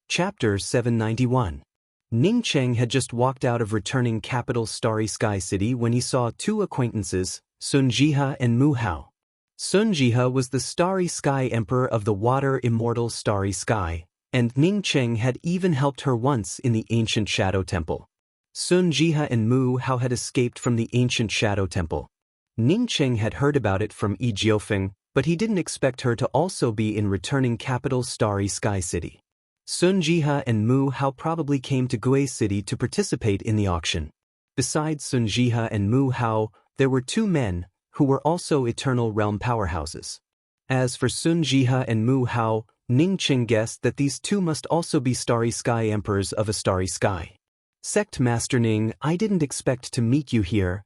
Speaker 1: Chapter 791. Ning Cheng had just walked out of returning capital Starry Sky City when he saw 2 acquaintances, Sun Jiha and Mu Hao. Sun Jiha was the Starry Sky Emperor of the Water Immortal Starry Sky, and Ning Cheng had even helped her once in the ancient Shadow Temple. Sun Jiha and Mu Hao had escaped from the ancient Shadow Temple. Ning Cheng had heard about it from Yi Jiufeng, but he didn't expect her to also be in returning capital Starry Sky City. Sun Jiha and Mu Hao probably came to Gui City to participate in the auction. Besides Sun Jiha and Mu Hao, there were 2 men, who were also Eternal Realm powerhouses. As for Sun Jiha and Mu Hao, Ning Cheng guessed that these 2 must also be Starry Sky Emperors of a Starry Sky. "Sect Master Ning, I didn't expect to meet you here."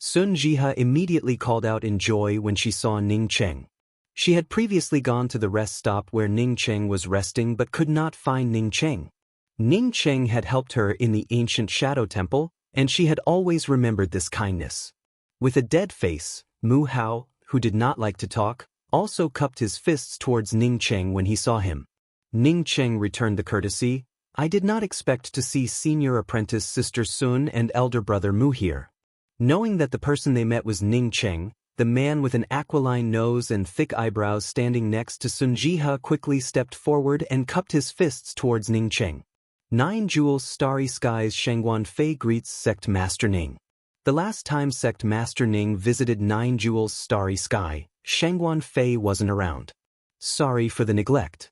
Speaker 1: Sun Jiha immediately called out in joy when she saw Ning Cheng. She had previously gone to the rest stop where Ning Cheng was resting but could not find Ning Cheng. Ning Cheng had helped her in the ancient Shadow Temple, and she had always remembered this kindness. With a dead face, Mu Hao, who did not like to talk, also cupped his fists towards Ning Cheng when he saw him. Ning Cheng returned the courtesy. I did not expect to see senior apprentice Sister Sun and elder brother Mu here. Knowing that the person they met was Ning Cheng, the man with an aquiline nose and thick eyebrows standing next to Sun Jiha quickly stepped forward and cupped his fists towards Ning Cheng. 9 Jewels Starry Skies Shangguan Fei greets Sect Master Ning. The last time Sect Master Ning visited 9 Jewels Starry Sky, Shangguan Fei wasn't around. Sorry for the neglect.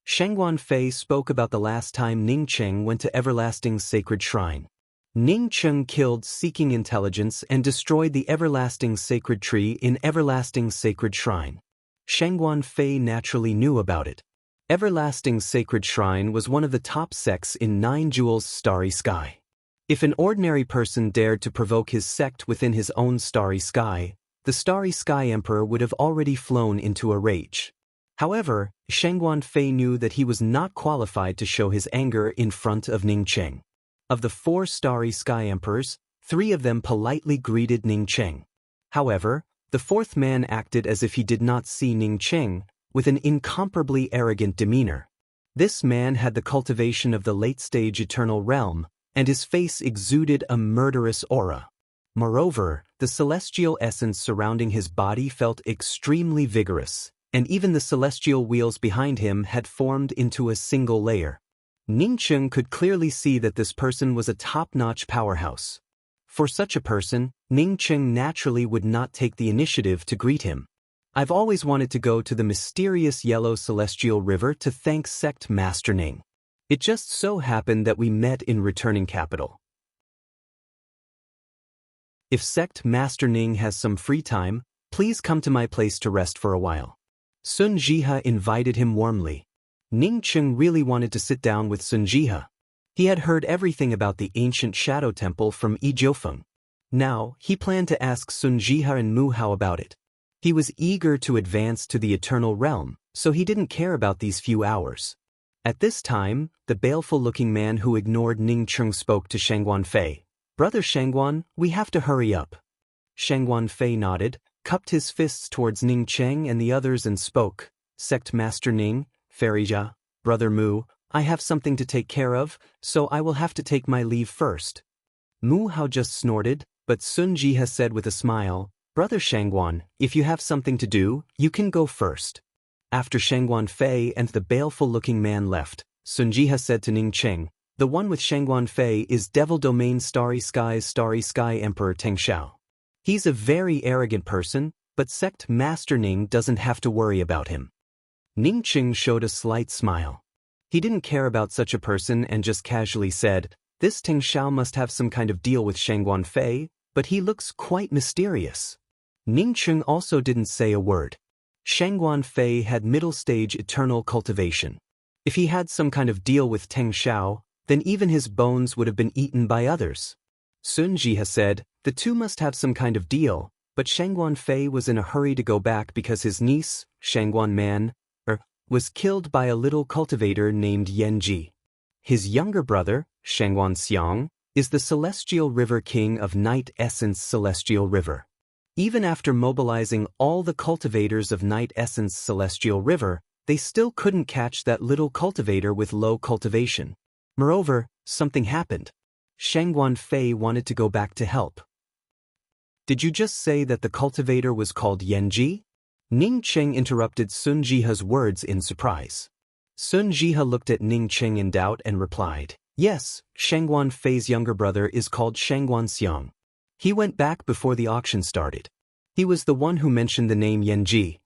Speaker 1: Shangguan Fei spoke about the last time Ning Cheng went to Everlasting Sacred Shrine. Ning Cheng killed Seeking Intelligence and destroyed the Everlasting Sacred Tree in Everlasting Sacred Shrine. Shangguan Fei naturally knew about it. Everlasting Sacred Shrine was one of the top sects in 9 Jewels Starry Sky. If an ordinary person dared to provoke his sect within his own Starry Sky, the Starry Sky Emperor would have already flown into a rage. However, Shangguan Fei knew that he was not qualified to show his anger in front of Ning Cheng. Of the 4 Starry Sky Emperors, 3 of them politely greeted Ning Cheng. However, the 4th man acted as if he did not see Ning Cheng, with an incomparably arrogant demeanor. This man had the cultivation of the late-stage eternal realm, and his face exuded a murderous aura. Moreover, the celestial essence surrounding his body felt extremely vigorous, and even the celestial wheels behind him had formed into a single layer. Ning Cheng could clearly see that this person was a top-notch powerhouse. For such a person, Ning Cheng naturally would not take the initiative to greet him. I've always wanted to go to the mysterious yellow celestial river to thank Sect Master Ning. It just so happened that we met in returning capital. If Sect Master Ning has some free time, please come to my place to rest for a while. Sun Jiha invited him warmly. Ning Cheng really wanted to sit down with Sun Jiha. He had heard everything about the ancient Shadow Temple from Yi Jiufeng. Now, he planned to ask Sun Jiha and Mu Hao about it. He was eager to advance to the Eternal Realm, so he didn't care about these few hours. At this time, the baleful-looking man who ignored Ning Cheng spoke to Shangguan Fei. Brother Shangguan, we have to hurry up. Shangguan Fei nodded, cupped his fists towards Ning Cheng and the others and spoke. Sect Master Ning, Farija, Brother Mu, I have something to take care of, so I will have to take my leave first. Mu Hao just snorted, but Sun Jiha said with a smile, Brother Shangguan, if you have something to do, you can go first. After Shangguan Fei and the baleful-looking man left, Sun Jiha said to Ning Cheng, the one with Shangguan Fei is Devil Domain Starry Sky Emperor Teng Shao. He's a very arrogant person, but Sect Master Ning doesn't have to worry about him. Ning Cheng showed a slight smile. He didn't care about such a person and just casually said, this Teng Shao must have some kind of deal with Shangguan Fei, but he looks quite mysterious. Ning Cheng also didn't say a word. Shangguan Fei had middle-stage eternal cultivation. If he had some kind of deal with Teng Shao, then even his bones would have been eaten by others. Sun Jiha said, the two must have some kind of deal, but Shangguan Fei was in a hurry to go back because his niece, Shangguan Man, was killed by a little cultivator named Yan Ji. His younger brother, Shangguan Xiang, is the Celestial River King of Night Essence Celestial River. Even after mobilizing all the cultivators of Night Essence Celestial River, they still couldn't catch that little cultivator with low cultivation. Moreover, something happened. Shangguan Fei wanted to go back to help. Did you just say that the cultivator was called Yan Ji? Ning Cheng interrupted Sun Jiha's words in surprise. Sun Jiha looked at Ning Cheng in doubt and replied, yes, Shangguan Fei's younger brother is called Shangguan Xiang. He went back before the auction started. He was the one who mentioned the name Yan Ji.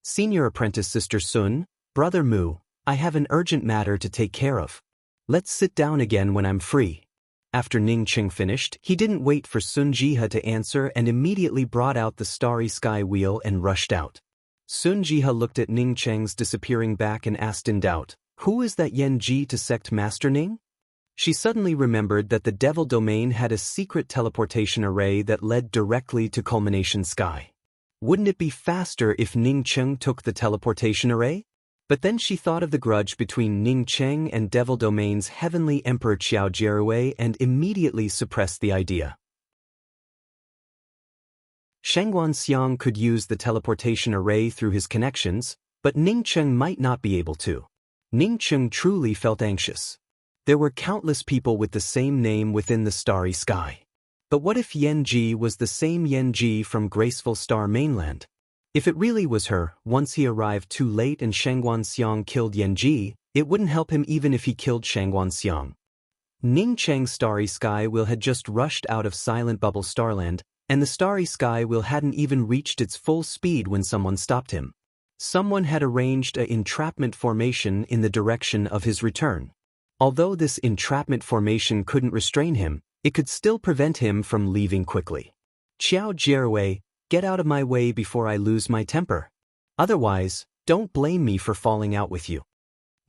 Speaker 1: Senior apprentice Sister Sun, Brother Mu, I have an urgent matter to take care of. Let's sit down again when I'm free. After Ning Cheng finished, he didn't wait for Sun Jiha to answer and immediately brought out the Starry Sky Wheel and rushed out. Sun Jiha looked at Ning Cheng's disappearing back and asked in doubt, who is that Yan Ji to Sect Master Ning? She suddenly remembered that the Devil Domain had a secret teleportation array that led directly to Culmination Sky. Wouldn't it be faster if Ning Cheng took the teleportation array? But then she thought of the grudge between Ning Cheng and Devil Domain's heavenly emperor Qiao Jierui and immediately suppressed the idea. Shangguan Xiang could use the teleportation array through his connections, but Ning Cheng might not be able to. Ning Cheng truly felt anxious. There were countless people with the same name within the starry sky. But what if Yan Ji was the same Yan Ji from Graceful Star Mainland? If it really was her, once he arrived too late and Shangguan Xiang killed Yan Ji, it wouldn't help him even if he killed Shangguan Xiang. Ning Cheng's Starry Sky Wheel had just rushed out of Silent Bubble Starland, and the Starry Sky Wheel hadn't even reached its full speed when someone stopped him. Someone had arranged an entrapment formation in the direction of his return. Although this entrapment formation couldn't restrain him, it could still prevent him from leaving quickly. Qiao Jierui, get out of my way before I lose my temper. Otherwise, don't blame me for falling out with you.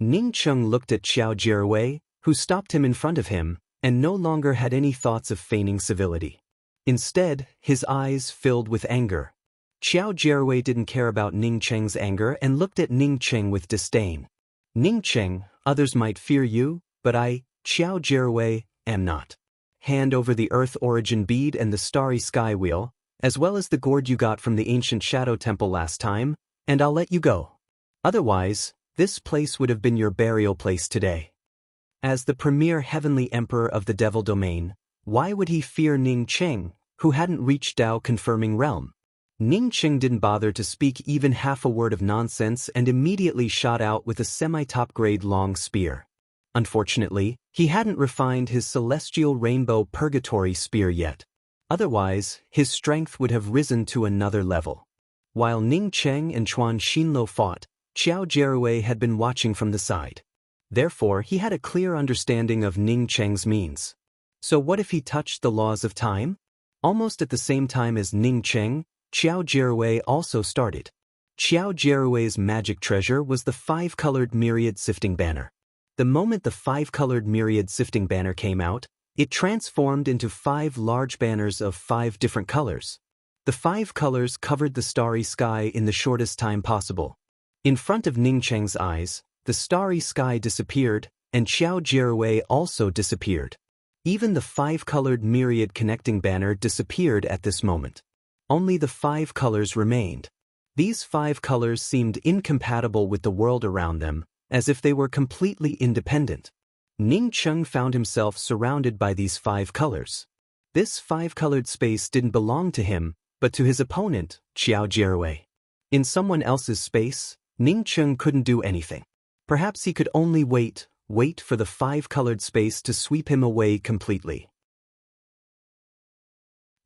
Speaker 1: Ning Cheng looked at Qiao Jierui, who stopped him in front of him, and no longer had any thoughts of feigning civility. Instead, his eyes filled with anger. Qiao Jierui didn't care about Ning Cheng's anger and looked at Ning Cheng with disdain. Ning Cheng, others might fear you, but I, Qiao Jierui, am not. Hand over the Earth Origin Bead and the Starry Sky Wheel, as well as the gourd you got from the ancient Shadow Temple last time, and I'll let you go. Otherwise, this place would have been your burial place today. As the premier heavenly emperor of the Devil Domain, why would he fear Ning Cheng, who hadn't reached Dao confirming realm? Ning Cheng didn't bother to speak even half a word of nonsense and immediately shot out with a semi-top grade long spear. Unfortunately, he hadn't refined his celestial rainbow purgatory spear yet. Otherwise, his strength would have risen to another level. While Ning Cheng and Chuan Xinlo fought, Qiao Jierui had been watching from the side. Therefore, he had a clear understanding of Ning Cheng's means. So what if he touched the laws of time? Almost at the same time as Ning Cheng, Qiao Jierui also started. Qiao Jierui's magic treasure was the 5-colored myriad sifting banner. The moment the 5-colored myriad sifting banner came out, it transformed into 5 large banners of 5 different colors. The 5 colors covered the starry sky in the shortest time possible. In front of Ning Cheng's eyes, the starry sky disappeared, and Qiao Jierui also disappeared. Even the 5-colored myriad connecting banner disappeared at this moment. Only the 5 colors remained. These 5 colors seemed incompatible with the world around them, as if they were completely independent. Ning Cheng found himself surrounded by these 5 colors. This 5-colored space didn't belong to him, but to his opponent, Qiao Jierui. In someone else's space, Ning Cheng couldn't do anything. Perhaps he could only wait for the 5-colored space to sweep him away completely.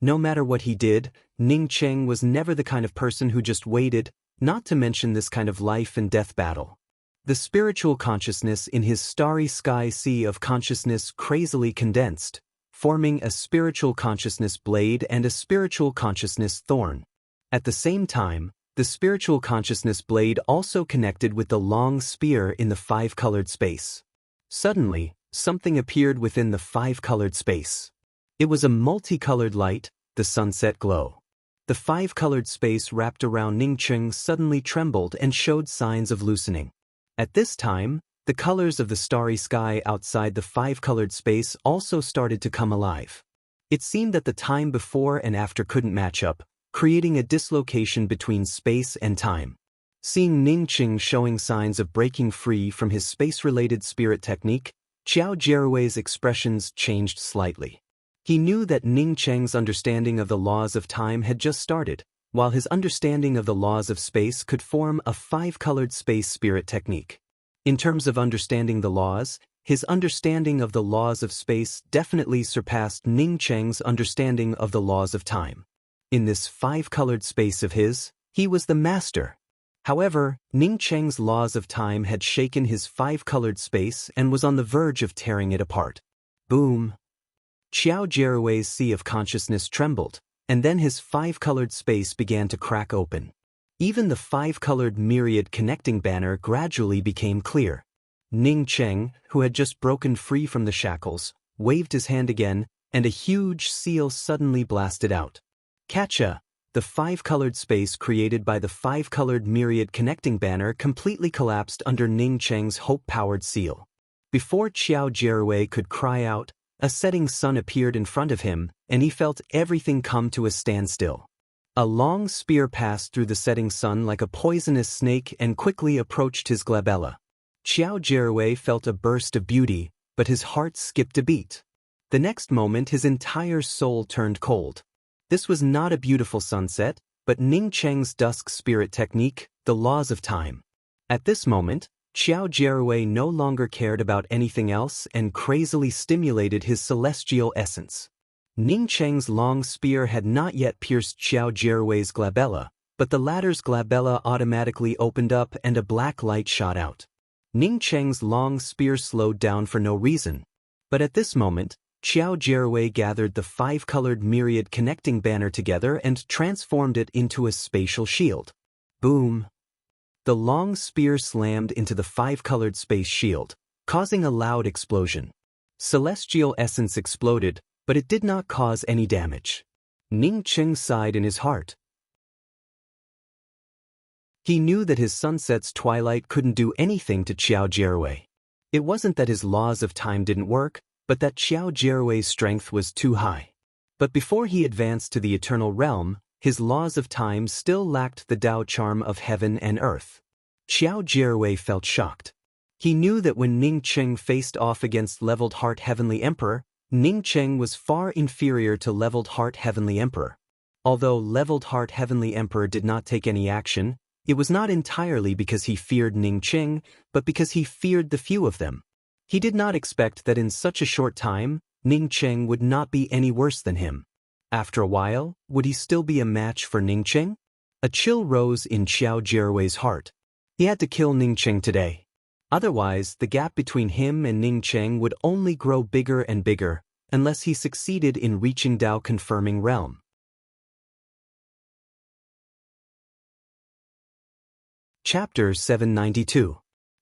Speaker 1: No matter what he did, Ning Cheng was never the kind of person who just waited, not to mention this kind of life and death battle. The spiritual consciousness in his starry sky sea of consciousness crazily condensed, forming a spiritual consciousness blade and a spiritual consciousness thorn. At the same time, the spiritual consciousness blade also connected with the long spear in the 5-colored space. Suddenly, something appeared within the 5-colored space. It was a multicolored light, the sunset glow. The 5-colored space wrapped around Ning Cheng suddenly trembled and showed signs of loosening. At this time, the colors of the starry sky outside the 5-colored space also started to come alive. It seemed that the time before and after couldn't match up, creating a dislocation between space and time. Seeing Ning Cheng showing signs of breaking free from his space-related spirit technique, Qiao Jierui's expressions changed slightly. He knew that Ning Cheng's understanding of the laws of time had just started, while his understanding of the laws of space could form a 5-colored space spirit technique. In terms of understanding the laws, his understanding of the laws of space definitely surpassed Ning Cheng's understanding of the laws of time. In this 5-colored space of his, he was the master. However, Ning Cheng's laws of time had shaken his 5-colored space and was on the verge of tearing it apart. Boom! Qiao Jierui's sea of consciousness trembled, and then his 5-colored space began to crack open. Even the 5-colored myriad connecting banner gradually became clear. Ning Cheng, who had just broken free from the shackles, waved his hand again, and a huge seal suddenly blasted out. Catcha! the five-colored space created by the five-colored myriad connecting banner completely collapsed under Ning Cheng's hope-powered seal. Before Qiao Jierui could cry out, a setting sun appeared in front of him, and he felt everything come to a standstill. A long spear passed through the setting sun like a poisonous snake and quickly approached his glabella. Qiao Jierui felt a burst of beauty, but his heart skipped a beat. The next moment his entire soul turned cold. This was not a beautiful sunset, but Ning Cheng's dusk spirit technique, the laws of time. At this moment, Qiao Jierui no longer cared about anything else and crazily stimulated his celestial essence. Ning Cheng's long spear had not yet pierced Qiao Jierui's glabella, but the latter's glabella automatically opened up and a black light shot out. Ning Cheng's long spear slowed down for no reason. But at this moment, Qiao Jierui gathered the five-colored myriad connecting banner together and transformed it into a spatial shield. Boom! The long spear slammed into the five-colored space shield, causing a loud explosion. Celestial essence exploded, but it did not cause any damage. Ning Cheng sighed in his heart. He knew that his sunset's twilight couldn't do anything to Qiao Jierui. It wasn't that his laws of time didn't work, but that Qiao Jierui's strength was too high. But before he advanced to the eternal realm, his laws of time still lacked the Tao charm of heaven and earth. Qiao Jierui felt shocked. He knew that when Ning Cheng faced off against Leveled Heart Heavenly Emperor, Ning Cheng was far inferior to Leveled Heart Heavenly Emperor. Although Leveled Heart Heavenly Emperor did not take any action, it was not entirely because he feared Ning Cheng, but because he feared the few of them. He did not expect that in such a short time, Ning Cheng would not be any worse than him. After a while, would he still be a match for Ning Cheng? A chill rose in Qiao Jierui's heart. He had to kill Ning Cheng today. Otherwise, the gap between him and Ning Cheng would only grow bigger and bigger, unless he succeeded in reaching Tao-confirming realm. Chapter 792.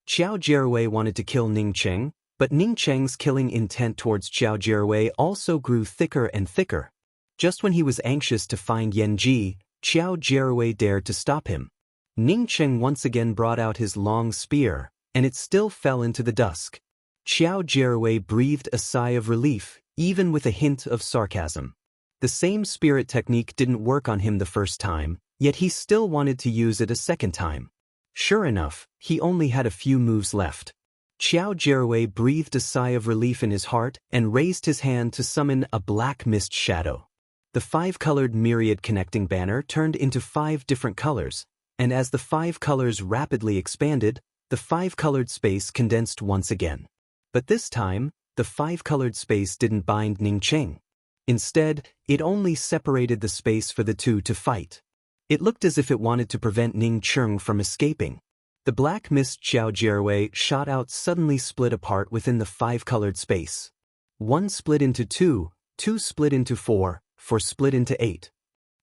Speaker 1: Qiao Jierui wanted to kill Ning Cheng, but Ning Cheng's killing intent towards Qiao Jierui also grew thicker and thicker. Just when he was anxious to find Yan Ji, Qiao Jierui dared to stop him. Ning Cheng once again brought out his long spear, and it still fell into the dusk. Qiao Jierui breathed a sigh of relief, even with a hint of sarcasm. The same spirit technique didn't work on him the first time, yet he still wanted to use it a second time. Sure enough, he only had a few moves left. Qiao Jierui breathed a sigh of relief in his heart and raised his hand to summon a black mist shadow. The five-colored myriad connecting banner turned into 5 different colors, and as the 5 colors rapidly expanded, the 5-colored space condensed once again. But this time, the 5-colored space didn't bind Ning Cheng. Instead, it only separated the space for the two to fight. It looked as if it wanted to prevent Ning Cheng from escaping. The black mist Qiao Jierui shot out suddenly split apart within the 5-colored space. 1 split into 2, 2 split into 4, 4 split into 8.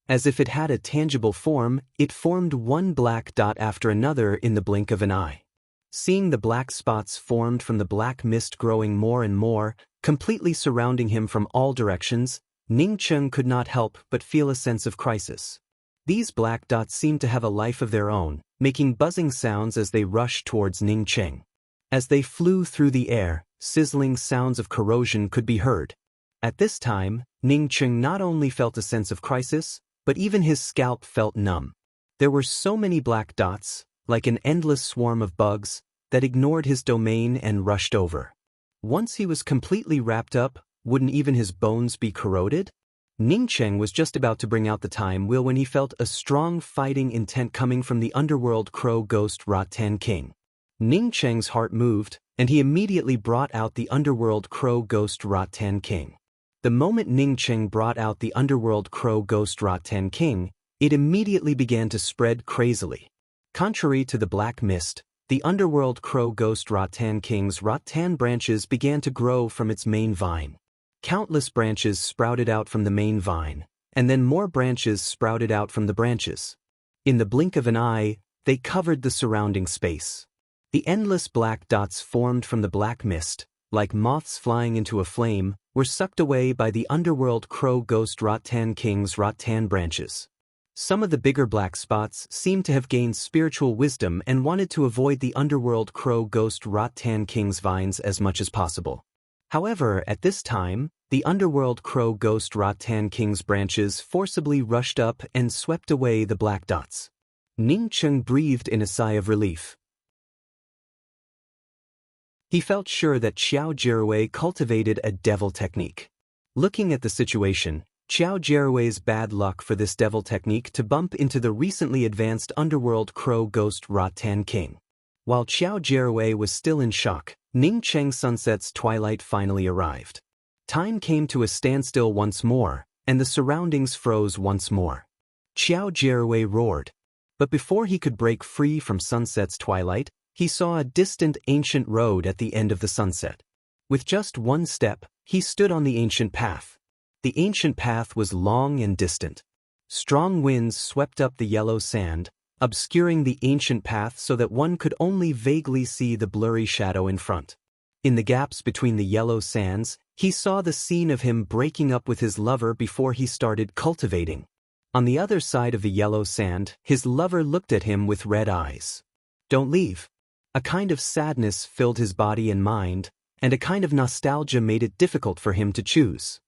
Speaker 1: As if it had a tangible form, it formed one black dot after another in the blink of an eye. Seeing the black spots formed from the black mist growing more and more, completely surrounding him from all directions, Ning Cheng could not help but feel a sense of crisis. These black dots seemed to have a life of their own, making buzzing sounds as they rushed towards Ning Cheng. As they flew through the air, sizzling sounds of corrosion could be heard. At this time, Ning Cheng not only felt a sense of crisis, but even his scalp felt numb. There were so many black dots, like an endless swarm of bugs, that ignored his domain and rushed over. Once he was completely wrapped up, wouldn't even his bones be corroded? Ning Cheng was just about to bring out the time wheel when he felt a strong fighting intent coming from the underworld crow ghost Rat-Tan King. Ning Cheng's heart moved, and he immediately brought out the underworld crow ghost Rat-Tan King. The moment Ning Cheng brought out the underworld crow ghost Rat-Tan King, it immediately began to spread crazily. Contrary to the black mist, the underworld crow ghost Rat-Tan King's Rat-Tan branches began to grow from its main vine. Countless branches sprouted out from the main vine, and then more branches sprouted out from the branches. In the blink of an eye, they covered the surrounding space. The endless black dots formed from the black mist, like moths flying into a flame, were sucked away by the underworld crow ghost Rat-Tan King's Rat-Tan branches. Some of the bigger black spots seemed to have gained spiritual wisdom and wanted to avoid the underworld crow ghost Rot-Tan King's vines as much as possible. However, at this time, the underworld crow ghost Rot-Tan King's branches forcibly rushed up and swept away the black dots. Ning Cheng breathed in a sigh of relief. He felt sure that Xiao Jiruwei cultivated a devil technique. Looking at the situation, Xiao Jiruwei's bad luck for this devil technique to bump into the recently advanced underworld crow ghost Rot-Tan King. While Xiao Jiruwei was still in shock, Ning Cheng Sunset's twilight finally arrived. Time came to a standstill once more, and the surroundings froze once more. Xiao Jiruwei roared. But before he could break free from Sunset's twilight, he saw a distant ancient road at the end of the sunset. With just one step, he stood on the ancient path. The ancient path was long and distant. Strong winds swept up the yellow sand, obscuring the ancient path so that one could only vaguely see the blurry shadow in front. In the gaps between the yellow sands, he saw the scene of him breaking up with his lover before he started cultivating. On the other side of the yellow sand, his lover looked at him with red eyes. "Don't leave." A kind of sadness filled his body and mind, and a kind of nostalgia made it difficult for him to choose.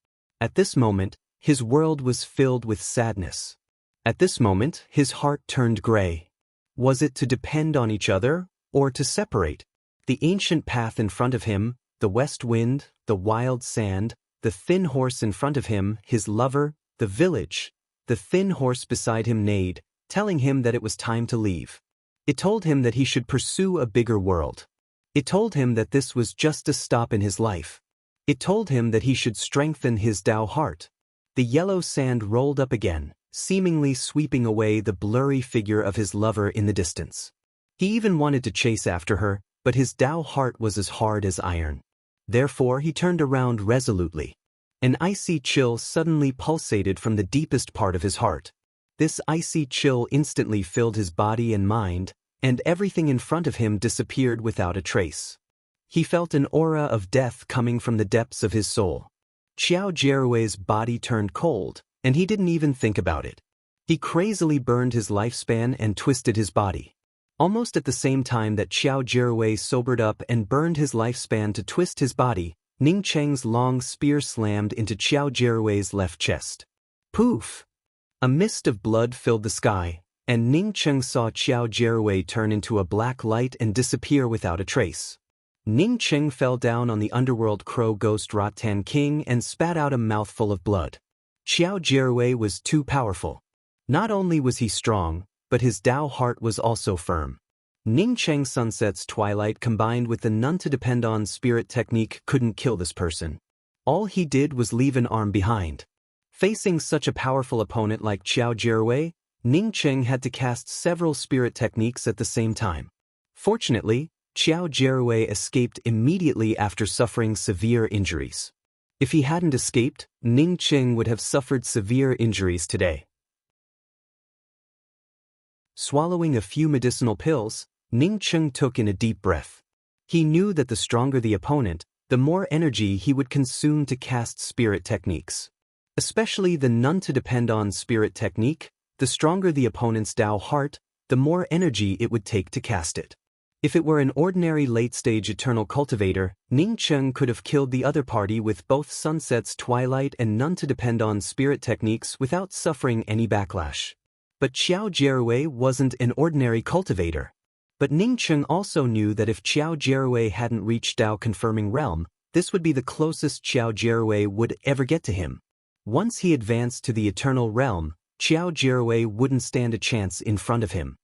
Speaker 1: At this moment, his world was filled with sadness. At this moment, his heart turned gray. Was it to depend on each other, or to separate? The ancient path in front of him, the west wind, the wild sand, the thin horse in front of him, his lover, the village. The thin horse beside him neighed, telling him that it was time to leave. It told him that he should pursue a bigger world. It told him that this was just a stop in his life. It told him that he should strengthen his Tao heart. The yellow sand rolled up again, seemingly sweeping away the blurry figure of his lover in the distance. He even wanted to chase after her, but his Tao heart was as hard as iron. Therefore he turned around resolutely. An icy chill suddenly pulsated from the deepest part of his heart. This icy chill instantly filled his body and mind, and everything in front of him disappeared without a trace. He felt an aura of death coming from the depths of his soul. Xiao Jiruwei's body turned cold, and he didn't even think about it. He crazily burned his lifespan and twisted his body. Almost at the same time that Xiao Jiruwei sobered up and burned his lifespan to twist his body, Ning Cheng's long spear slammed into Xiao Jiruwei's left chest. Poof! A mist of blood filled the sky, and Ning Cheng saw Xiao Jiruwei turn into a black light and disappear without a trace. Ning Cheng fell down on the underworld crow ghost Rot-Tan King and spat out a mouthful of blood. Xiao Jiruwei was too powerful. Not only was he strong, but his Tao heart was also firm. Ning Cheng Sunset's twilight combined with the none-to-depend-on spirit technique couldn't kill this person. All he did was leave an arm behind. Facing such a powerful opponent like Xiao Jiruwei, Ning Cheng had to cast several spirit techniques at the same time. Fortunately, Xiao Jiruwei escaped immediately after suffering severe injuries. If he hadn't escaped, Ning Cheng would have suffered severe injuries today. Swallowing a few medicinal pills, Ning Cheng took in a deep breath. He knew that the stronger the opponent, the more energy he would consume to cast spirit techniques. Especially the none-to-depend-on spirit technique, the stronger the opponent's Tao heart, the more energy it would take to cast it. If it were an ordinary late-stage eternal cultivator, Ning Cheng could have killed the other party with both Sunset's twilight and none-to-depend-on spirit techniques without suffering any backlash. But Xiao Jiruwei wasn't an ordinary cultivator. But Ning Cheng also knew that if Xiao Jiruwei hadn't reached Tao-confirming realm, this would be the closest Xiao Jiruwei would ever get to him. Once he advanced to the eternal realm, Xiao Jiruwei wouldn't stand a chance in front of him.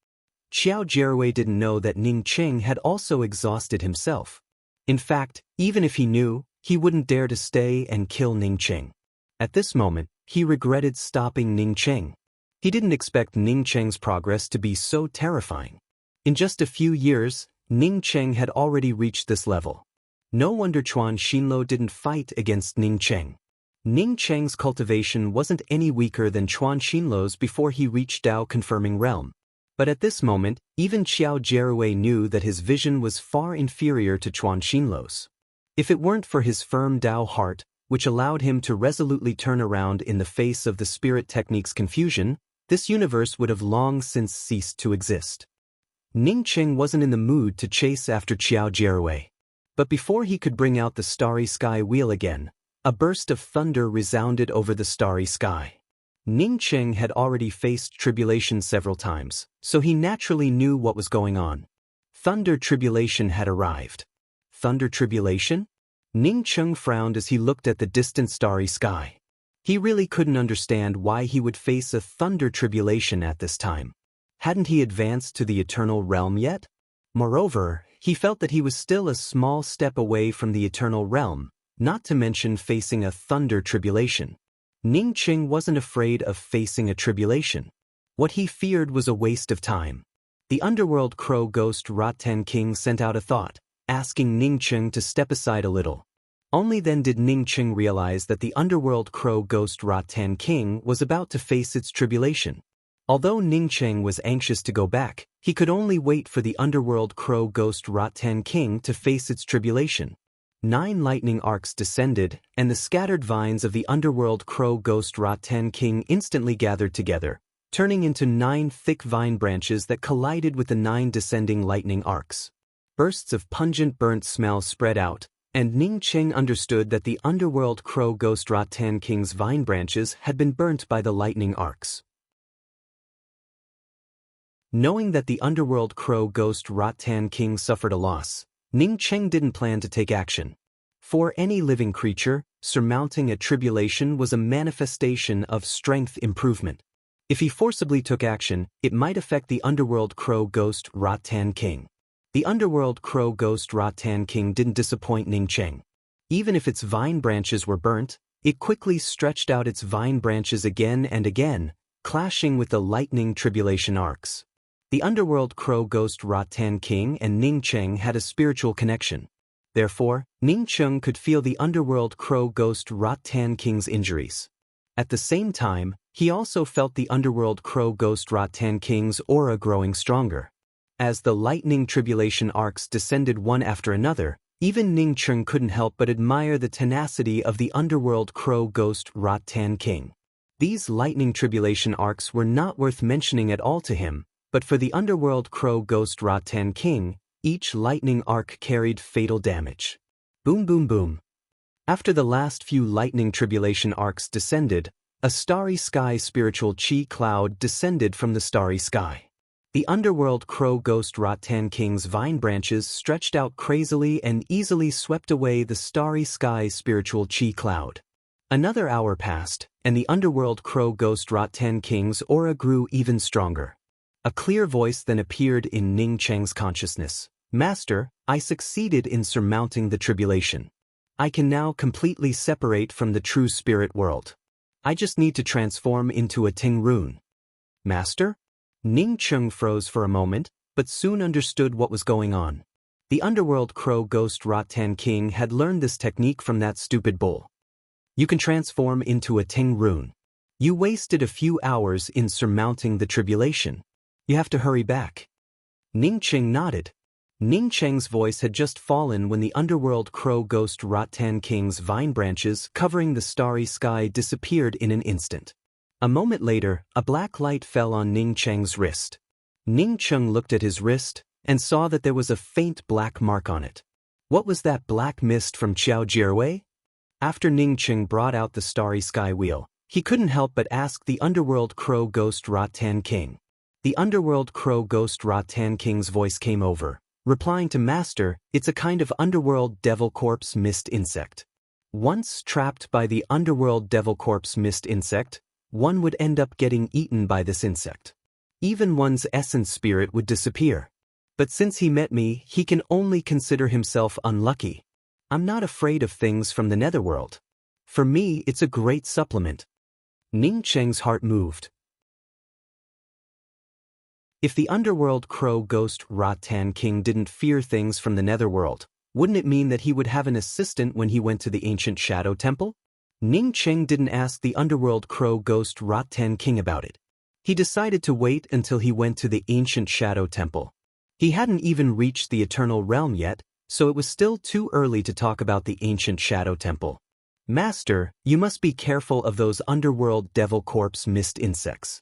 Speaker 1: Xiao Jiruwei didn't know that Ning Cheng had also exhausted himself. In fact, even if he knew, he wouldn't dare to stay and kill Ning Cheng. At this moment, he regretted stopping Ning Cheng. He didn't expect Ning Cheng's progress to be so terrifying. In just a few years, Ning Cheng had already reached this level. No wonder Chuan Xinluo didn't fight against Ning Cheng. Ning Cheng's cultivation wasn't any weaker than Chuan Xinluo's before he reached Tao-confirming realm. But at this moment, even Xiao Jiruwei knew that his vision was far inferior to Chuan Xinluo's. If it weren't for his firm Tao heart, which allowed him to resolutely turn around in the face of the spirit technique's confusion, this universe would have long since ceased to exist. Ningqing wasn't in the mood to chase after Qiao Jierwei. But before he could bring out the starry sky wheel again, a burst of thunder resounded over the starry sky. Ningqing had already faced tribulation several times, so he naturally knew what was going on. Thunder tribulation had arrived. Thunder tribulation? Ningqing frowned as he looked at the distant starry sky. He really couldn't understand why he would face a thunder tribulation at this time. Hadn't he advanced to the eternal realm yet? Moreover, he felt that he was still a small step away from the eternal realm, not to mention facing a thunder tribulation. Ningqing wasn't afraid of facing a tribulation. What he feared was a waste of time. The underworld crow ghost Rotten King sent out a thought, asking Ningqing to step aside a little. Only then did Ningqing realize that the underworld crow ghost Rotten King was about to face its tribulation. Although Ningqing was anxious to go back, he could only wait for the underworld crow ghost Rotten King to face its tribulation. 9 lightning arcs descended, and the scattered vines of the underworld crow ghost Rotten King instantly gathered together, turning into 9 thick vine branches that collided with the 9 descending lightning arcs. Bursts of pungent burnt smell spread out, and Ningqing understood that the underworld crow ghost Rotten King's vine branches had been burnt by the lightning arcs. Knowing that the underworld crow ghost Rotten King suffered a loss, Ningqing didn't plan to take action. For any living creature, surmounting a tribulation was a manifestation of strength improvement. If he forcibly took action, it might affect the underworld crow ghost Rotten King. The underworld crow ghost Rotten King didn't disappoint Ningqing. Even if its vine branches were burnt, it quickly stretched out its vine branches again and again, clashing with the lightning tribulation arcs. The underworld crow ghost Rotten King and Ningqing had a spiritual connection. Therefore, Ningqing could feel the underworld crow ghost Rotten King's injuries. At the same time, he also felt the underworld crow ghost Rotten King's aura growing stronger. As the lightning tribulation arcs descended one after another, even Ningqing couldn't help but admire the tenacity of the underworld crow ghost Rotten King. These lightning tribulation arcs were not worth mentioning at all to him, but for the underworld crow ghost Rotten King, each lightning arc carried fatal damage. Boom boom boom. After the last few lightning tribulation arcs descended, a starry sky spiritual chi cloud descended from the starry sky. The underworld crow ghost Rotten King's vine branches stretched out crazily and easily swept away the starry sky spiritual chi cloud. Another hour passed, and the underworld crow ghost Rotten King's aura grew even stronger. A clear voice then appeared in Ningqing's consciousness. Master, I succeeded in surmounting the tribulation. I can now completely separate from the true spirit world. I just need to transform into a Ting rune. Master? Ningqing froze for a moment, but soon understood what was going on. The underworld crow ghost Rotten King had learned this technique from that stupid bull. You can transform into a Ting rune. You wasted a few hours in surmounting the tribulation. You have to hurry back. Ningqing nodded. Ningqing's voice had just fallen when the underworld crow ghost Rotten King's vine branches covering the starry sky disappeared in an instant. A moment later, a black light fell on Ningqing's wrist. Ningqing looked at his wrist and saw that there was a faint black mark on it. What was that black mist from Qiao Jierwei? After Ningqing brought out the starry sky wheel, he couldn't help but ask the underworld crow ghost Rotten King. The underworld crow ghost Rotten King's voice came over, replying to Master, it's a kind of underworld devil corpse mist insect. Once trapped by the underworld devil corpse mist insect, one would end up getting eaten by this insect. Even one's essence spirit would disappear. But since he met me, he can only consider himself unlucky. I'm not afraid of things from the netherworld. For me, it's a great supplement. Ningqing's heart moved. If the underworld crow ghost Rotten King didn't fear things from the netherworld, wouldn't it mean that he would have an assistant when he went to the ancient shadow temple? Ningqing didn't ask the underworld crow ghost Rotten King about it. He decided to wait until he went to the ancient shadow temple. He hadn't even reached the eternal realm yet, so it was still too early to talk about the ancient shadow temple. Master, you must be careful of those underworld devil corpse mist insects.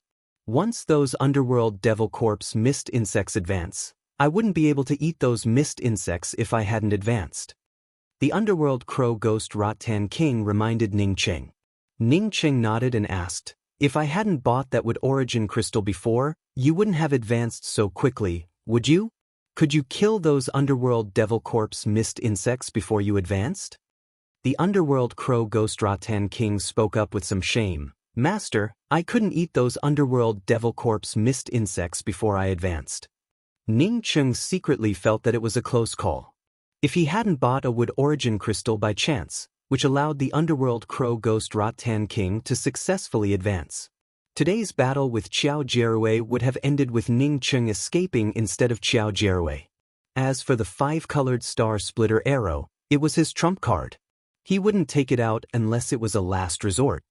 Speaker 1: Once those underworld devil corpse mist insects advance, I wouldn't be able to eat those mist insects if I hadn't advanced. The underworld crow ghost Rattan King reminded Ning Ching. Ning Ching nodded and asked, if I hadn't bought that wood origin crystal before, you wouldn't have advanced so quickly, would you? Could you kill those underworld devil corpse mist insects before you advanced? The underworld crow ghost Rattan King spoke up with some shame. Master, I couldn't eat those underworld devil corpse mist insects before I advanced. Ning Ching secretly felt that it was a close call. If he hadn't bought a wood origin crystal by chance, which allowed the underworld crow ghost Rattan King to successfully advance, today's battle with Qiao Jierui would have ended with Ning Ching escaping instead of Qiao Jierui. As for the 5-colored star splitter arrow, it was his trump card. He wouldn't take it out unless it was a last resort.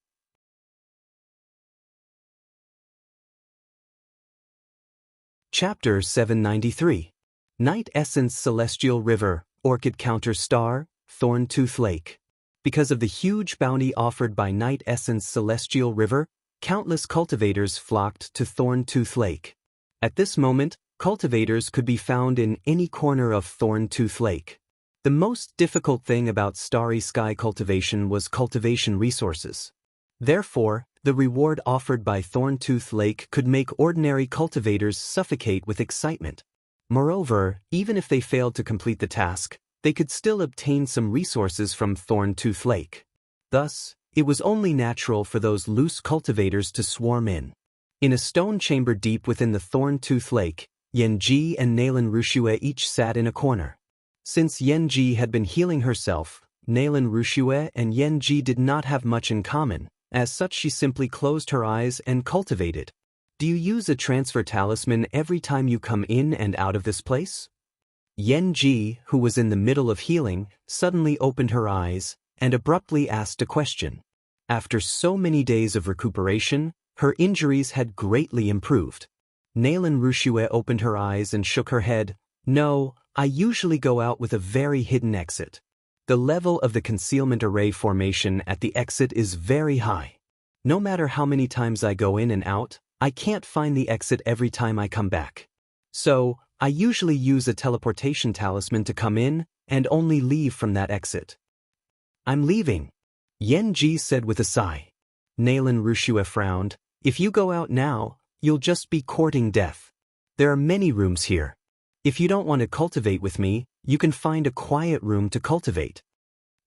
Speaker 1: Chapter 793. Night Essence Celestial River, Orchid Counter Star, Thorn-Tooth Lake. Because of the huge bounty offered by Night Essence Celestial River, countless cultivators flocked to Thorn-Tooth Lake. At this moment, cultivators could be found in any corner of Thorn-Tooth Lake. The most difficult thing about Starry Sky cultivation was cultivation resources. Therefore, the reward offered by Thorn-Tooth Lake could make ordinary cultivators suffocate with excitement. Moreover, even if they failed to complete the task, they could still obtain some resources from Thorn-Tooth Lake. Thus, it was only natural for those loose cultivators to swarm in. In a stone chamber deep within the Thorn-Tooth Lake, Yanji and Nalan Rushue each sat in a corner. Since Yanji had been healing herself, Nalan Rushue and Yanji did not have much in common. As such, she simply closed her eyes and cultivated. Do you use a transfer talisman every time you come in and out of this place? Yanji, who was in the middle of healing, suddenly opened her eyes and abruptly asked a question. After so many days of recuperation, her injuries had greatly improved. Nalan Rushue opened her eyes and shook her head. No, I usually go out with a very hidden exit. The level of the concealment array formation at the exit is very high. No matter how many times I go in and out, I can't find the exit every time I come back. So, I usually use a teleportation talisman to come in and only leave from that exit. I'm leaving, Yanji said with a sigh. Nalan Rushue frowned. If you go out now, you'll just be courting death. There are many rooms here. If you don't want to cultivate with me, you can find a quiet room to cultivate.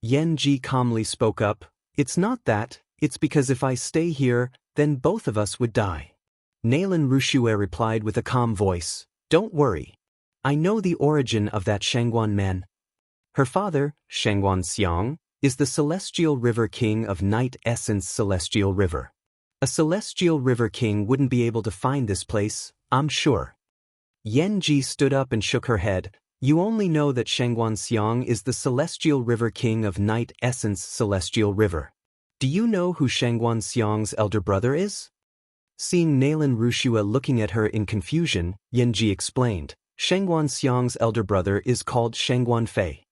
Speaker 1: Yanji calmly spoke up. It's not that, it's because if I stay here, then both of us would die. Nalan Rushue replied with a calm voice. Don't worry. I know the origin of that Shangguan man. Her father, Shangguan Xiang, is the Celestial River King of Night Essence Celestial River. A Celestial River King wouldn't be able to find this place, I'm sure. Yanji stood up and shook her head. You only know that Shangguan Xiang is the Celestial River King of Night Essence Celestial River. Do you know who Shangguan Xiang's elder brother is? Seeing Nalan Rushue looking at her in confusion, Yanji explained. Shangguan Xiang's elder brother is called Shangguan Fei.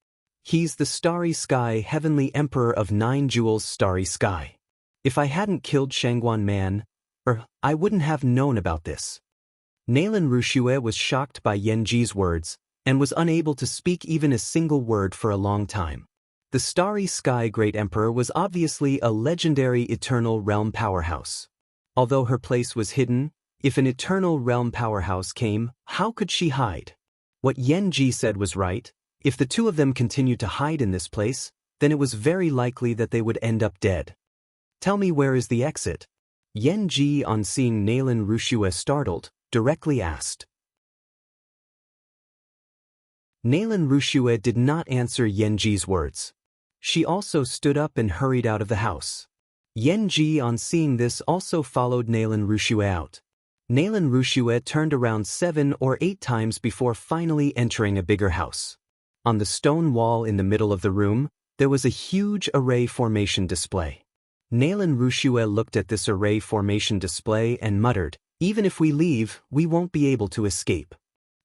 Speaker 1: He's the Starry Sky Heavenly Emperor of 9 Jewels Starry Sky. If I hadn't killed Shangguan Man, I wouldn't have known about this. Nalan Rushue was shocked by Yanji's words, and was unable to speak even a single word for a long time. The Starry Sky Great Emperor was obviously a legendary Eternal Realm powerhouse. Although her place was hidden, if an Eternal Realm powerhouse came, how could she hide? What Yanji said was right. If the two of them continued to hide in this place, then it was very likely that they would end up dead. Tell me, where is the exit? Yanji, on seeing Nalan Rushue startled, directly asked. Nalan Rushue did not answer Yanji's words. She also stood up and hurried out of the house. Yanji, on seeing this, also followed Nalan Rushue out. Nalan Rushue turned around 7 or 8 times before finally entering a bigger house. On the stone wall in the middle of the room, there was a huge array formation display. Nalan Rushue looked at this array formation display and muttered, even if we leave, we won't be able to escape.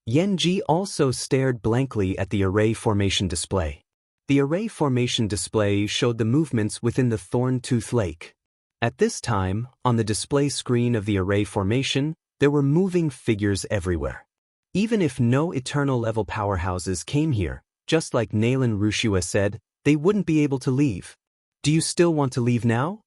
Speaker 1: Yanji also stared blankly at the array formation display. The array formation display showed the movements within the Thorn-Tooth Lake. At this time, on the display screen of the array formation, there were moving figures everywhere. Even if no eternal level powerhouses came here, just like Nalen Rushua said, they wouldn't be able to leave. Do you still want to leave now?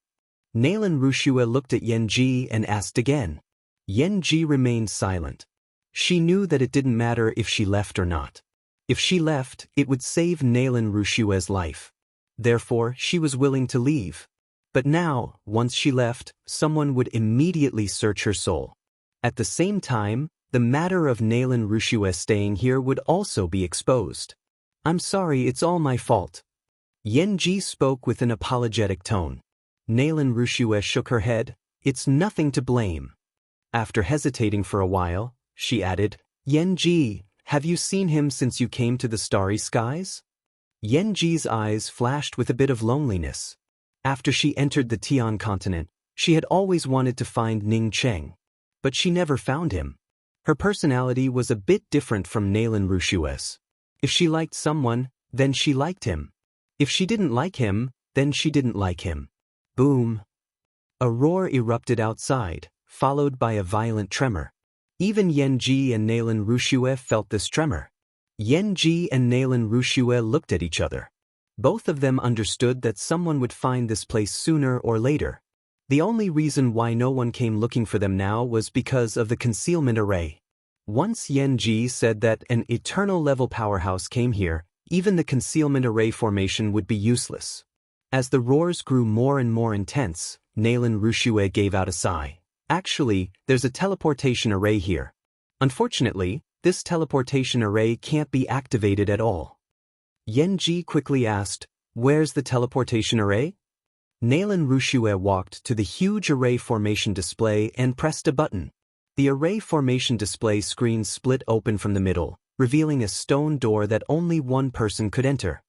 Speaker 1: Nalen Rushua looked at Yenji and asked again. Yenji remained silent. She knew that it didn't matter if she left or not. If she left, it would save Nalen Rushua's life. Therefore, she was willing to leave. But now, once she left, someone would immediately search her soul. At the same time, the matter of Nalen Rushua staying here would also be exposed. I'm sorry, it's all my fault. Yenji spoke with an apologetic tone. Nalen Rushua shook her head. It's nothing to blame. After hesitating for a while, she added, Yenji, have you seen him since you came to the starry skies? Yenji's eyes flashed with a bit of loneliness. After she entered the Tian continent, she had always wanted to find Ning Cheng. But she never found him. Her personality was a bit different from Nalen Rushua's. If she liked someone, then she liked him. If she didn't like him, then she didn't like him. Boom! A roar erupted outside, followed by a violent tremor. Even Yenji and Nalen Rushua felt this tremor. Yenji and Nalen Rushua looked at each other. Both of them understood that someone would find this place sooner or later. The only reason why no one came looking for them now was because of the concealment array. Once Yenji said that an eternal level powerhouse came here, even the concealment array formation would be useless. As the roars grew more and more intense, Nalen Rushua gave out a sigh. Actually, there's a teleportation array here. Unfortunately, this teleportation array can't be activated at all. Yenji quickly asked, where's the teleportation array? Nalen Rushua walked to the huge array formation display and pressed a button. The array formation display screen split open from the middle, revealing a stone door that only one person could enter.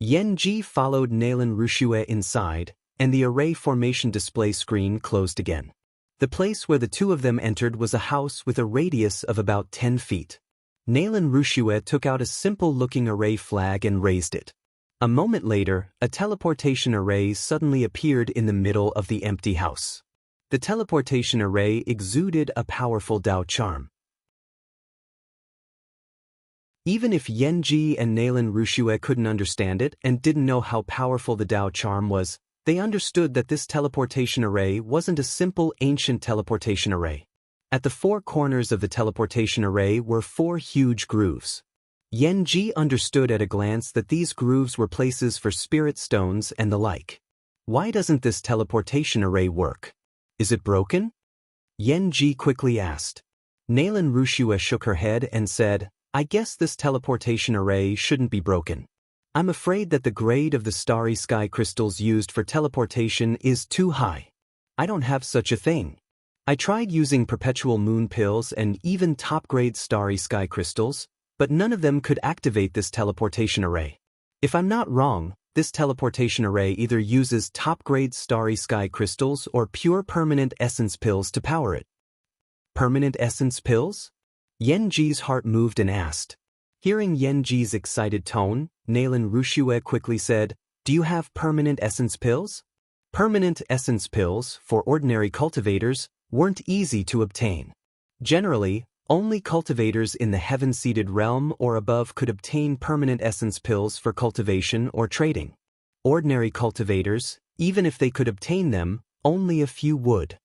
Speaker 1: Yenji followed Nalen Rushua inside, and the array formation display screen closed again. The place where the two of them entered was a house with a radius of about 10 feet. Nalen Rushua took out a simple-looking array flag and raised it. A moment later, a teleportation array suddenly appeared in the middle of the empty house. The teleportation array exuded a powerful Dao charm. Even if Yenji and Nalen Rushua couldn't understand it and didn't know how powerful the Dao charm was, they understood that this teleportation array wasn't a simple ancient teleportation array. At the four corners of the teleportation array were 4 huge grooves. Yenji understood at a glance that these grooves were places for spirit stones and the like. Why doesn't this teleportation array work? Is it broken? Yenji quickly asked. Nalen Rushua shook her head and said, I guess this teleportation array shouldn't be broken. I'm afraid that the grade of the starry sky crystals used for teleportation is too high. I don't have such a thing. I tried using perpetual moon pills and even top-grade starry sky crystals, but none of them could activate this teleportation array. If I'm not wrong, this teleportation array either uses top-grade starry sky crystals or pure permanent essence pills to power it. Permanent essence pills? Yenji's heart moved and asked. Hearing Yenji's excited tone, Nalen Rushua quickly said, Do you have permanent essence pills? Permanent essence pills, for ordinary cultivators, weren't easy to obtain. Generally, only cultivators in the heaven-seated realm or above could obtain permanent essence pills for cultivation or trading. Ordinary cultivators, even if they could obtain them, only a few would.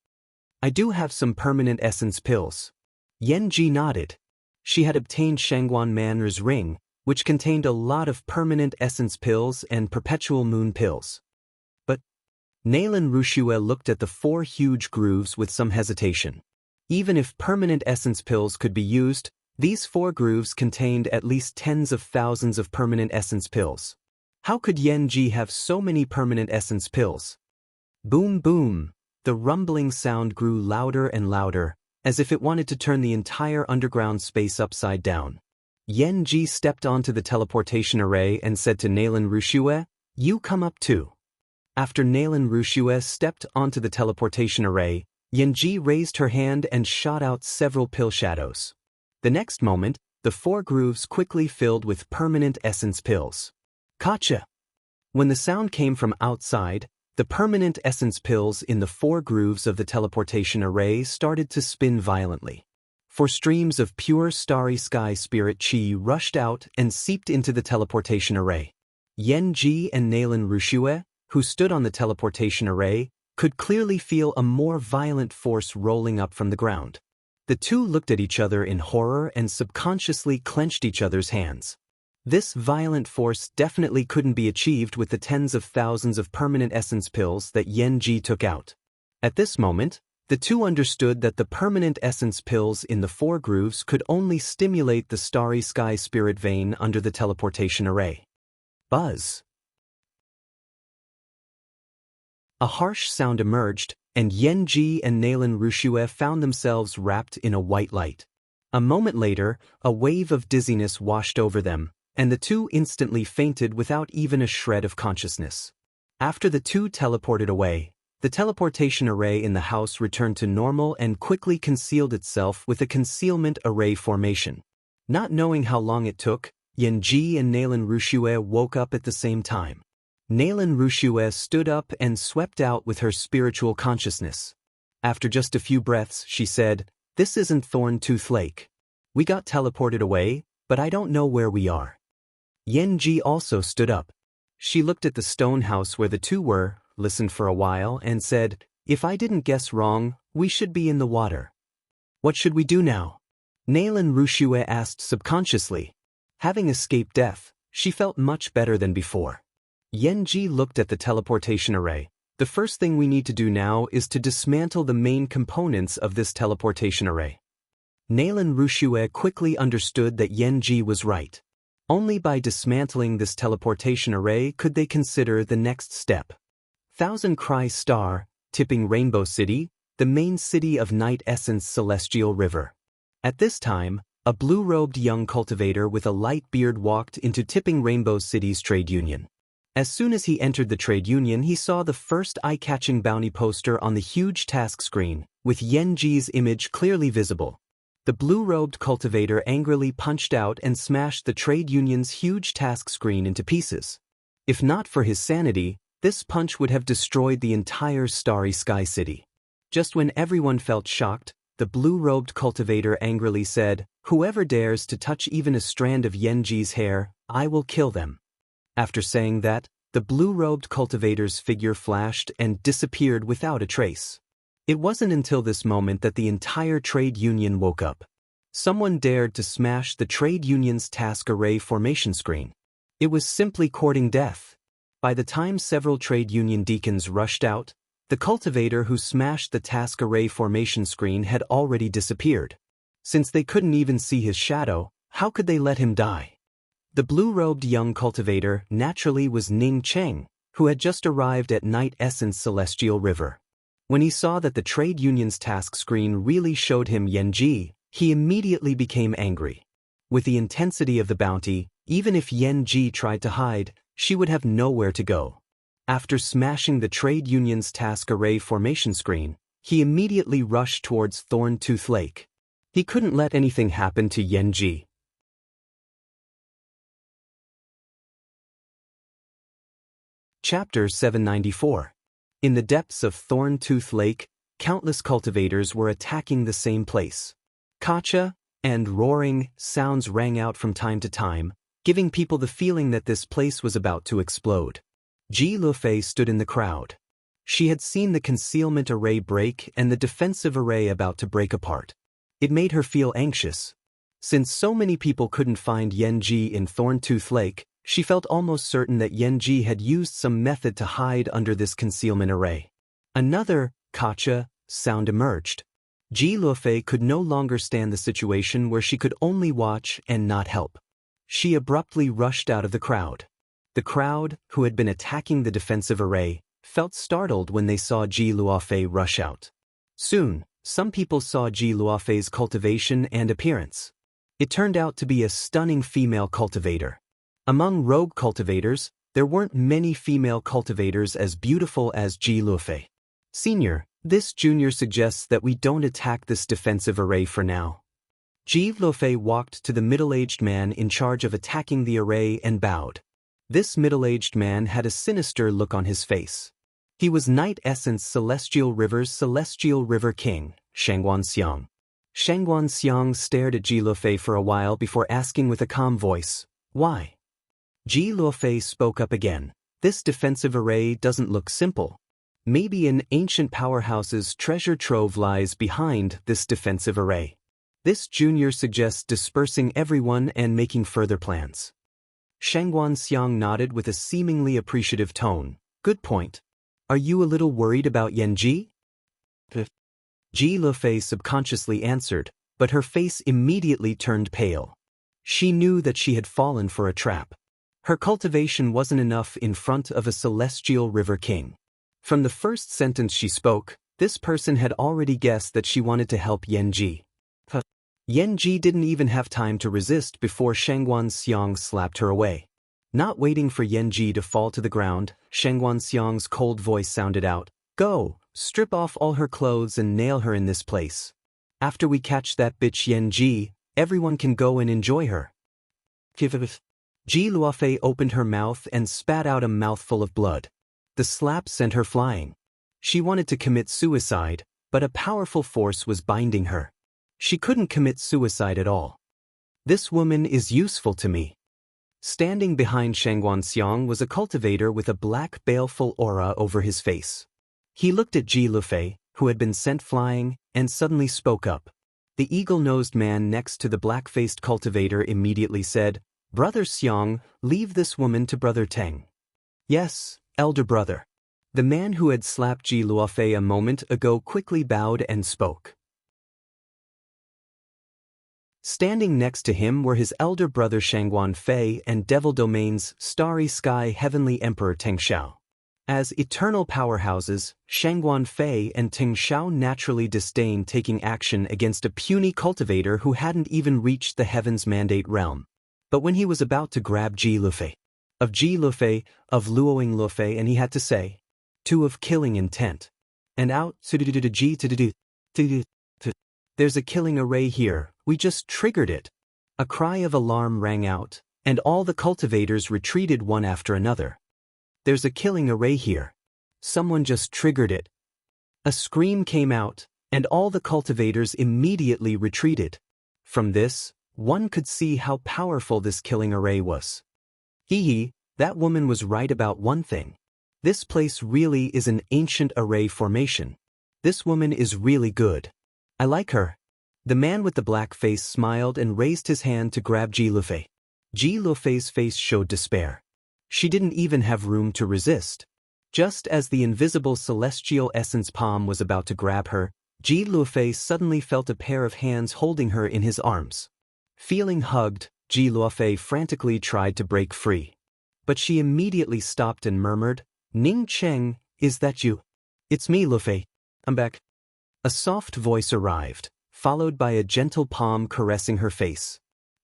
Speaker 1: I do have some permanent essence pills. Yenji nodded. She had obtained Shangguan Manner's ring, which contained a lot of permanent essence pills and perpetual moon pills. But Nalen Rushua looked at the 4 huge grooves with some hesitation. Even if permanent essence pills could be used, these 4 grooves contained at least tens of thousands of permanent essence pills. How could Yenji have so many permanent essence pills? Boom boom! The rumbling sound grew louder and louder, as if it wanted to turn the entire underground space upside down. Yenji stepped onto the teleportation array and said to Nalen Rushua, You come up too. After Nalen Rushua stepped onto the teleportation array, Yenji raised her hand and shot out several pill shadows. The next moment, the 4 grooves quickly filled with permanent essence pills. Gotcha! When the sound came from outside, The permanent essence pills in the 4 grooves of the teleportation array started to spin violently. 4 streams of pure starry sky spirit chi rushed out and seeped into the teleportation array. Yenji and Nalan Rushue, who stood on the teleportation array, could clearly feel a more violent force rolling up from the ground. The two looked at each other in horror and subconsciously clenched each other's hands. This violent force definitely couldn't be achieved with the tens of thousands of permanent essence pills that Yenji took out. At this moment, the two understood that the permanent essence pills in the 4 grooves could only stimulate the starry sky spirit vein under the teleportation array. Buzz. A harsh sound emerged, and Yenji and Nalan Rushue found themselves wrapped in a white light. A moment later, a wave of dizziness washed over them, and the two instantly fainted without even a shred of consciousness. After the two teleported away, the teleportation array in the house returned to normal and quickly concealed itself with a concealment array formation. Not knowing how long it took, Yenji and Nalan Rushue woke up at the same time. Nalan Rushue stood up and swept out with her spiritual consciousness. After just a few breaths, she said, "This isn't Thorn-Tooth Lake. We got teleported away, but I don't know where we are." Yenji also stood up. She looked at the stone house where the two were, listened for a while, and said, "If I didn't guess wrong, we should be in the water. What should we do now?" Nalan Rushue asked subconsciously. Having escaped death, she felt much better than before. Yenji looked at the teleportation array. "The first thing we need to do now is to dismantle the main components of this teleportation array." Nalan Rushue quickly understood that Yenji was right. Only by dismantling this teleportation array could they consider the next step. Thousand Cry Star, Tipping Rainbow City, the main city of Night Essence Celestial River. At this time, a blue-robed young cultivator with a light beard walked into Tipping Rainbow City's trade union. As soon as he entered the trade union, he saw the first eye-catching bounty poster on the huge task screen, with Yenji's image clearly visible. The blue-robed cultivator angrily punched out and smashed the trade union's huge task screen into pieces. If not for his sanity, this punch would have destroyed the entire Starry Sky City. Just when everyone felt shocked, the blue-robed cultivator angrily said, "Whoever dares to touch even a strand of Yenji's hair, I will kill them." After saying that, the blue-robed cultivator's figure flashed and disappeared without a trace. It wasn't until this moment that the entire trade union woke up. Someone dared to smash the trade union's task array formation screen. It was simply courting death. By the time several trade union deacons rushed out, the cultivator who smashed the task array formation screen had already disappeared. Since they couldn't even see his shadow, how could they let him die? The blue-robed young cultivator naturally was Ning Cheng, who had just arrived at Night Essence Celestial River. When he saw that the trade union's task screen really showed him Yenji, he immediately became angry. With the intensity of the bounty, even if Yenji tried to hide, she would have nowhere to go. After smashing the trade union's task array formation screen, he immediately rushed towards Thorn-Tooth Lake. He couldn't let anything happen to Yenji. Chapter 794. In the depths of Thorn-Tooth Lake, countless cultivators were attacking the same place. Kacha and roaring sounds rang out from time to time, giving people the feeling that this place was about to explode. Ji Lufei stood in the crowd. She had seen the concealment array break and the defensive array about to break apart. It made her feel anxious. Since so many people couldn't find Yenji in Thorn-Tooth Lake, she felt almost certain that Yenji had used some method to hide under this concealment array. Another "Kacha" sound emerged. Ji Lufei could no longer stand the situation where she could only watch and not help. She abruptly rushed out of the crowd. The crowd, who had been attacking the defensive array, felt startled when they saw Ji Lufei rush out. Soon, some people saw Ji Lufei's cultivation and appearance. It turned out to be a stunning female cultivator. Among rogue cultivators, there weren't many female cultivators as beautiful as Ji Lufei. "Senior, this junior suggests that we don't attack this defensive array for now." Ji Lufei walked to the middle-aged man in charge of attacking the array and bowed. This middle-aged man had a sinister look on his face. He was Night Essence Celestial River King, Shangguan Xiang. Shangguan Xiang stared at Ji Lufei for a while before asking with a calm voice, "Why?" Ji Lufei spoke up again. "This defensive array doesn't look simple. Maybe an ancient powerhouse's treasure trove lies behind this defensive array. This junior suggests dispersing everyone and making further plans." Shangguan Xiang nodded with a seemingly appreciative tone. "Good point. Are you a little worried about Yanji?" Ji Lufei subconsciously answered, but her face immediately turned pale. She knew that she had fallen for a trap. Her cultivation wasn't enough in front of a celestial river king. From the first sentence she spoke, this person had already guessed that she wanted to help Yanji. Yanji didn't even have time to resist before Shangguan Xiang slapped her away. Not waiting for Yanji to fall to the ground, Shangguan Xiang's cold voice sounded out, "Go, strip off all her clothes and nail her in this place. After we catch that bitch Yanji, everyone can go and enjoy her." Ji Luofei opened her mouth and spat out a mouthful of blood. The slap sent her flying. She wanted to commit suicide, but a powerful force was binding her. She couldn't commit suicide at all. "This woman is useful to me." Standing behind Shangguan Xiang was a cultivator with a black baleful aura over his face. He looked at Ji Lufei, who had been sent flying, and suddenly spoke up. The eagle-nosed man next to the black-faced cultivator immediately said, "Brother Xiang, leave this woman to Brother Teng." "Yes, elder brother." The man who had slapped Ji Luofei a moment ago quickly bowed and spoke. Standing next to him were his elder brother Shangguan Fei and Devil Domain's Starry Sky Heavenly Emperor Teng Xiao. As eternal powerhouses, Shangguan Fei and Teng Xiao naturally disdained taking action against a puny cultivator who hadn't even reached the Heaven's Mandate realm. But when he was about to grab Ji Lufei, of Luoing Lufei, and he had to say, "Two of killing intent. And out, there's a killing array here, we just triggered it." A cry of alarm rang out, and all the cultivators retreated one after another. "There's a killing array here. Someone just triggered it." A scream came out, and all the cultivators immediately retreated. From this, one could see how powerful this killing array was. That woman was right about one thing. This place really is an ancient array formation. This woman is really good. I like her. The man with the black face smiled and raised his hand to grab Ji Lufei. Ji Lufei's face showed despair. She didn't even have room to resist. Just as the invisible celestial essence palm was about to grab her, Ji Lufei suddenly felt a pair of hands holding her in his arms. Feeling hugged, Ji Lufei frantically tried to break free. But she immediately stopped and murmured, "Ning Cheng, is that you?" "It's me, Lufei. I'm back." A soft voice arrived, followed by a gentle palm caressing her face.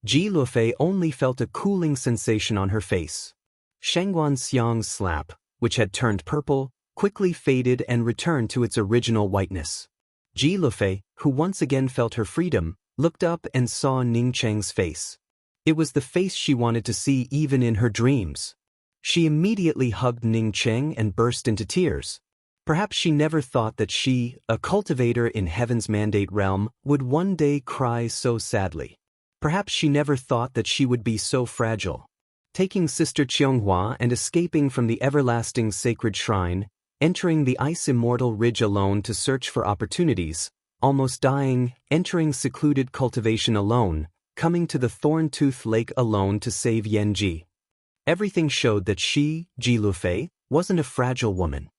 Speaker 1: Ji Lufei only felt a cooling sensation on her face. Shangguan Xiang's slap, which had turned purple, quickly faded and returned to its original whiteness. Ji Lufei, who once again felt her freedom, looked up and saw Ning Cheng's face. It was the face she wanted to see even in her dreams. She immediately hugged Ning Cheng and burst into tears. Perhaps she never thought that she, a cultivator in Heaven's Mandate realm, would one day cry so sadly. Perhaps she never thought that she would be so fragile. Taking Sister Qianghua and escaping from the everlasting sacred shrine, entering the ice-immortal ridge alone to search for opportunities, almost dying, entering secluded cultivation alone, coming to the Thorn-Tooth Lake alone to save Yanji. Everything showed that she, Ji Lufei, wasn't a fragile woman.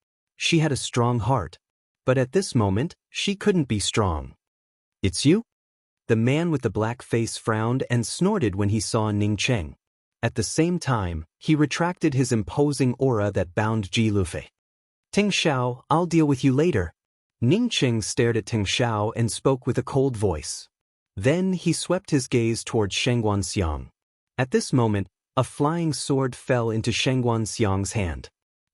Speaker 1: She had a strong heart. But at this moment, she couldn't be strong. "It's you?" The man with the black face frowned and snorted when he saw Ning Cheng. At the same time, he retracted his imposing aura that bound Ji Lufei. "Teng Xiao, I'll deal with you later." Ning Cheng stared at Teng Xiao and spoke with a cold voice. Then he swept his gaze towards Shangguan Xiang. At this moment, a flying sword fell into Shangguan Xiang's hand.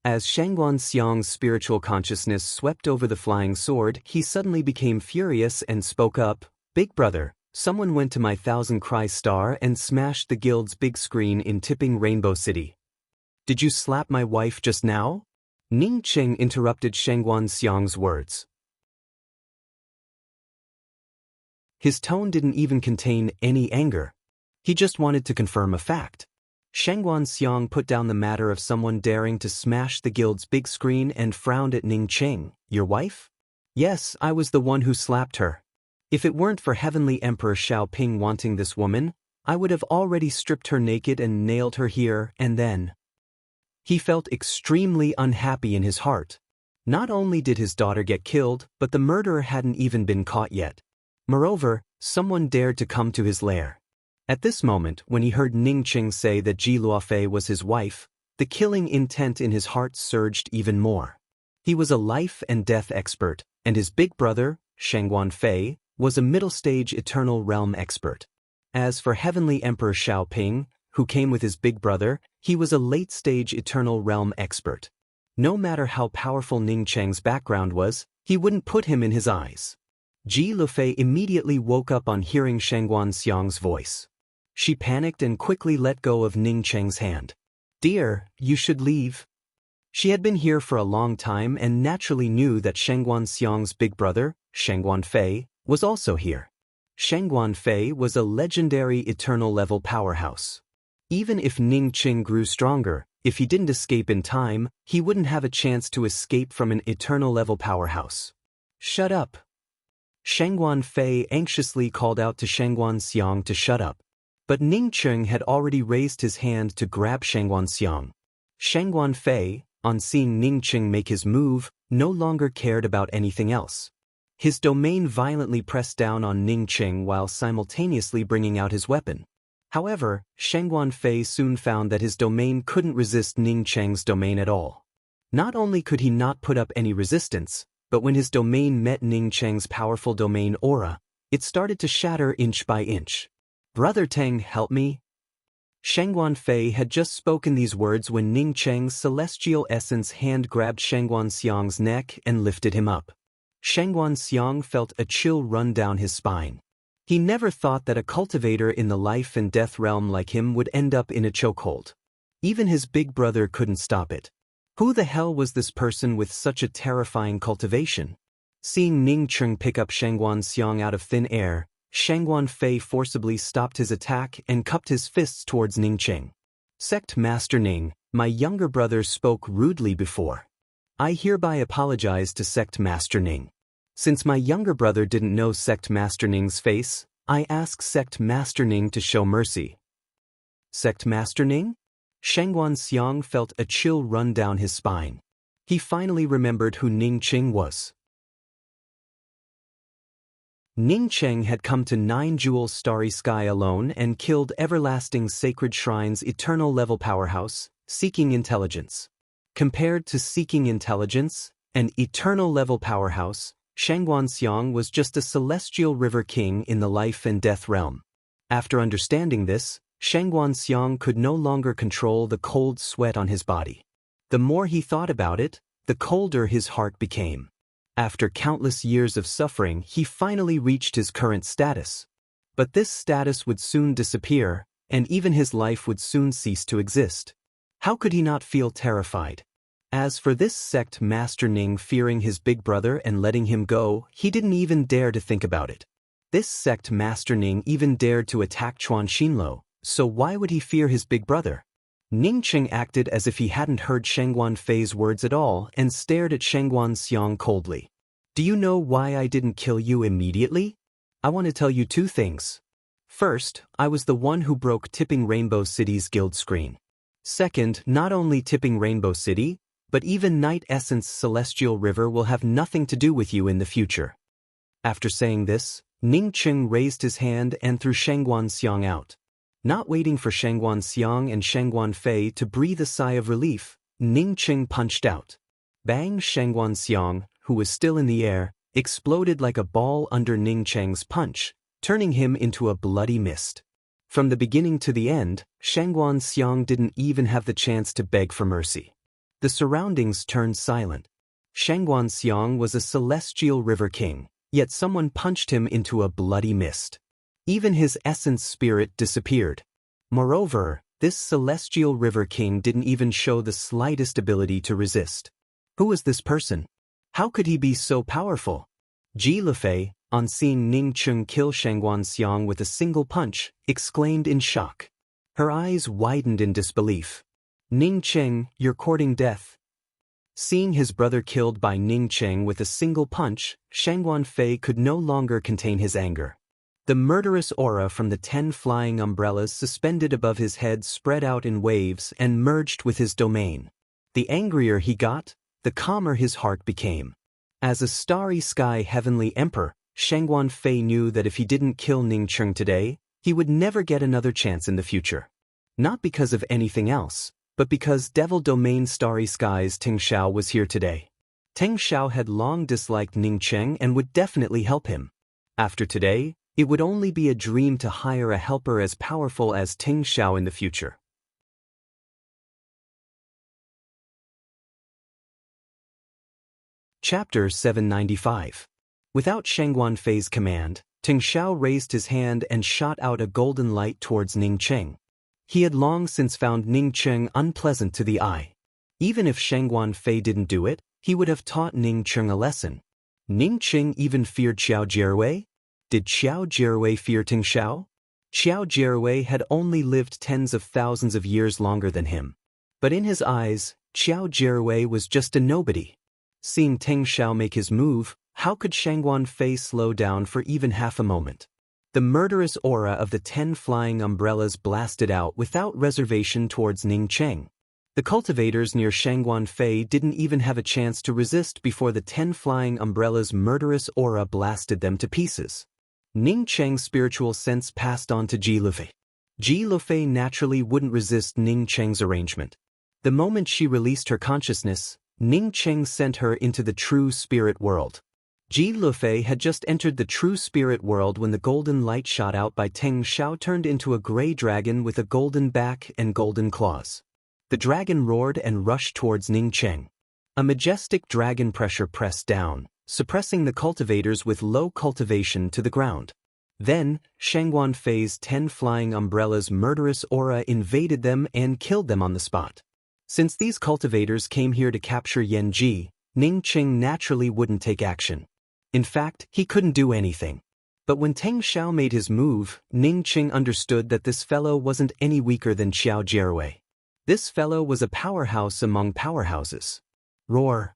Speaker 1: As Shangguan Xiang's spiritual consciousness swept over the flying sword, he suddenly became furious and spoke up, "Big brother, someone went to my Thousand Cry Star and smashed the guild's big screen in Tipping Rainbow City. Did you slap my wife just now?" Ning Qing interrupted Shengguan Xiang's words. His tone didn't even contain any anger. He just wanted to confirm a fact. Shengguan Xiang put down the matter of someone daring to smash the guild's big screen and frowned at Ning Qing. Your wife? Yes, I was the one who slapped her. If it weren't for Heavenly Emperor Xiaoping wanting this woman, I would have already stripped her naked and nailed her here and then. He felt extremely unhappy in his heart. Not only did his daughter get killed, but the murderer hadn't even been caught yet. Moreover, someone dared to come to his lair. At this moment, when he heard Ning Qing say that Ji Luofei was his wife, the killing intent in his heart surged even more. He was a life and death expert, and his big brother, Shengguan Fei, was a middle-stage Eternal Realm expert. As for Heavenly Emperor Xiaoping, who came with his big brother, he was a late-stage Eternal Realm expert. No matter how powerful Ning Qing's background was, he wouldn't put him in his eyes. Ji Luofei immediately woke up on hearing Shengguan Xiang's voice. She panicked and quickly let go of Ning Qing's hand. Dear, you should leave. She had been here for a long time and naturally knew that Shengguan Xiang's big brother, Shengguan Fei, was also here. Shengguan Fei was a legendary eternal-level powerhouse. Even if Ning Qing grew stronger, if he didn't escape in time, he wouldn't have a chance to escape from an eternal-level powerhouse. Shut up. Shengguan Fei anxiously called out to Shengguan Xiang to shut up. But Ning Qing had already raised his hand to grab Shengguan Xiang. Shengguan Fei, on seeing Ning Qing make his move, no longer cared about anything else. His domain violently pressed down on Ning Qing while simultaneously bringing out his weapon. However, Shengguan Fei soon found that his domain couldn't resist Ning Qing's domain at all. Not only could he not put up any resistance, but when his domain met Ning Qing's powerful domain aura, it started to shatter inch by inch. Brother Teng, help me. Shengguan Fei had just spoken these words when Ning Qing's celestial essence hand grabbed Shengguan Xiang's neck and lifted him up. Shengguan Xiang felt a chill run down his spine. He never thought that a cultivator in the life and death realm like him would end up in a chokehold. Even his big brother couldn't stop it. Who the hell was this person with such a terrifying cultivation? Seeing Ning Qing pick up Shengguan Xiang out of thin air, Shengguan Fei forcibly stopped his attack and cupped his fists towards Ning Qing. Sect Master Ning, my younger brother spoke rudely before. I hereby apologize to Sect Master Ning. Since my younger brother didn't know Sect Master Ning's face, I ask Sect Master Ning to show mercy. Sect Master Ning? Shengguan Xiang felt a chill run down his spine. He finally remembered who Ning Qing was. Ning Qing had come to Nine Jewels Starry Sky alone and killed Everlasting Sacred Shrine's eternal-level powerhouse, Seeking Intelligence. Compared to Seeking Intelligence, an eternal-level powerhouse, Shengguan Xiang was just a celestial river king in the life and death realm. After understanding this, Shengguan Xiang could no longer control the cold sweat on his body. The more he thought about it, the colder his heart became. After countless years of suffering, he finally reached his current status. But this status would soon disappear, and even his life would soon cease to exist. How could he not feel terrified? As for this sect Master Ning fearing his big brother and letting him go, he didn't even dare to think about it. This sect Master Ning even dared to attack Chuan Xinluo, so why would he fear his big brother? Ning Qing acted as if he hadn't heard Shengguan Fei's words at all and stared at Shengguan Xiang coldly. Do you know why I didn't kill you immediately? I want to tell you two things. First, I was the one who broke Tipping Rainbow City's guild screen. Second, not only Tipping Rainbow City, but even Night Essence Celestial River will have nothing to do with you in the future. After saying this, Ning Qing raised his hand and threw Shengguan Xiang out. Not waiting for Shengguan Xiang and Shengguan Fei to breathe a sigh of relief, Ning Qing punched out. Bang! Shengguan Xiang, who was still in the air, exploded like a ball under Ning Qing's punch, turning him into a bloody mist. From the beginning to the end, Shengguan Xiang didn't even have the chance to beg for mercy. The surroundings turned silent. Shengguan Xiang was a celestial river king, yet someone punched him into a bloody mist. Even his essence spirit disappeared. Moreover, this celestial river king didn't even show the slightest ability to resist. Who was this person? How could he be so powerful? Ji Lufei, on seeing Ning Cheng kill Shangguan Xiang with a single punch, exclaimed in shock. Her eyes widened in disbelief. Ning Cheng, you're courting death. Seeing his brother killed by Ning Cheng with a single punch, Shangguan Fei could no longer contain his anger. The murderous aura from the 10 flying umbrellas suspended above his head spread out in waves and merged with his domain. The angrier he got, the calmer his heart became. As a starry sky heavenly emperor, Shangguan Fei knew that if he didn't kill Ning Cheng today, he would never get another chance in the future. Not because of anything else, but because Devil Domain Starry Skies Ting Xiao was here today. Ting Xiao had long disliked Ning Cheng and would definitely help him. After today, it would only be a dream to hire a helper as powerful as Ting Xiao in the future. Chapter 795. Without Shangguan Fei's command, Ting Xiao raised his hand and shot out a golden light towards Ning Cheng. He had long since found Ning Cheng unpleasant to the eye. Even if Shangguan Fei didn't do it, he would have taught Ning Cheng a lesson. Ning Cheng even feared Xiao Jierwei? Did Xiao Jierwei fear Ting Xiao? Xiao Jierwei had only lived tens of thousands of years longer than him. But in his eyes, Xiao Jierwei was just a nobody. Seeing Ting Xiao make his move, how could Shangguan Fei slow down for even half a moment? The murderous aura of the 10 flying umbrellas blasted out without reservation towards Ning Cheng. The cultivators near Shangguan Fei didn't even have a chance to resist before the 10 flying umbrellas' murderous aura blasted them to pieces. Ning Cheng's spiritual sense passed on to Ji Lufei. Ji Lufei naturally wouldn't resist Ning Cheng's arrangement. The moment she released her consciousness, Ning Cheng sent her into the true spirit world. Ji Lufei had just entered the true spirit world when the golden light shot out by Ting Xiao turned into a gray dragon with a golden back and golden claws. The dragon roared and rushed towards Ning Cheng. A majestic dragon pressure pressed down, suppressing the cultivators with low cultivation to the ground. Then, Shangguan Fei's 10 flying umbrellas' murderous aura invaded them and killed them on the spot. Since these cultivators came here to capture Yan Ji, Ning Cheng naturally wouldn't take action. In fact, he couldn't do anything. But when Ting Xiao made his move, Ning Cheng understood that this fellow wasn't any weaker than Xiao Jierwei. This fellow was a powerhouse among powerhouses. Roar!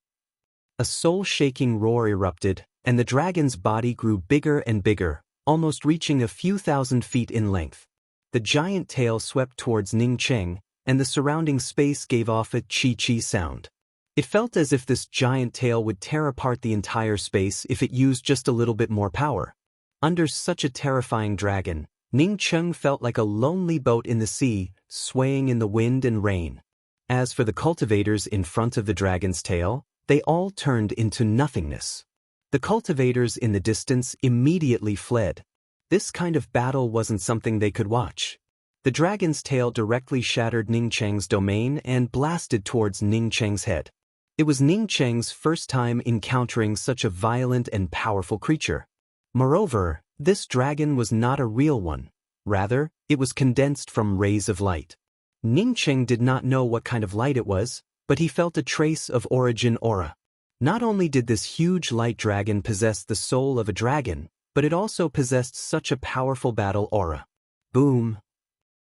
Speaker 1: A soul-shaking roar erupted, and the dragon's body grew bigger and bigger, almost reaching a few thousand feet in length. The giant tail swept towards Ning Cheng, and the surrounding space gave off a chi-chi sound. It felt as if this giant tail would tear apart the entire space if it used just a little bit more power. Under such a terrifying dragon, Ning Cheng felt like a lonely boat in the sea, swaying in the wind and rain. As for the cultivators in front of the dragon's tail, they all turned into nothingness. The cultivators in the distance immediately fled. This kind of battle wasn't something they could watch. The dragon's tail directly shattered Ning Cheng's domain and blasted towards Ning Cheng's head. It was Ning Cheng's first time encountering such a violent and powerful creature. Moreover, this dragon was not a real one. Rather, it was condensed from rays of light. Ning Cheng did not know what kind of light it was, but he felt a trace of origin aura. Not only did this huge light dragon possess the soul of a dragon, but it also possessed such a powerful battle aura. Boom!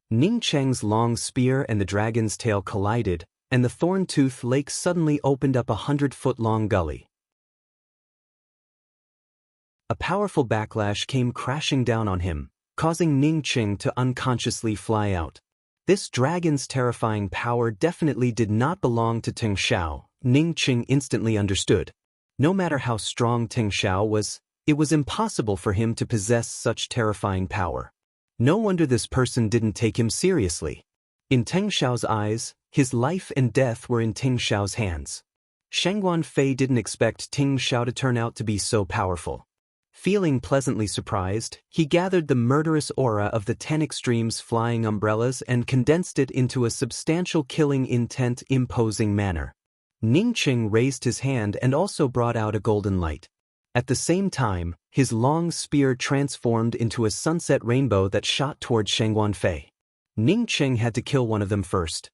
Speaker 1: Ning Cheng's long spear and the dragon's tail collided, and the Thorn-Tooth Lake suddenly opened up a 100-foot-long gully. A powerful backlash came crashing down on him, causing Ning Cheng to unconsciously fly out. This dragon's terrifying power definitely did not belong to Ting Xiao, Ning Cheng instantly understood. No matter how strong Ting Xiao was, it was impossible for him to possess such terrifying power. No wonder this person didn't take him seriously. In Ting Xiao's eyes, his life and death were in Ting Xiao's hands. Shangguan Fei didn't expect Ting Xiao to turn out to be so powerful. Feeling pleasantly surprised, he gathered the murderous aura of the 10 extremes flying umbrellas and condensed it into a substantial killing intent imposing manner. Ning Cheng raised his hand and also brought out a golden light. At the same time, his long spear transformed into a sunset rainbow that shot towards Shangguan Fei. Ning Cheng had to kill one of them first.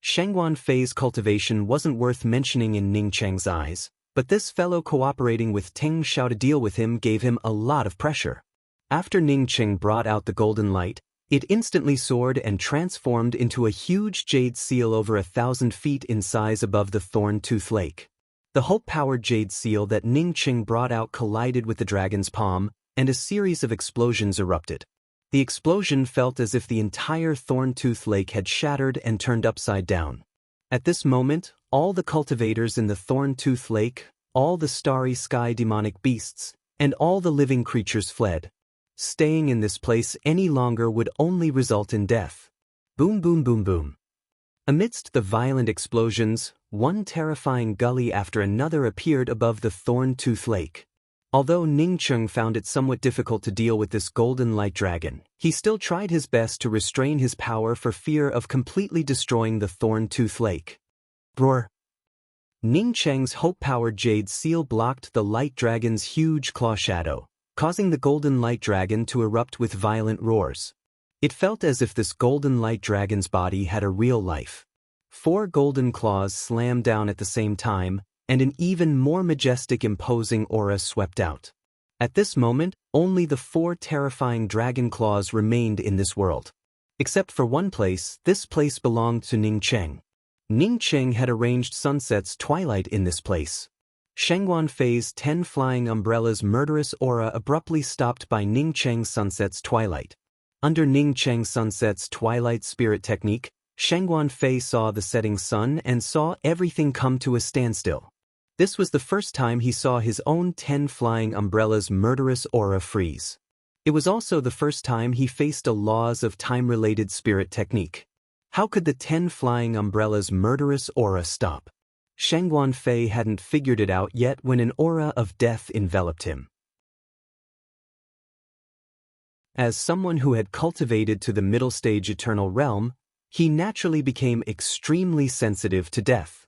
Speaker 1: Shangguan Fei's cultivation wasn't worth mentioning in Ning Cheng's eyes, but this fellow cooperating with Teng Xiao to deal with him gave him a lot of pressure. After Ning Cheng brought out the golden light, it instantly soared and transformed into a huge jade seal over 1,000 feet in size above the Thorn-Tooth Lake. The hope-powered jade seal that Ning Cheng brought out collided with the dragon's palm, and a series of explosions erupted. The explosion felt as if the entire Thorn-Tooth Lake had shattered and turned upside down. At this moment, all the cultivators in the Thorn-Tooth Lake, all the starry sky demonic beasts, and all the living creatures fled. Staying in this place any longer would only result in death. Boom boom boom boom. Amidst the violent explosions, one terrifying gully after another appeared above the Thorn-Tooth Lake. Although Ning Cheng found it somewhat difficult to deal with this golden light dragon, he still tried his best to restrain his power for fear of completely destroying the Thorn-Tooth Lake. Roar! Ning Cheng's hope-powered jade seal blocked the light dragon's huge claw shadow, causing the golden light dragon to erupt with violent roars. It felt as if this golden light dragon's body had a real life. 4 golden claws slammed down at the same time, and an even more majestic imposing aura swept out. At this moment, only the 4 terrifying dragon claws remained in this world. Except for one place, this place belonged to Ning Cheng. Ning Cheng had arranged Sunset's twilight in this place. Shangguan Fei's 10 flying umbrellas' murderous aura abruptly stopped by Ning Cheng's Sunset's twilight. Under Ning Cheng's Sunset's twilight spirit technique, Shangguan Fei saw the setting sun and saw everything come to a standstill. This was the first time he saw his own 10 flying umbrellas' murderous aura freeze. It was also the first time he faced a laws of time-related spirit technique. How could the 10 flying umbrellas' murderous aura stop? Shangguan Fei hadn't figured it out yet when an aura of death enveloped him. As someone who had cultivated to the middle stage eternal realm, he naturally became extremely sensitive to death.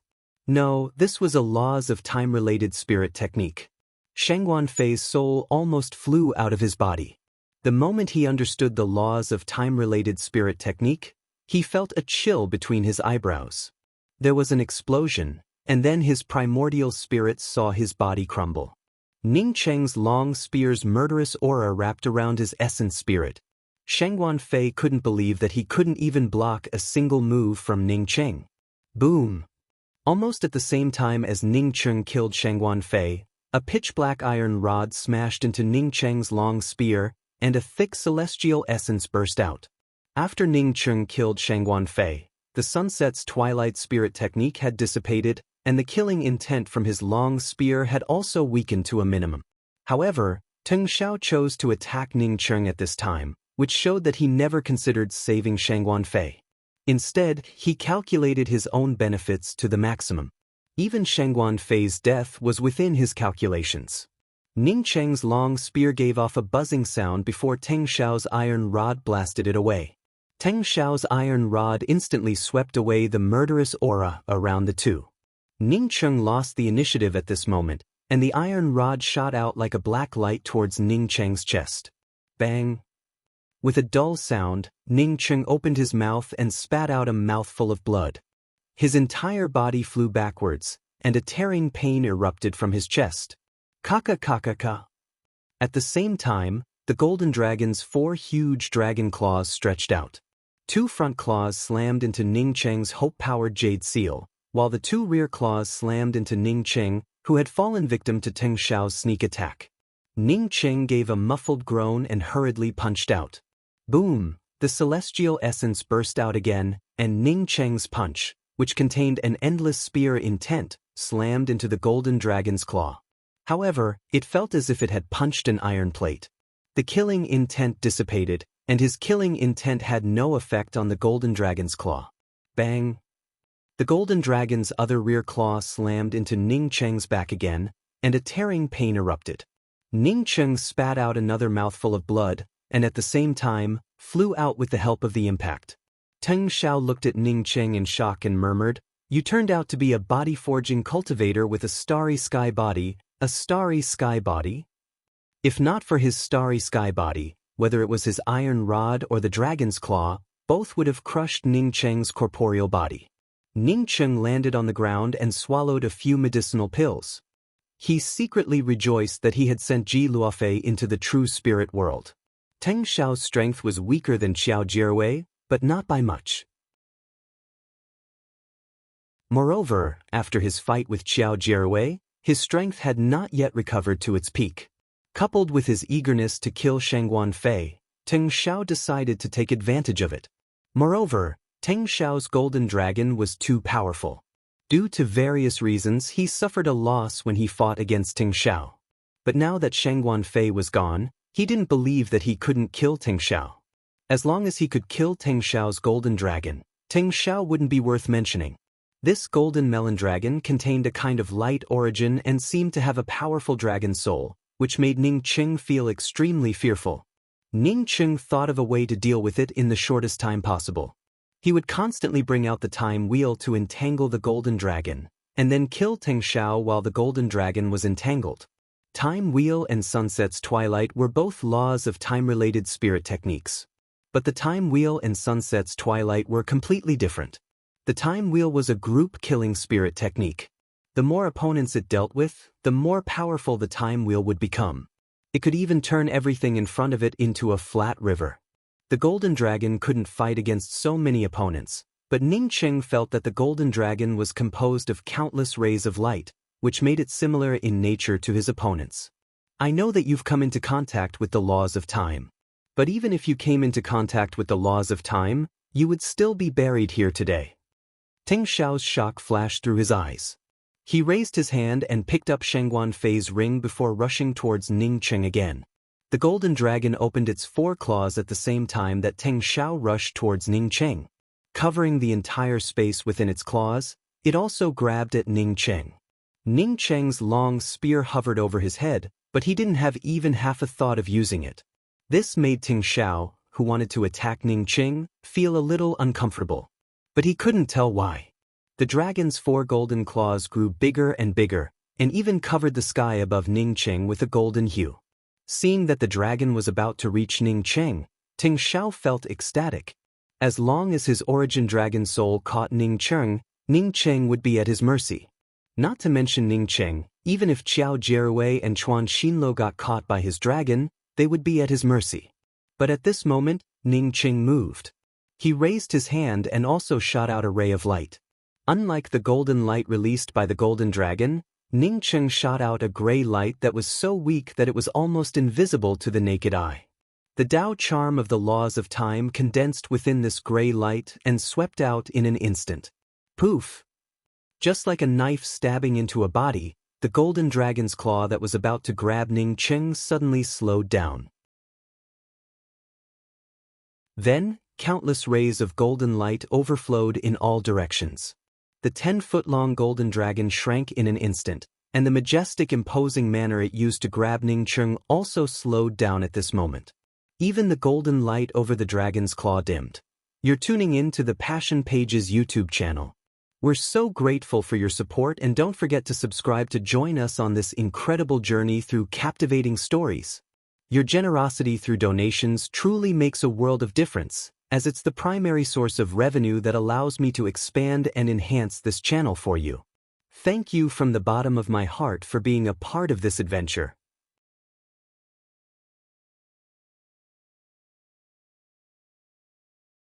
Speaker 1: No, this was a laws of time-related spirit technique. Shangguan Fei's soul almost flew out of his body. The moment he understood the laws of time-related spirit technique, he felt a chill between his eyebrows. There was an explosion, and then his primordial spirits saw his body crumble. Ning Cheng's long spear's murderous aura wrapped around his essence spirit. Shangguan Fei couldn't believe that he couldn't even block a single move from Ning Cheng. Boom! Almost at the same time as Ning Cheng killed Shangguan Fei, a pitch-black iron rod smashed into Ning Cheng's long spear, and a thick celestial essence burst out. After Ning Cheng killed Shangguan Fei, the Sunset's twilight spirit technique had dissipated, and the killing intent from his long spear had also weakened to a minimum. However, Teng Xiao chose to attack Ning Cheng at this time, which showed that he never considered saving Shangguan Fei. Instead, he calculated his own benefits to the maximum. Even Shangguan Fei's death was within his calculations. Ning Cheng's long spear gave off a buzzing sound before Teng Xiao's iron rod blasted it away. Teng Xiao's iron rod instantly swept away the murderous aura around the two. Ning Cheng lost the initiative at this moment, and the iron rod shot out like a black light towards Ning Cheng's chest. Bang! With a dull sound, Ning Cheng opened his mouth and spat out a mouthful of blood. His entire body flew backwards, and a tearing pain erupted from his chest. Ka-ka-ka-ka-ka. At the same time, the golden dragon's 4 huge dragon claws stretched out. 2 front claws slammed into Ning Cheng's hope-powered jade seal, while the 2 rear claws slammed into Ning Cheng, who had fallen victim to Teng Xiao's sneak attack. Ning Cheng gave a muffled groan and hurriedly punched out. Boom! The celestial essence burst out again, and Ning Cheng's punch, which contained an endless spear intent, slammed into the golden dragon's claw. However, it felt as if it had punched an iron plate. The killing intent dissipated, and his killing intent had no effect on the golden dragon's claw. Bang! The golden dragon's other rear claw slammed into Ning Cheng's back again, and a tearing pain erupted. Ning Cheng spat out another mouthful of blood, and at the same time, flew out with the help of the impact. Teng Xiao looked at Ning Cheng in shock and murmured, "You turned out to be a body-forging cultivator with a starry sky body, a starry sky body?" If not for his starry sky body, whether it was his iron rod or the dragon's claw, both would have crushed Ning Cheng's corporeal body. Ning Cheng landed on the ground and swallowed a few medicinal pills. He secretly rejoiced that he had sent Ji Luofei into the true spirit world. Teng Xiao's strength was weaker than Xiao Jiawei, but not by much. Moreover, after his fight with Xiao Jiawei, his strength had not yet recovered to its peak. Coupled with his eagerness to kill Shangguan Fei, Teng Xiao decided to take advantage of it. Moreover, Teng Xiao's golden dragon was too powerful. Due to various reasons, he suffered a loss when he fought against Teng Xiao. But now that Shangguan Fei was gone, he didn't believe that he couldn't kill Teng Xiao. As long as he could kill Teng Xiao's golden dragon, Teng Xiao wouldn't be worth mentioning. This golden melon dragon contained a kind of light origin and seemed to have a powerful dragon soul, which made Ning Cheng feel extremely fearful. Ning Cheng thought of a way to deal with it in the shortest time possible. He would constantly bring out the time wheel to entangle the golden dragon, and then kill Teng Xiao while the golden dragon was entangled. Time wheel and sunset's twilight were both laws of time-related spirit techniques. But the time wheel and sunset's twilight were completely different. The time wheel was a group-killing spirit technique. The more opponents it dealt with, the more powerful the time wheel would become. It could even turn everything in front of it into a flat river. The golden dragon couldn't fight against so many opponents, but Ning Cheng felt that the golden dragon was composed of countless rays of light, which made it similar in nature to his opponents. I know that you've come into contact with the laws of time. But even if you came into contact with the laws of time, you would still be buried here today. Teng Xiao's shock flashed through his eyes. He raised his hand and picked up Shangguan Fei's ring before rushing towards Ning Cheng again. The golden dragon opened its 4 claws at the same time that Teng Xiao rushed towards Ning Cheng. Covering the entire space within its claws, it also grabbed at Ning Cheng. Ning Cheng's long spear hovered over his head, but he didn't have even half a thought of using it. This made Teng Xiao, who wanted to attack Ning Cheng, feel a little uncomfortable. But he couldn't tell why. The dragon's 4 golden claws grew bigger and bigger, and even covered the sky above Ning Cheng with a golden hue. Seeing that the dragon was about to reach Ning Cheng, Teng Xiao felt ecstatic. As long as his origin dragon soul caught Ning Cheng would be at his mercy. Not to mention Ning Cheng, even if Xiao Jiawei and Chuan Xinluo got caught by his dragon, they would be at his mercy. But at this moment, Ning Cheng moved. He raised his hand and also shot out a ray of light. Unlike the golden light released by the golden dragon, Ning Cheng shot out a gray light that was so weak that it was almost invisible to the naked eye. The Tao charm of the laws of time condensed within this gray light and swept out in an instant. Poof! Just like a knife stabbing into a body, the golden dragon's claw that was about to grab Ning Cheng suddenly slowed down. Then, countless rays of golden light overflowed in all directions. The 10-foot-long golden dragon shrank in an instant, and the majestic imposing manner it used to grab Ning Cheng also slowed down at this moment. Even the golden light over the dragon's claw dimmed. You're tuning in to the Passion Pages YouTube channel. We're so grateful for your support, and don't forget to subscribe to join us on this incredible journey through captivating stories. Your generosity through donations truly makes a world of difference, as it's the primary source of revenue that allows me to expand and enhance this channel for you. Thank you from the bottom of my heart for being a part of this adventure.